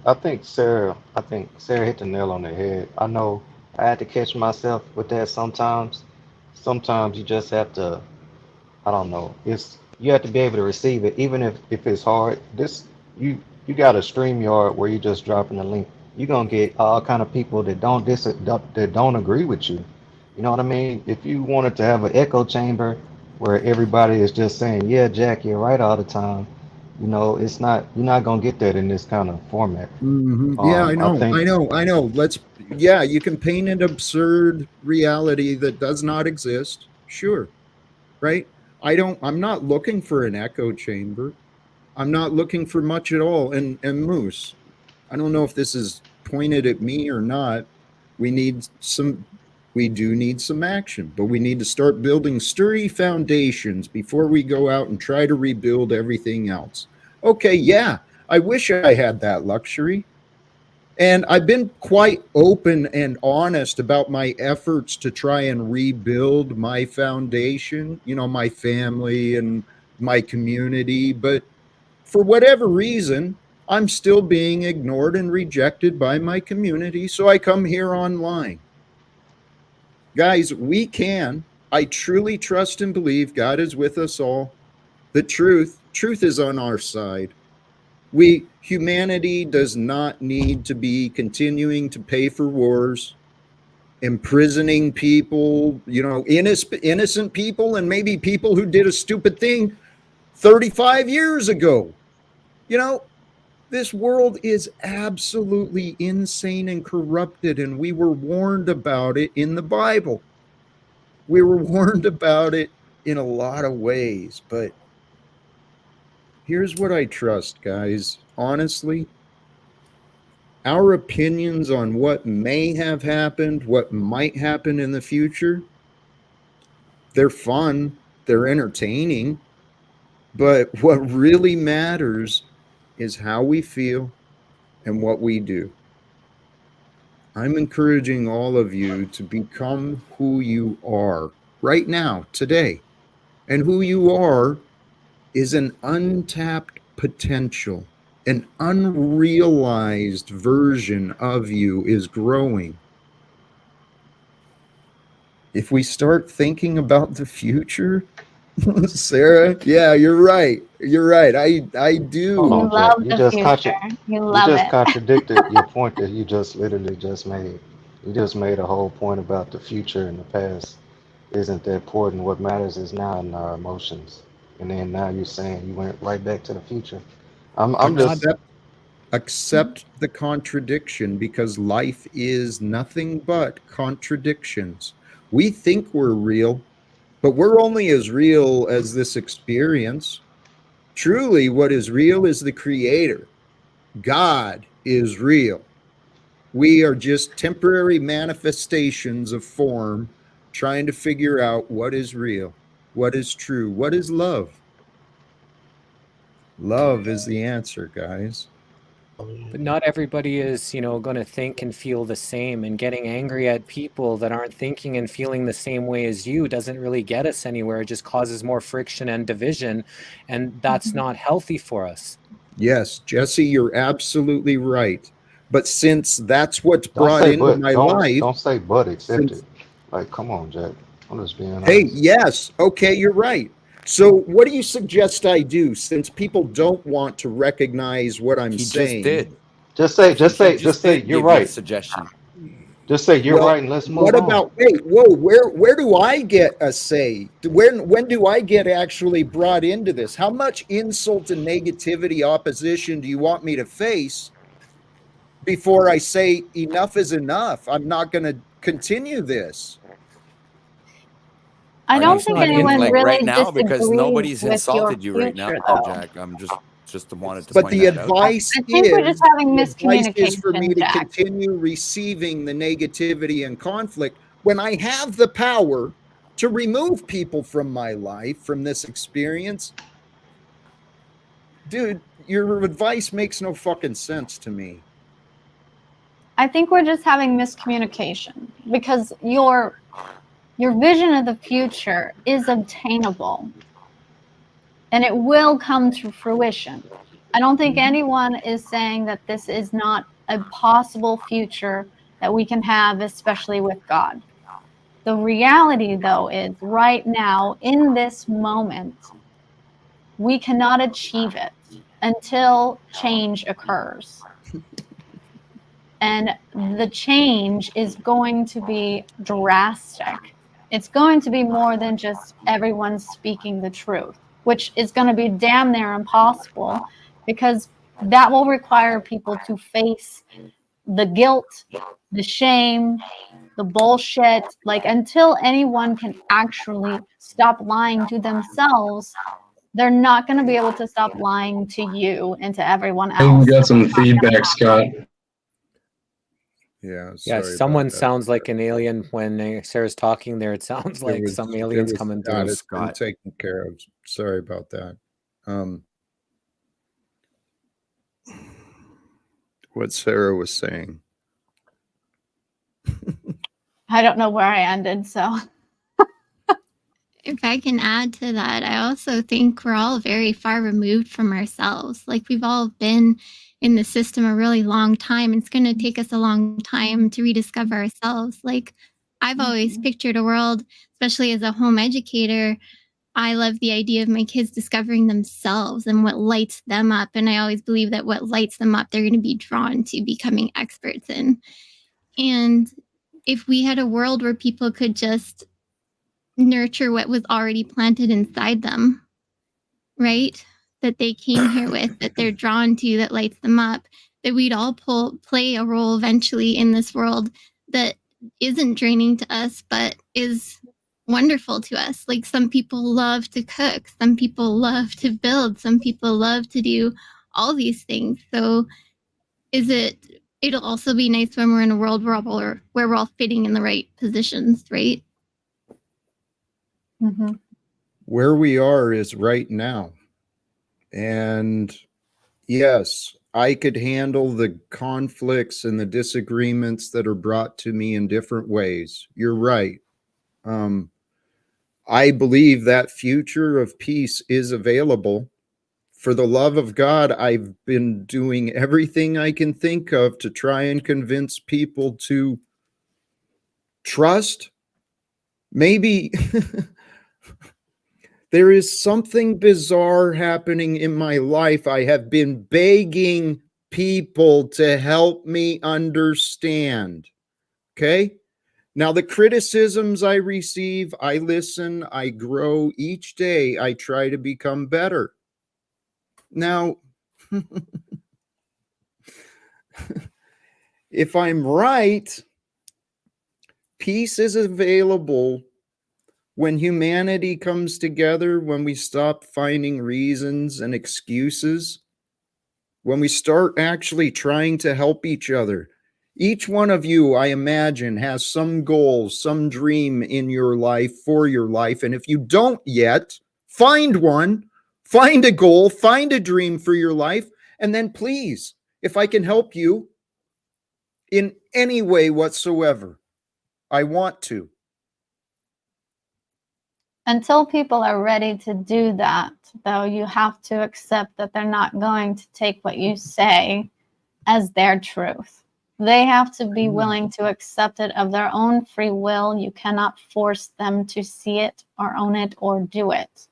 [SPEAKER 9] Sarah hit the nail on the head. I know I had to catch myself with that sometimes. Sometimes you just have to, I don't know. You have to be able to receive it, even if it's hard. You got a StreamYard where you just dropping a link. You're gonna get all kind of people that don't agree with you. You know what I mean? If you wanted to have an echo chamber where everybody is just saying, "Yeah, Jack, you're right" all the time, you're not gonna get that in this kind of format.
[SPEAKER 1] Yeah,
[SPEAKER 9] I think
[SPEAKER 1] I know. Yeah, you can paint an absurd reality that does not exist. Sure, right? I'm not looking for an echo chamber. I'm not looking for much at all. And Moose, I don't know if this is pointed at me or not. We do need some action, but we need to start building sturdy foundations before we go out and try to rebuild everything else. Okay, yeah, I wish I had that luxury. And I've been quite open and honest about my efforts to try and rebuild my foundation, my family and my community. But for whatever reason, I'm still being ignored and rejected by my community. So I come here online. Guys, we can. I truly trust and believe God is with us all. The truth is on our side. Humanity does not need to be continuing to pay for wars, imprisoning people, innocent people, and maybe people who did a stupid thing 35 years ago. This world is absolutely insane and corrupted, and we were warned about it in the Bible. We were warned about it in a lot of ways, but here's what I trust, guys. Honestly, our opinions on what may have happened, what might happen in the future, they're fun, they're entertaining, but what really matters is how we feel and what we do. I'm encouraging all of you to become who you are right now, today. And who you are is an untapped potential. An unrealized version of you is growing. If we start thinking about the future, Sarah, yeah, you're right. You're right. I do.
[SPEAKER 9] hold
[SPEAKER 4] You
[SPEAKER 9] on, Jack.
[SPEAKER 4] love the future. You
[SPEAKER 9] You
[SPEAKER 4] love
[SPEAKER 9] just
[SPEAKER 4] it.
[SPEAKER 9] contradicted your point that you just literally just made. You just made a whole point about the future and the past isn't that important. What matters is now and our emotions. And then now you're saying you went right back to the future. I'm just
[SPEAKER 1] Accept the contradiction, because life is nothing but contradictions. We think we're real, but we're only as real as this experience. Truly, what is real is the Creator. God is real. We are just temporary manifestations of form trying to figure out what is real, what is true, what is love. Love is the answer, guys.
[SPEAKER 5] But not everybody is, going to think and feel the same. And getting angry at people that aren't thinking and feeling the same way as you doesn't really get us anywhere. It just causes more friction and division. And that's not healthy for us.
[SPEAKER 1] Yes, Jesse, you're absolutely right. But since that's what's
[SPEAKER 9] Don't
[SPEAKER 1] brought
[SPEAKER 9] say
[SPEAKER 1] into
[SPEAKER 9] but.
[SPEAKER 1] my
[SPEAKER 9] Don't
[SPEAKER 1] life,
[SPEAKER 9] don't say but. Accept
[SPEAKER 1] since
[SPEAKER 9] it. Like, come on, Jack. I'm just being
[SPEAKER 1] hey,
[SPEAKER 9] honest.
[SPEAKER 1] yes, okay, you're right. So what do you suggest I do since people don't want to recognize what I'm
[SPEAKER 8] He just
[SPEAKER 1] saying?
[SPEAKER 8] did.
[SPEAKER 9] Just say, just
[SPEAKER 8] He
[SPEAKER 9] say, just say
[SPEAKER 8] did
[SPEAKER 9] you're
[SPEAKER 8] give you a
[SPEAKER 9] right.
[SPEAKER 8] suggestion.
[SPEAKER 9] Just say you're
[SPEAKER 1] Well,
[SPEAKER 9] right, and let's
[SPEAKER 1] what
[SPEAKER 9] move on.
[SPEAKER 1] about wait, whoa, where do I get a say? When do I get actually brought into this? How much insult and negativity opposition do you want me to face before I say enough is enough? I'm not going to continue this.
[SPEAKER 4] I
[SPEAKER 8] Are
[SPEAKER 4] don't
[SPEAKER 8] you
[SPEAKER 4] think
[SPEAKER 5] not
[SPEAKER 8] speaking
[SPEAKER 4] anyone
[SPEAKER 8] like
[SPEAKER 5] insult.
[SPEAKER 8] right
[SPEAKER 4] really
[SPEAKER 8] now? Because
[SPEAKER 4] disagrees
[SPEAKER 8] nobody's
[SPEAKER 4] with your
[SPEAKER 8] insulted you right now,
[SPEAKER 4] future, though.
[SPEAKER 8] Jack. I'm just wanted to
[SPEAKER 1] But
[SPEAKER 8] point
[SPEAKER 1] the
[SPEAKER 8] that out.
[SPEAKER 1] advice
[SPEAKER 4] I think we're just having
[SPEAKER 1] the advice is for me
[SPEAKER 4] miscommunication,
[SPEAKER 1] to
[SPEAKER 4] Jack.
[SPEAKER 1] continue receiving the negativity and conflict when I have the power to remove people from my life, from this experience. Dude, your advice makes no fucking sense to me.
[SPEAKER 4] I think we're just having miscommunication because your vision of the future is obtainable and it will come to fruition. I don't think anyone is saying that this is not a possible future that we can have, especially with God. The reality, though, is right now, in this moment, we cannot achieve it until change occurs. And the change is going to be drastic. It's going to be more than just everyone speaking the truth, which is going to be damn near impossible because that will require people to face the guilt, the shame, the bullshit. Like, until anyone can actually stop lying to themselves, they're not going to be able to stop lying to you and to everyone
[SPEAKER 11] And we
[SPEAKER 4] else.
[SPEAKER 11] got some feedback, Scott.
[SPEAKER 1] Yeah,
[SPEAKER 5] Yeah,
[SPEAKER 1] sorry
[SPEAKER 5] someone
[SPEAKER 1] about that.
[SPEAKER 5] sounds like an alien when Sarah's talking there. It sounds like some aliens coming through.
[SPEAKER 1] It's been taken care of. Sorry about that. What Sarah was saying.
[SPEAKER 4] I don't know where I ended, so.
[SPEAKER 10] If I can add to that, I also think we're all very far removed from ourselves. Like, we've all been in the system a really long time. It's going to take us a long time to rediscover ourselves. Like, I've always pictured a world, especially as a home educator, I love the idea of my kids discovering themselves and what lights them up. And I always believe that what lights them up, they're going to be drawn to becoming experts in. And if we had a world where people could just nurture what was already planted inside them, right? That they came here with, that they're drawn to, that lights them up, that we'd all play a role eventually in this world that isn't draining to us, but is wonderful to us. Like, some people love to cook, some people love to build, some people love to do all these things. So it'll also be nice when we're in a world where we're all fitting in the right positions, right?
[SPEAKER 4] Mm-hmm.
[SPEAKER 1] Where we are is right now. And yes, I could handle the conflicts and the disagreements that are brought to me in different ways. You're right. I believe that future of peace is available. For the love of God, I've been doing everything I can think of to try and convince people to trust. Maybe there is something bizarre happening in my life. I have been begging people to help me understand. Okay? Now, the criticisms I receive, I listen, I grow each day. I try to become better. Now, if I'm right, peace is available when humanity comes together, when we stop finding reasons and excuses, when we start actually trying to help each other. Each one of you, I imagine, has some goal, some dream in your life, for your life. And if you don't yet, find one, find a goal, find a dream for your life, and then please if I can help you in any way whatsoever, I want to.
[SPEAKER 4] Until people are ready to do that, though, you have to accept that they're not going to take what you say as their truth. They have to be willing to accept it of their own free will. You cannot force them to see it or own it or do it.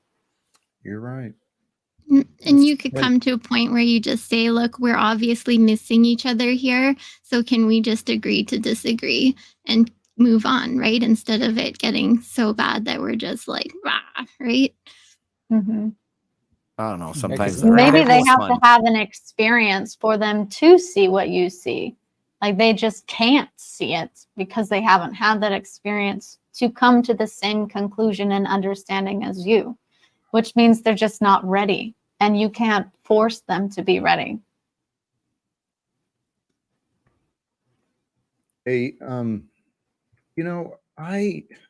[SPEAKER 1] You're right.
[SPEAKER 10] And you could come to a point where you just say, look, we're obviously missing each other here. So can we just agree to disagree and move on, right? Instead of it getting so bad that we're just like, rah, right?
[SPEAKER 4] Mm-hmm.
[SPEAKER 8] I don't know.
[SPEAKER 5] Yeah,
[SPEAKER 8] Sometimes
[SPEAKER 5] 'cause
[SPEAKER 8] they're
[SPEAKER 4] Maybe they
[SPEAKER 8] ridiculous
[SPEAKER 4] have
[SPEAKER 8] fun.
[SPEAKER 4] to have an experience for them to see what you see. Like they just can't see it because they haven't had that experience to come to the same conclusion and understanding as you, which means they're just not ready, and you can't force them to be ready.
[SPEAKER 1] Hey,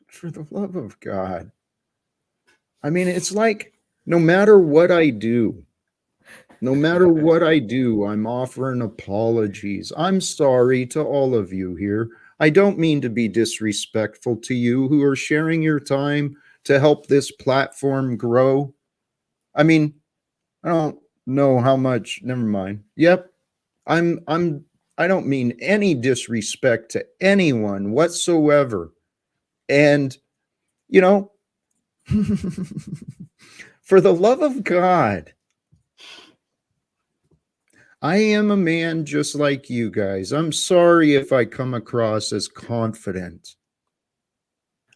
[SPEAKER 1] for the love of God, I mean, it's like no matter what I do, I'm offering apologies. I'm sorry to all of you here. I don't mean to be disrespectful to you who are sharing your time to help this platform grow. I mean, I don't know how much, never mind. Yep. I don't mean any disrespect to anyone whatsoever. And, you know, for the love of God, I am a man just like you guys. I'm sorry if I come across as confident.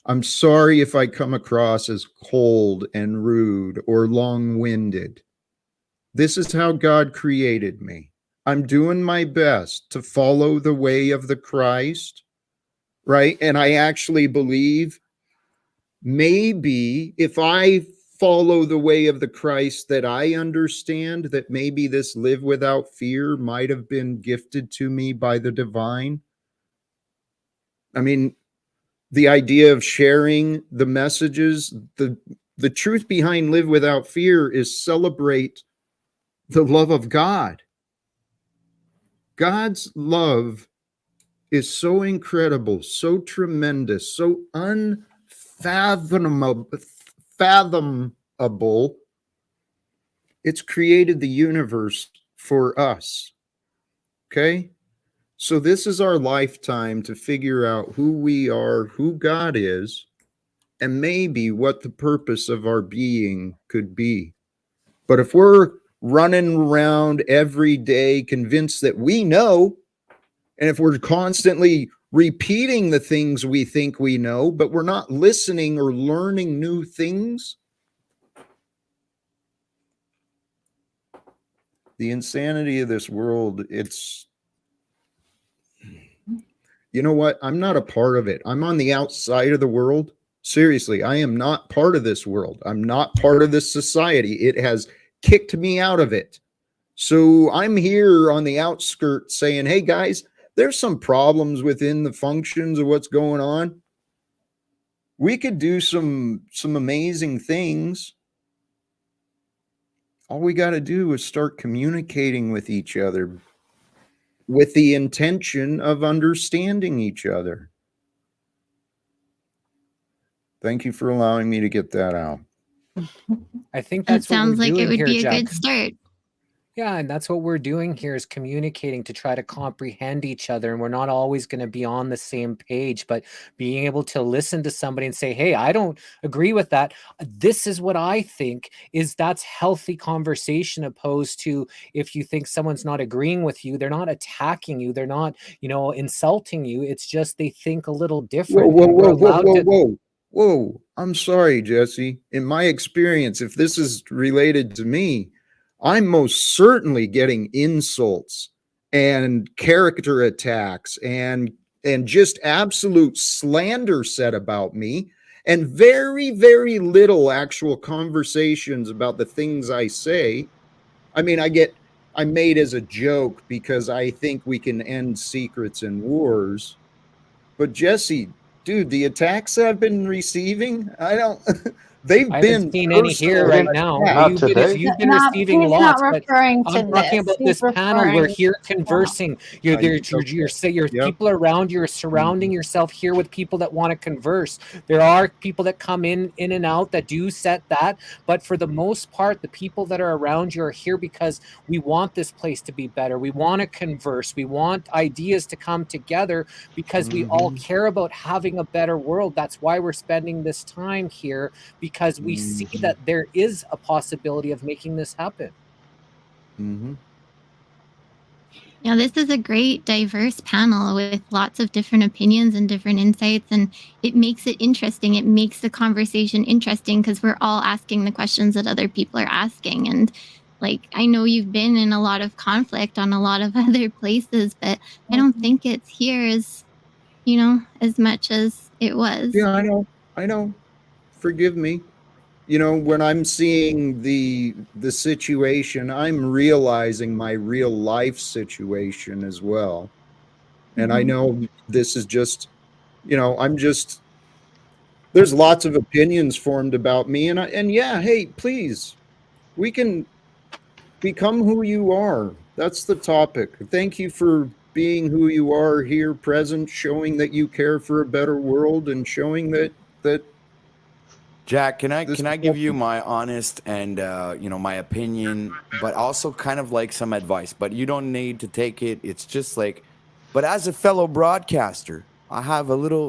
[SPEAKER 1] I'm sorry if I come across as cold and rude or long-winded. This is how God created me. I'm doing my best to follow the way of the Christ, right? And I actually believe maybe if I follow the way of the Christ that I understand, that maybe this live without fear might have been gifted to me by the divine. I mean, the idea of sharing the messages, the truth behind live without fear is celebrate the love of God. God's love is so incredible, so tremendous, so unfathomable. It's created the universe for us. Okay? So this is our lifetime to figure out who we are, who God is, and maybe what the purpose of our being could be. But if we're running around every day convinced that we know, and if we're constantly repeating the things we think we know, but we're not listening or learning new things, the insanity of this world, it's, you know what? I'm not a part of it. I'm on the outside of the world. Seriously, I am not part of this world. I'm not part of this society. It has kicked me out of it. So I'm here on the outskirts saying, hey guys, there's some problems within the functions of what's going on. We could do some amazing things. All we got to do is start communicating with each other with the intention of understanding each other. Thank you for allowing me to get that out.
[SPEAKER 5] I think
[SPEAKER 10] That
[SPEAKER 5] that's what we're
[SPEAKER 10] sounds like it
[SPEAKER 5] doing
[SPEAKER 10] would
[SPEAKER 5] here,
[SPEAKER 10] be a
[SPEAKER 5] Jack.
[SPEAKER 10] good start.
[SPEAKER 5] Yeah, and that's what we're doing here is communicating to try to comprehend each other. And we're not always going to be on the same page, but being able to listen to somebody and say, hey, I don't agree with that. This is what I think is that's healthy conversation, opposed to if you think someone's not agreeing with you, they're not attacking you, they're not, insulting you. It's just they think a little different. And we're allowed to.
[SPEAKER 1] Whoa. I'm sorry, Jesse. In my experience, if this is related to me, I'm most certainly getting insults and character attacks and just absolute slander said about me, and very, very little actual conversations about the things I say. I mean, I'm made as a joke because I think we can end secrets and wars. But Jesse, dude, the attacks that I've been receiving, They've
[SPEAKER 5] I
[SPEAKER 1] been
[SPEAKER 5] haven't seen any here
[SPEAKER 1] personally
[SPEAKER 5] right now.
[SPEAKER 1] attacked.
[SPEAKER 5] You've been
[SPEAKER 4] Not,
[SPEAKER 5] receiving
[SPEAKER 4] he's
[SPEAKER 5] lots,
[SPEAKER 4] not
[SPEAKER 5] but
[SPEAKER 4] referring to
[SPEAKER 5] I'm talking
[SPEAKER 4] this.
[SPEAKER 5] about
[SPEAKER 4] He's
[SPEAKER 5] this panel. We're
[SPEAKER 4] referring
[SPEAKER 5] here conversing. You're there. You're
[SPEAKER 1] Yep.
[SPEAKER 5] people around. You're surrounding yourself here with people that want to converse. There are people that come in and out that do set that, but for the most part, the people that are around you are here because we want this place to be better. We want to converse. We want ideas to come together because we all care about having a better world. That's why we're spending this time here, because we see that there is a possibility of making this happen.
[SPEAKER 10] Yeah, this is a great diverse panel with lots of different opinions and different insights, and it makes it interesting. It makes the conversation interesting because we're all asking the questions that other people are asking. And like, I know you've been in a lot of conflict on a lot of other places, but I don't think it's here as, as much as it was.
[SPEAKER 1] Yeah, I know. Forgive me. When I'm seeing the situation, I'm realizing my real life situation as well. And I know this is just, there's lots of opinions formed about me, and yeah, hey, please, we can become who you are. That's the topic. Thank you for being who you are here present, showing that you care for a better world, and showing that
[SPEAKER 8] Jack, can I give you my honest and my opinion, but also kind of like some advice, but you don't need to take it. It's just like, but as a fellow broadcaster, I have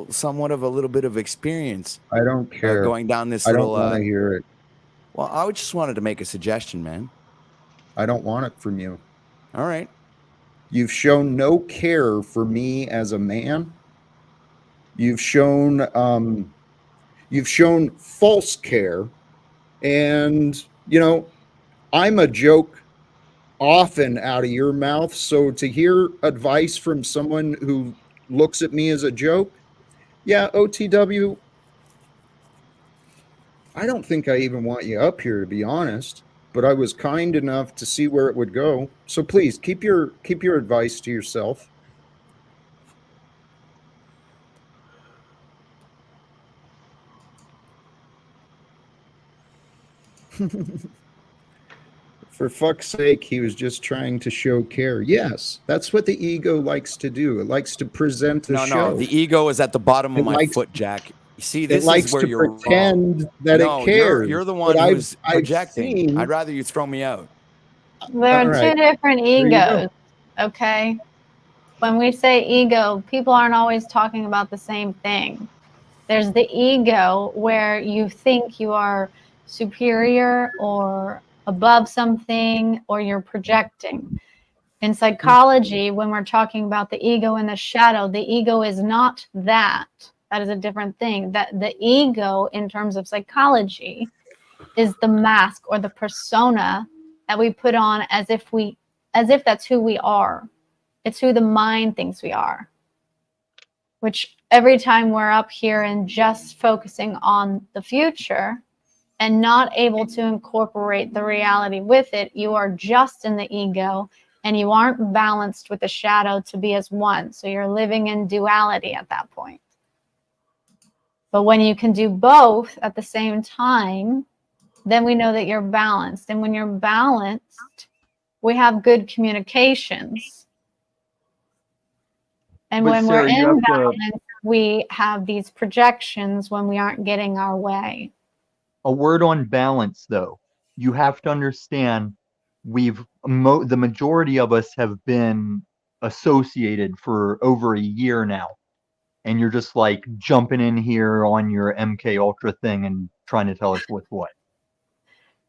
[SPEAKER 8] somewhat of a little bit of experience.
[SPEAKER 1] I don't care.
[SPEAKER 8] Going down this
[SPEAKER 1] I
[SPEAKER 8] little.
[SPEAKER 1] don't want to hear it.
[SPEAKER 8] Well, I just wanted to make a suggestion, man.
[SPEAKER 1] I don't want it from you.
[SPEAKER 8] All right.
[SPEAKER 1] You've shown no care for me as a man. You've shown false care, and I'm a joke often out of your mouth. So to hear advice from someone who looks at me as a joke, yeah, OTW, I don't think I even want you up here, to be honest. But I was kind enough to see where it would go. So please keep your advice to yourself. For fuck's sake, he was just trying to show care. Yes, that's what the ego likes to do. It likes to present a show.
[SPEAKER 8] No, the ego is at the bottom of my foot, Jack. You see, this is where you're
[SPEAKER 1] pretend that it cares.
[SPEAKER 8] You're the one who's projecting. I'd rather you throw me out.
[SPEAKER 4] There are two different egos, okay? When we say ego, people aren't always talking about the same thing. There's the ego where you think you are superior or above something, or you're projecting. In psychology, when we're talking about the ego and the shadow, the ego is not that. That is a different thing. That the ego, in terms of psychology, is the mask or the persona that we put on as if that's who we are. It's who the mind thinks we are. Which every time we're up here and just focusing on the future and not able to incorporate the reality with it, you are just in the ego and you aren't balanced with the shadow to be as one. So you're living in duality at that point. But when you can do both at the same time, then we know that you're balanced. And when you're balanced, we have good communications. And when we're in balance, we have these projections when we aren't getting our way.
[SPEAKER 2] A word on balance, though. You have to understand, the majority of us have been associated for over a year now. And you're just like jumping in here on your MK Ultra thing and trying to tell us what's what.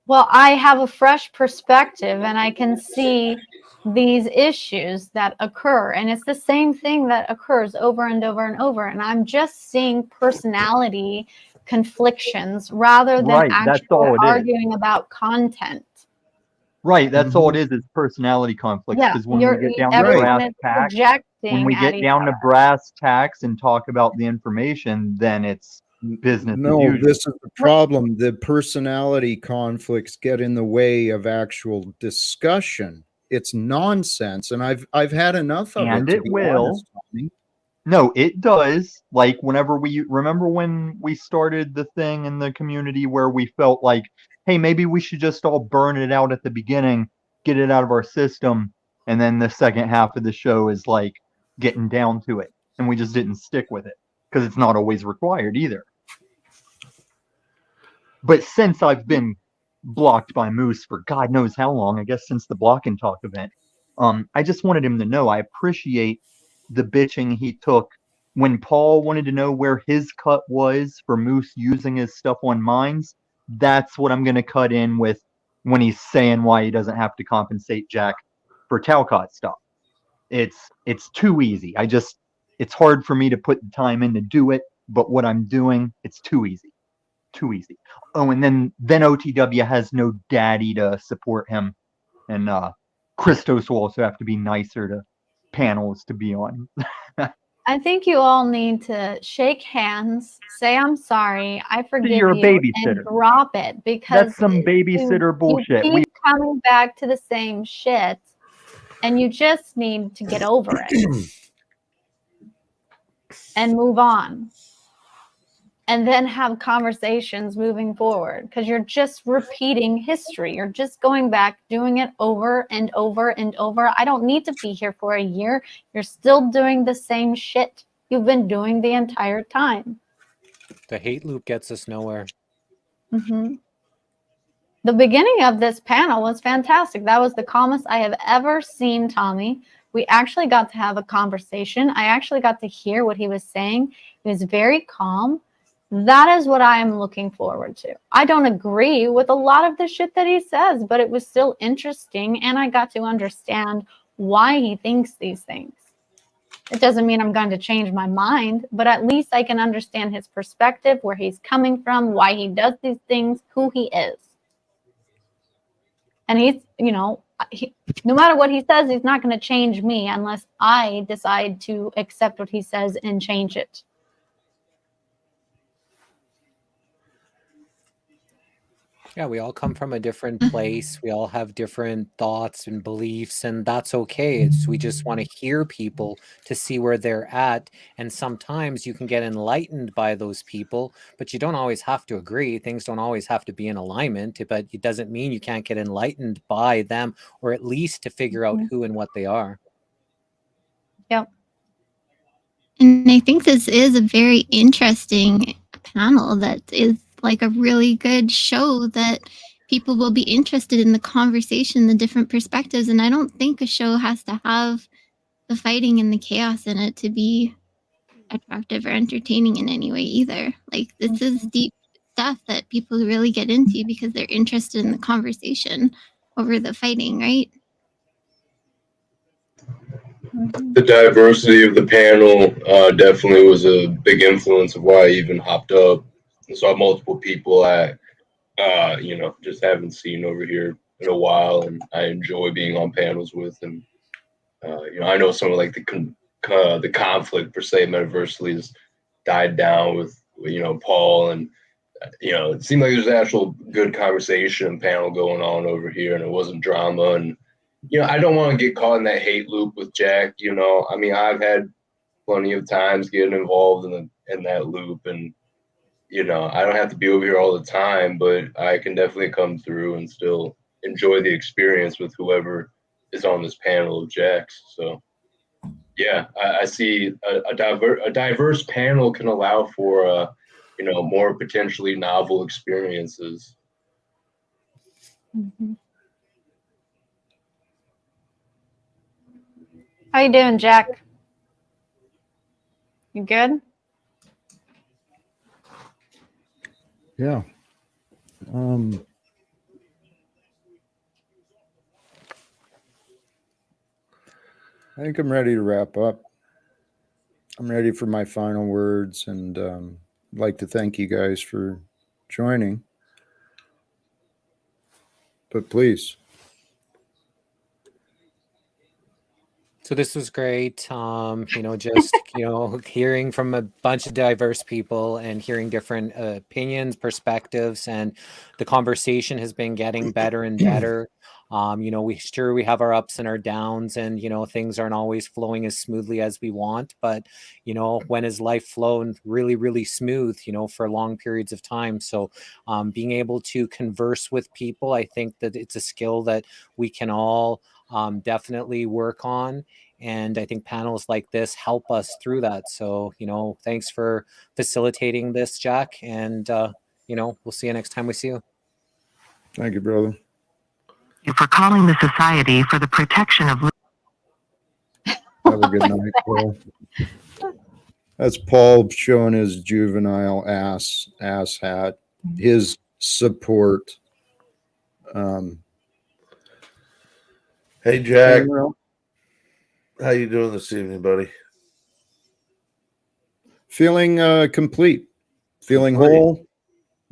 [SPEAKER 4] Well, I have a fresh perspective and I can see these issues that occur. And it's the same thing that occurs over and over and over. And I'm just seeing personality conflictions rather than actually arguing about content.
[SPEAKER 2] Right, that's all it is personality conflicts. Because when we get down to brass tacks and talk about the information, then it's business as usual.
[SPEAKER 1] This is the problem. The personality conflicts get in the way of actual discussion. It's nonsense, and I've had enough of it.
[SPEAKER 2] And it will. No, it does. Like whenever we remember when we started the thing in the community where we felt like, hey, maybe we should just all burn it out at the beginning, get it out of our system, and then the second half of the show is like getting down to it. And we just didn't stick with it because it's not always required either. But since I've been blocked by Moose for God knows how long, I guess since the Block and Talk event, I just wanted him to know I appreciate the bitching he took when Paul wanted to know where his cut was for Moose using his stuff on mines. That's what I'm going to cut in with when he's saying why he doesn't have to compensate Jack for Talcott stuff. It's too easy. It's hard for me to put the time in to do it, but what I'm doing, it's too easy. Too easy. Oh, and then OTW has no daddy to support him, and Christos will also have to be nicer to panels to be on.
[SPEAKER 4] I think you all need to shake hands, say I'm sorry, I forgive
[SPEAKER 2] You're a
[SPEAKER 4] you,
[SPEAKER 2] babysitter.
[SPEAKER 4] and drop it because
[SPEAKER 2] That's some babysitter bullshit.
[SPEAKER 4] You keep coming back to the same shit, and you just need to get over it and move on. And then have conversations moving forward because you're just repeating history. You're just going back, doing it over and over and over. I don't need to be here for a year. You're still doing the same shit you've been doing the entire time.
[SPEAKER 5] The hate loop gets us nowhere.
[SPEAKER 4] Mm-hmm. The beginning of this panel was fantastic. That was the calmest I have ever seen Tommy. We actually got to have a conversation. I actually got to hear what he was saying. He was very calm. That is what I am looking forward to. I don't agree with a lot of the shit that he says, but it was still interesting, and I got to understand why he thinks these things. It doesn't mean I'm going to change my mind, but at least I can understand his perspective, where he's coming from, why he does these things, who he is. And he's, no matter what he says, he's not going to change me unless I decide to accept what he says and change it.
[SPEAKER 5] Yeah, we all come from a different place. We all have different thoughts and beliefs, and that's okay. We just want to hear people to see where they're at. And sometimes you can get enlightened by those people, but you don't always have to agree. Things don't always have to be in alignment, but it doesn't mean you can't get enlightened by them, or at least to figure out who and what they are.
[SPEAKER 4] Yep.
[SPEAKER 10] And I think this is a very interesting panel that is like a really good show that people will be interested in the conversation, the different perspectives. And I don't think a show has to have the fighting and the chaos in it to be attractive or entertaining in any way either. Like this is deep stuff that people really get into because they're interested in the conversation over the fighting, right?
[SPEAKER 11] The diversity of the panel definitely was a big influence of why I even hopped up. I saw multiple people I, just haven't seen over here in a while, and I enjoy being on panels with. And I know some of like the conflict per se metaversally has died down with Paul, and it seemed like there's an actual good conversation panel going on over here, and it wasn't drama. And I don't want to get caught in that hate loop with Jack. I mean, I've had plenty of times getting involved in that loop, and I don't have to be over here all the time, but I can definitely come through and still enjoy the experience with whoever is on this panel of Jacks. So, yeah, I see a diverse panel can allow for more potentially novel experiences.
[SPEAKER 4] Mm-hmm. How you doing, Jack? You good?
[SPEAKER 1] Yeah. I think I'm ready to wrap up. I'm ready for my final words, and I'd like to thank you guys for joining. But please.
[SPEAKER 5] So this was great. Just hearing from a bunch of diverse people and hearing different opinions, perspectives, and the conversation has been getting better and better. we have our ups and our downs, and things aren't always flowing as smoothly as we want, but when has life flown really, really smooth, for long periods of time? So being able to converse with people, I think that it's a skill that we can all definitely work on. And I think panels like this help us through that. So, thanks for facilitating this, Jack. And, we'll see you next time we see you.
[SPEAKER 1] Thank you, brother.
[SPEAKER 12] For calling the Society for the Protection of...
[SPEAKER 1] Have a good night, Paul. That's Paul showing his juvenile ass hat, his support.
[SPEAKER 13] Hey, Jack. How you doing this evening, buddy?
[SPEAKER 1] Feeling complete, feeling whole,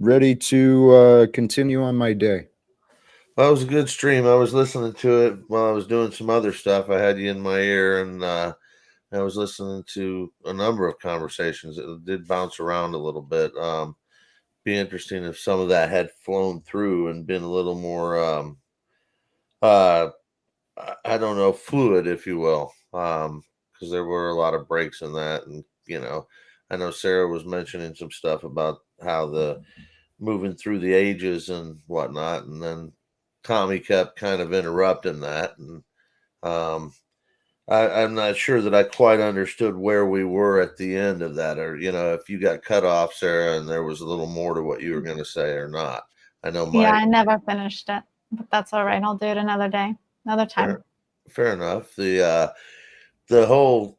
[SPEAKER 1] ready to continue on my day.
[SPEAKER 13] Well, it was a good stream. I was listening to it while I was doing some other stuff. I had you in my ear, and I was listening to a number of conversations. It did bounce around a little bit. Be interesting if some of that had flown through and been a little more, I don't know, fluid, if you will, because there were a lot of breaks in that. And, I know Sarah was mentioning some stuff about how the moving through the ages and whatnot. And then Tommy kept kind of interrupting that. And I'm not sure that I quite understood where we were at the end of that, or, if you got cut off, Sarah, and there was a little more to what you were going to say or not. I know
[SPEAKER 4] Yeah, I never finished it, but that's all right. I'll do it another day, another time.
[SPEAKER 13] Fair enough. The whole,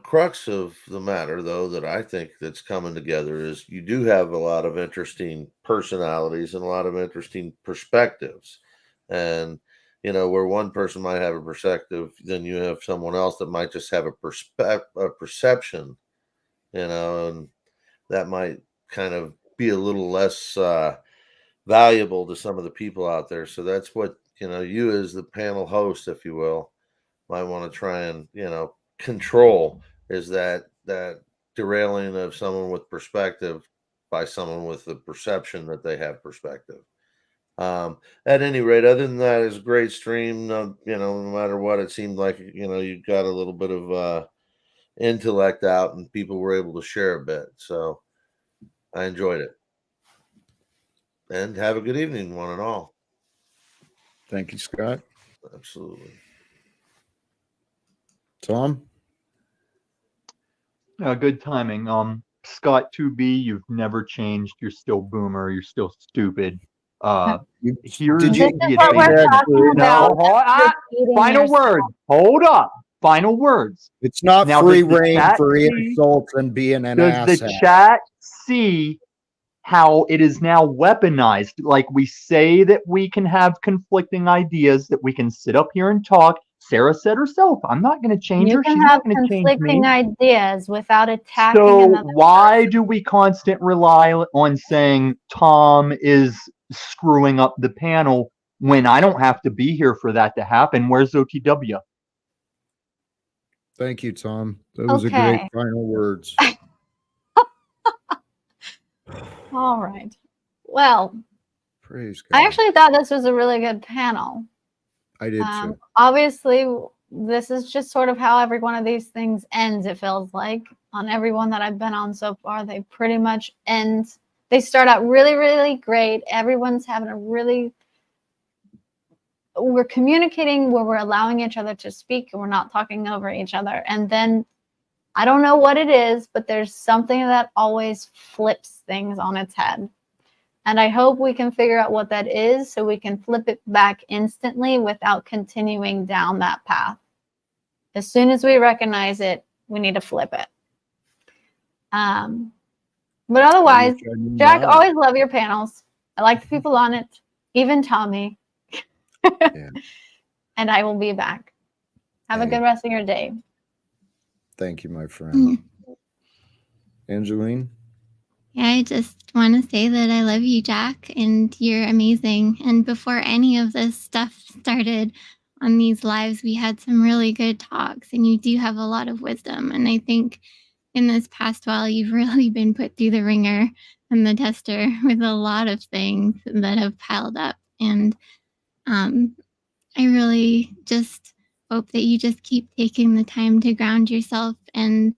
[SPEAKER 13] crux of the matter, though, that I think that's coming together is you do have a lot of interesting personalities and a lot of interesting perspectives. And, where one person might have a perspective, then you have someone else that might just have a perception, and that might kind of be a little less valuable to some of the people out there. So that's what, you as the panel host, if you will, might want to try and, control, is that derailing of someone with perspective by someone with the perception that they have perspective. At any rate, other than that, it's a great stream. No matter what, it seemed like, you got a little bit of intellect out and people were able to share a bit. So I enjoyed it. And have a good evening, one and all.
[SPEAKER 1] Thank you, Scott.
[SPEAKER 13] Absolutely.
[SPEAKER 1] Tom?
[SPEAKER 2] Good timing. Scott 2B, you've never changed. You're still boomer. You're still stupid. Here's
[SPEAKER 1] did you-
[SPEAKER 2] the
[SPEAKER 4] what we're talking about.
[SPEAKER 2] Final word. Hold up. Final words.
[SPEAKER 1] It's not
[SPEAKER 2] Now,
[SPEAKER 1] free
[SPEAKER 2] does the
[SPEAKER 1] reign
[SPEAKER 2] chat
[SPEAKER 1] for
[SPEAKER 2] see-
[SPEAKER 1] insults and being an
[SPEAKER 2] Does the
[SPEAKER 1] asshat.
[SPEAKER 2] chat see how it is now weaponized? Like, we say that we can have conflicting ideas, that we can sit up here and talk. Sarah said herself, I'm not going to change
[SPEAKER 4] You
[SPEAKER 2] her.
[SPEAKER 4] can
[SPEAKER 2] She's
[SPEAKER 4] have
[SPEAKER 2] not going to change
[SPEAKER 4] conflicting
[SPEAKER 2] me.
[SPEAKER 4] ideas without attacking
[SPEAKER 2] So
[SPEAKER 4] another.
[SPEAKER 2] why do we constant rely on saying Tom is screwing up the panel when I don't have to be here for that to happen? Where's OTW?
[SPEAKER 1] Thank you, Tom. Those are
[SPEAKER 4] Okay.
[SPEAKER 1] great final words.
[SPEAKER 4] All right. Well,
[SPEAKER 1] Praise God.
[SPEAKER 4] I actually thought this was a really good panel.
[SPEAKER 1] I did too.
[SPEAKER 4] Obviously, this is just sort of how every one of these things ends, it feels like. On every one that I've been on so far, they pretty much end. They start out really, really great. Everyone's having a really... We're communicating where we're allowing each other to speak and we're not talking over each other. And then, I don't know what it is, but there's something that always flips things on its head. And I hope we can figure out what that is so we can flip it back instantly without continuing down that path. As soon as we recognize it, we need to flip it. But otherwise, Jack, always love your panels. I like the people on it, even Tommy.
[SPEAKER 1] Yeah.
[SPEAKER 4] And I will be back. Have a good rest of your day.
[SPEAKER 1] Thank you, my friend. Angeleen?
[SPEAKER 10] Yeah, I just want to say that I love you, Jack, and you're amazing. And before any of this stuff started on these lives, we had some really good talks, and you do have a lot of wisdom. And I think in this past while, you've really been put through the ringer and the tester with a lot of things that have piled up. And I really just hope that you just keep taking the time to ground yourself and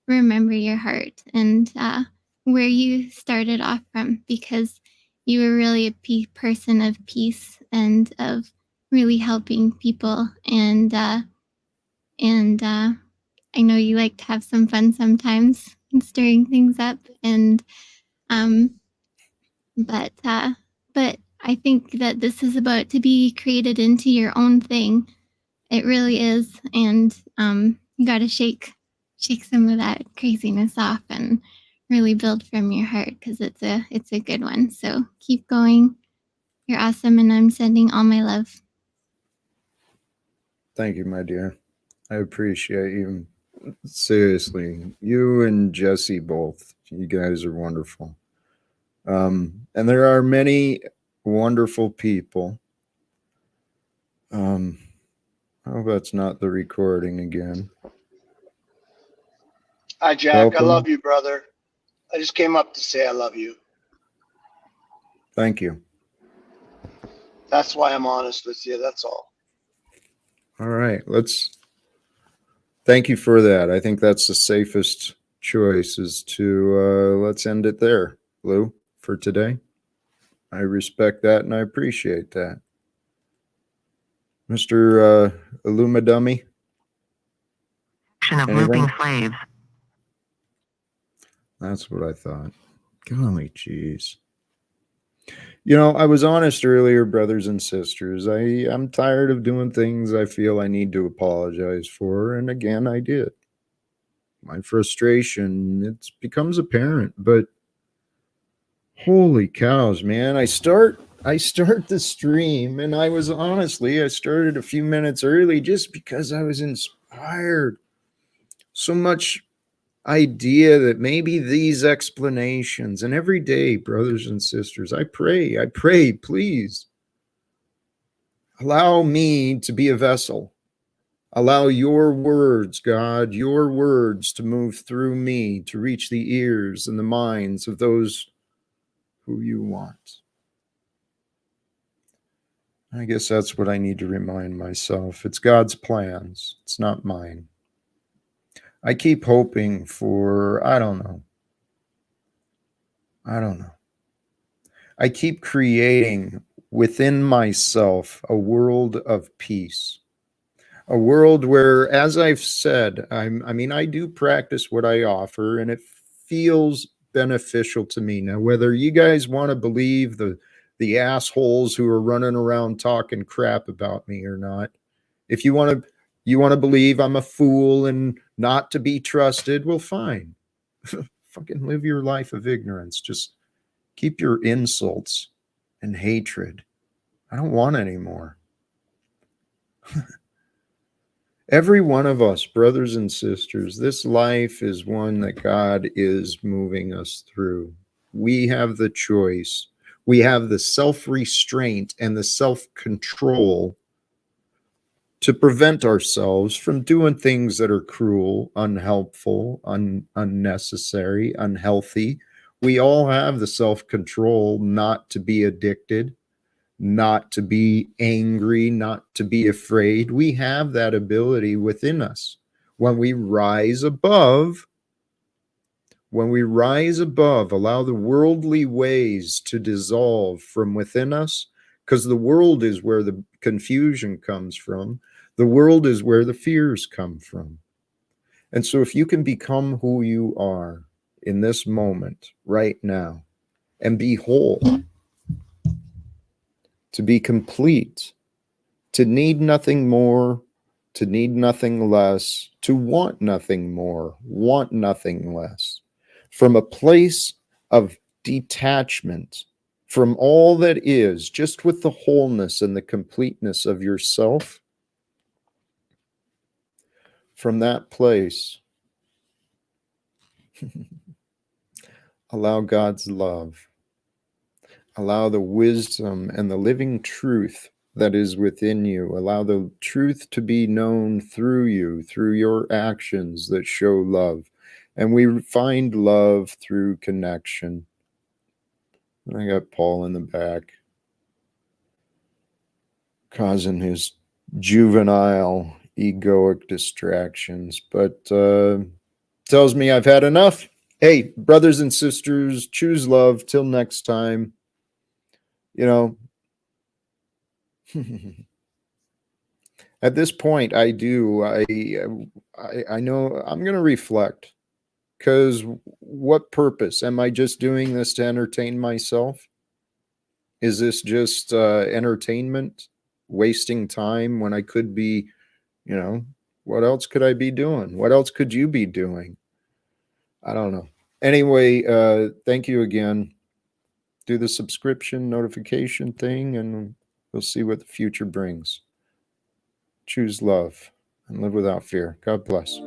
[SPEAKER 10] remember your heart and where you started off from, because you were really a person of peace and of really helping people. And I know you like to have some fun sometimes and stirring things up. And but I think that this is about to be created into your own thing. It really is, and you got to shake some of that craziness off and really build from your heart, because it's a good one. So keep going. You're awesome, and I'm sending all my love.
[SPEAKER 1] Thank you, my dear. I appreciate you. Seriously, you and Jesse both. You guys are wonderful. And there are many wonderful people. I hope that's not the recording again.
[SPEAKER 14] Hi, Jack.
[SPEAKER 1] Welcome.
[SPEAKER 14] I love you, brother. I just came up to say I love you.
[SPEAKER 1] Thank you.
[SPEAKER 14] That's why I'm honest with you. That's all.
[SPEAKER 1] All right. Thank you for that. I think that's the safest choice, is to let's end it there, Lou, for today. I respect that and I appreciate that. Mr. Illumadummy?
[SPEAKER 12] Of looping slaves.
[SPEAKER 1] That's what I thought. Golly jeez. You know, I was honest earlier, brothers and sisters. I'm tired of doing things I feel I need to apologize for, and again, I did. My frustration, it becomes apparent, but holy cows, man. I start the stream, and I started a few minutes early just because I was inspired. So much idea that maybe these explanations, and every day, brothers and sisters, I pray, please allow me to be a vessel. Allow your words, God, your words to move through me to reach the ears and the minds of those who you want. I guess that's what I need to remind myself. It's God's plans. It's not mine. I keep hoping for, I don't know. I keep creating within myself a world of peace. A world where, as I've said, I do practice what I offer, and it feels beneficial to me. Now, whether you guys want to believe the assholes who are running around talking crap about me or not, if you want to believe I'm a fool and not to be trusted, well, fine. Fucking live your life of ignorance. Just keep your insults and hatred. I don't want any more. Every one of us, brothers and sisters, this life is one that God is moving us through. We have the choice. We have the self-restraint and the self-control to prevent ourselves from doing things that are cruel, unhelpful, unnecessary, unhealthy. We all have the self-control not to be addicted, not to be angry, not to be afraid. We have that ability within us. When we rise above, allow the worldly ways to dissolve from within us, because the world is where the confusion comes from. The world is where the fears come from. And so if you can become who you are in this moment, right now, and be whole, to be complete, to need nothing more, to need nothing less, to want nothing more, want nothing less, from a place of detachment from all that is, just with the wholeness and the completeness of yourself. From that place, allow God's love, allow the wisdom and the living truth that is within you. Allow the truth to be known through you, through your actions that show love. And we find love through connection. I got Paul in the back. causing his juvenile egoic distractions, but tells me I've had enough. Hey, brothers and sisters, choose love. Till next time. You know, at this point, I know I'm going to reflect, because what purpose? Am I just doing this to entertain myself? Is this just entertainment, wasting time when I could be, what else could I be doing? What else could you be doing? I don't know. Anyway, thank you again. Do the subscription notification thing, and we'll see what the future brings. Choose love and live without fear. God bless.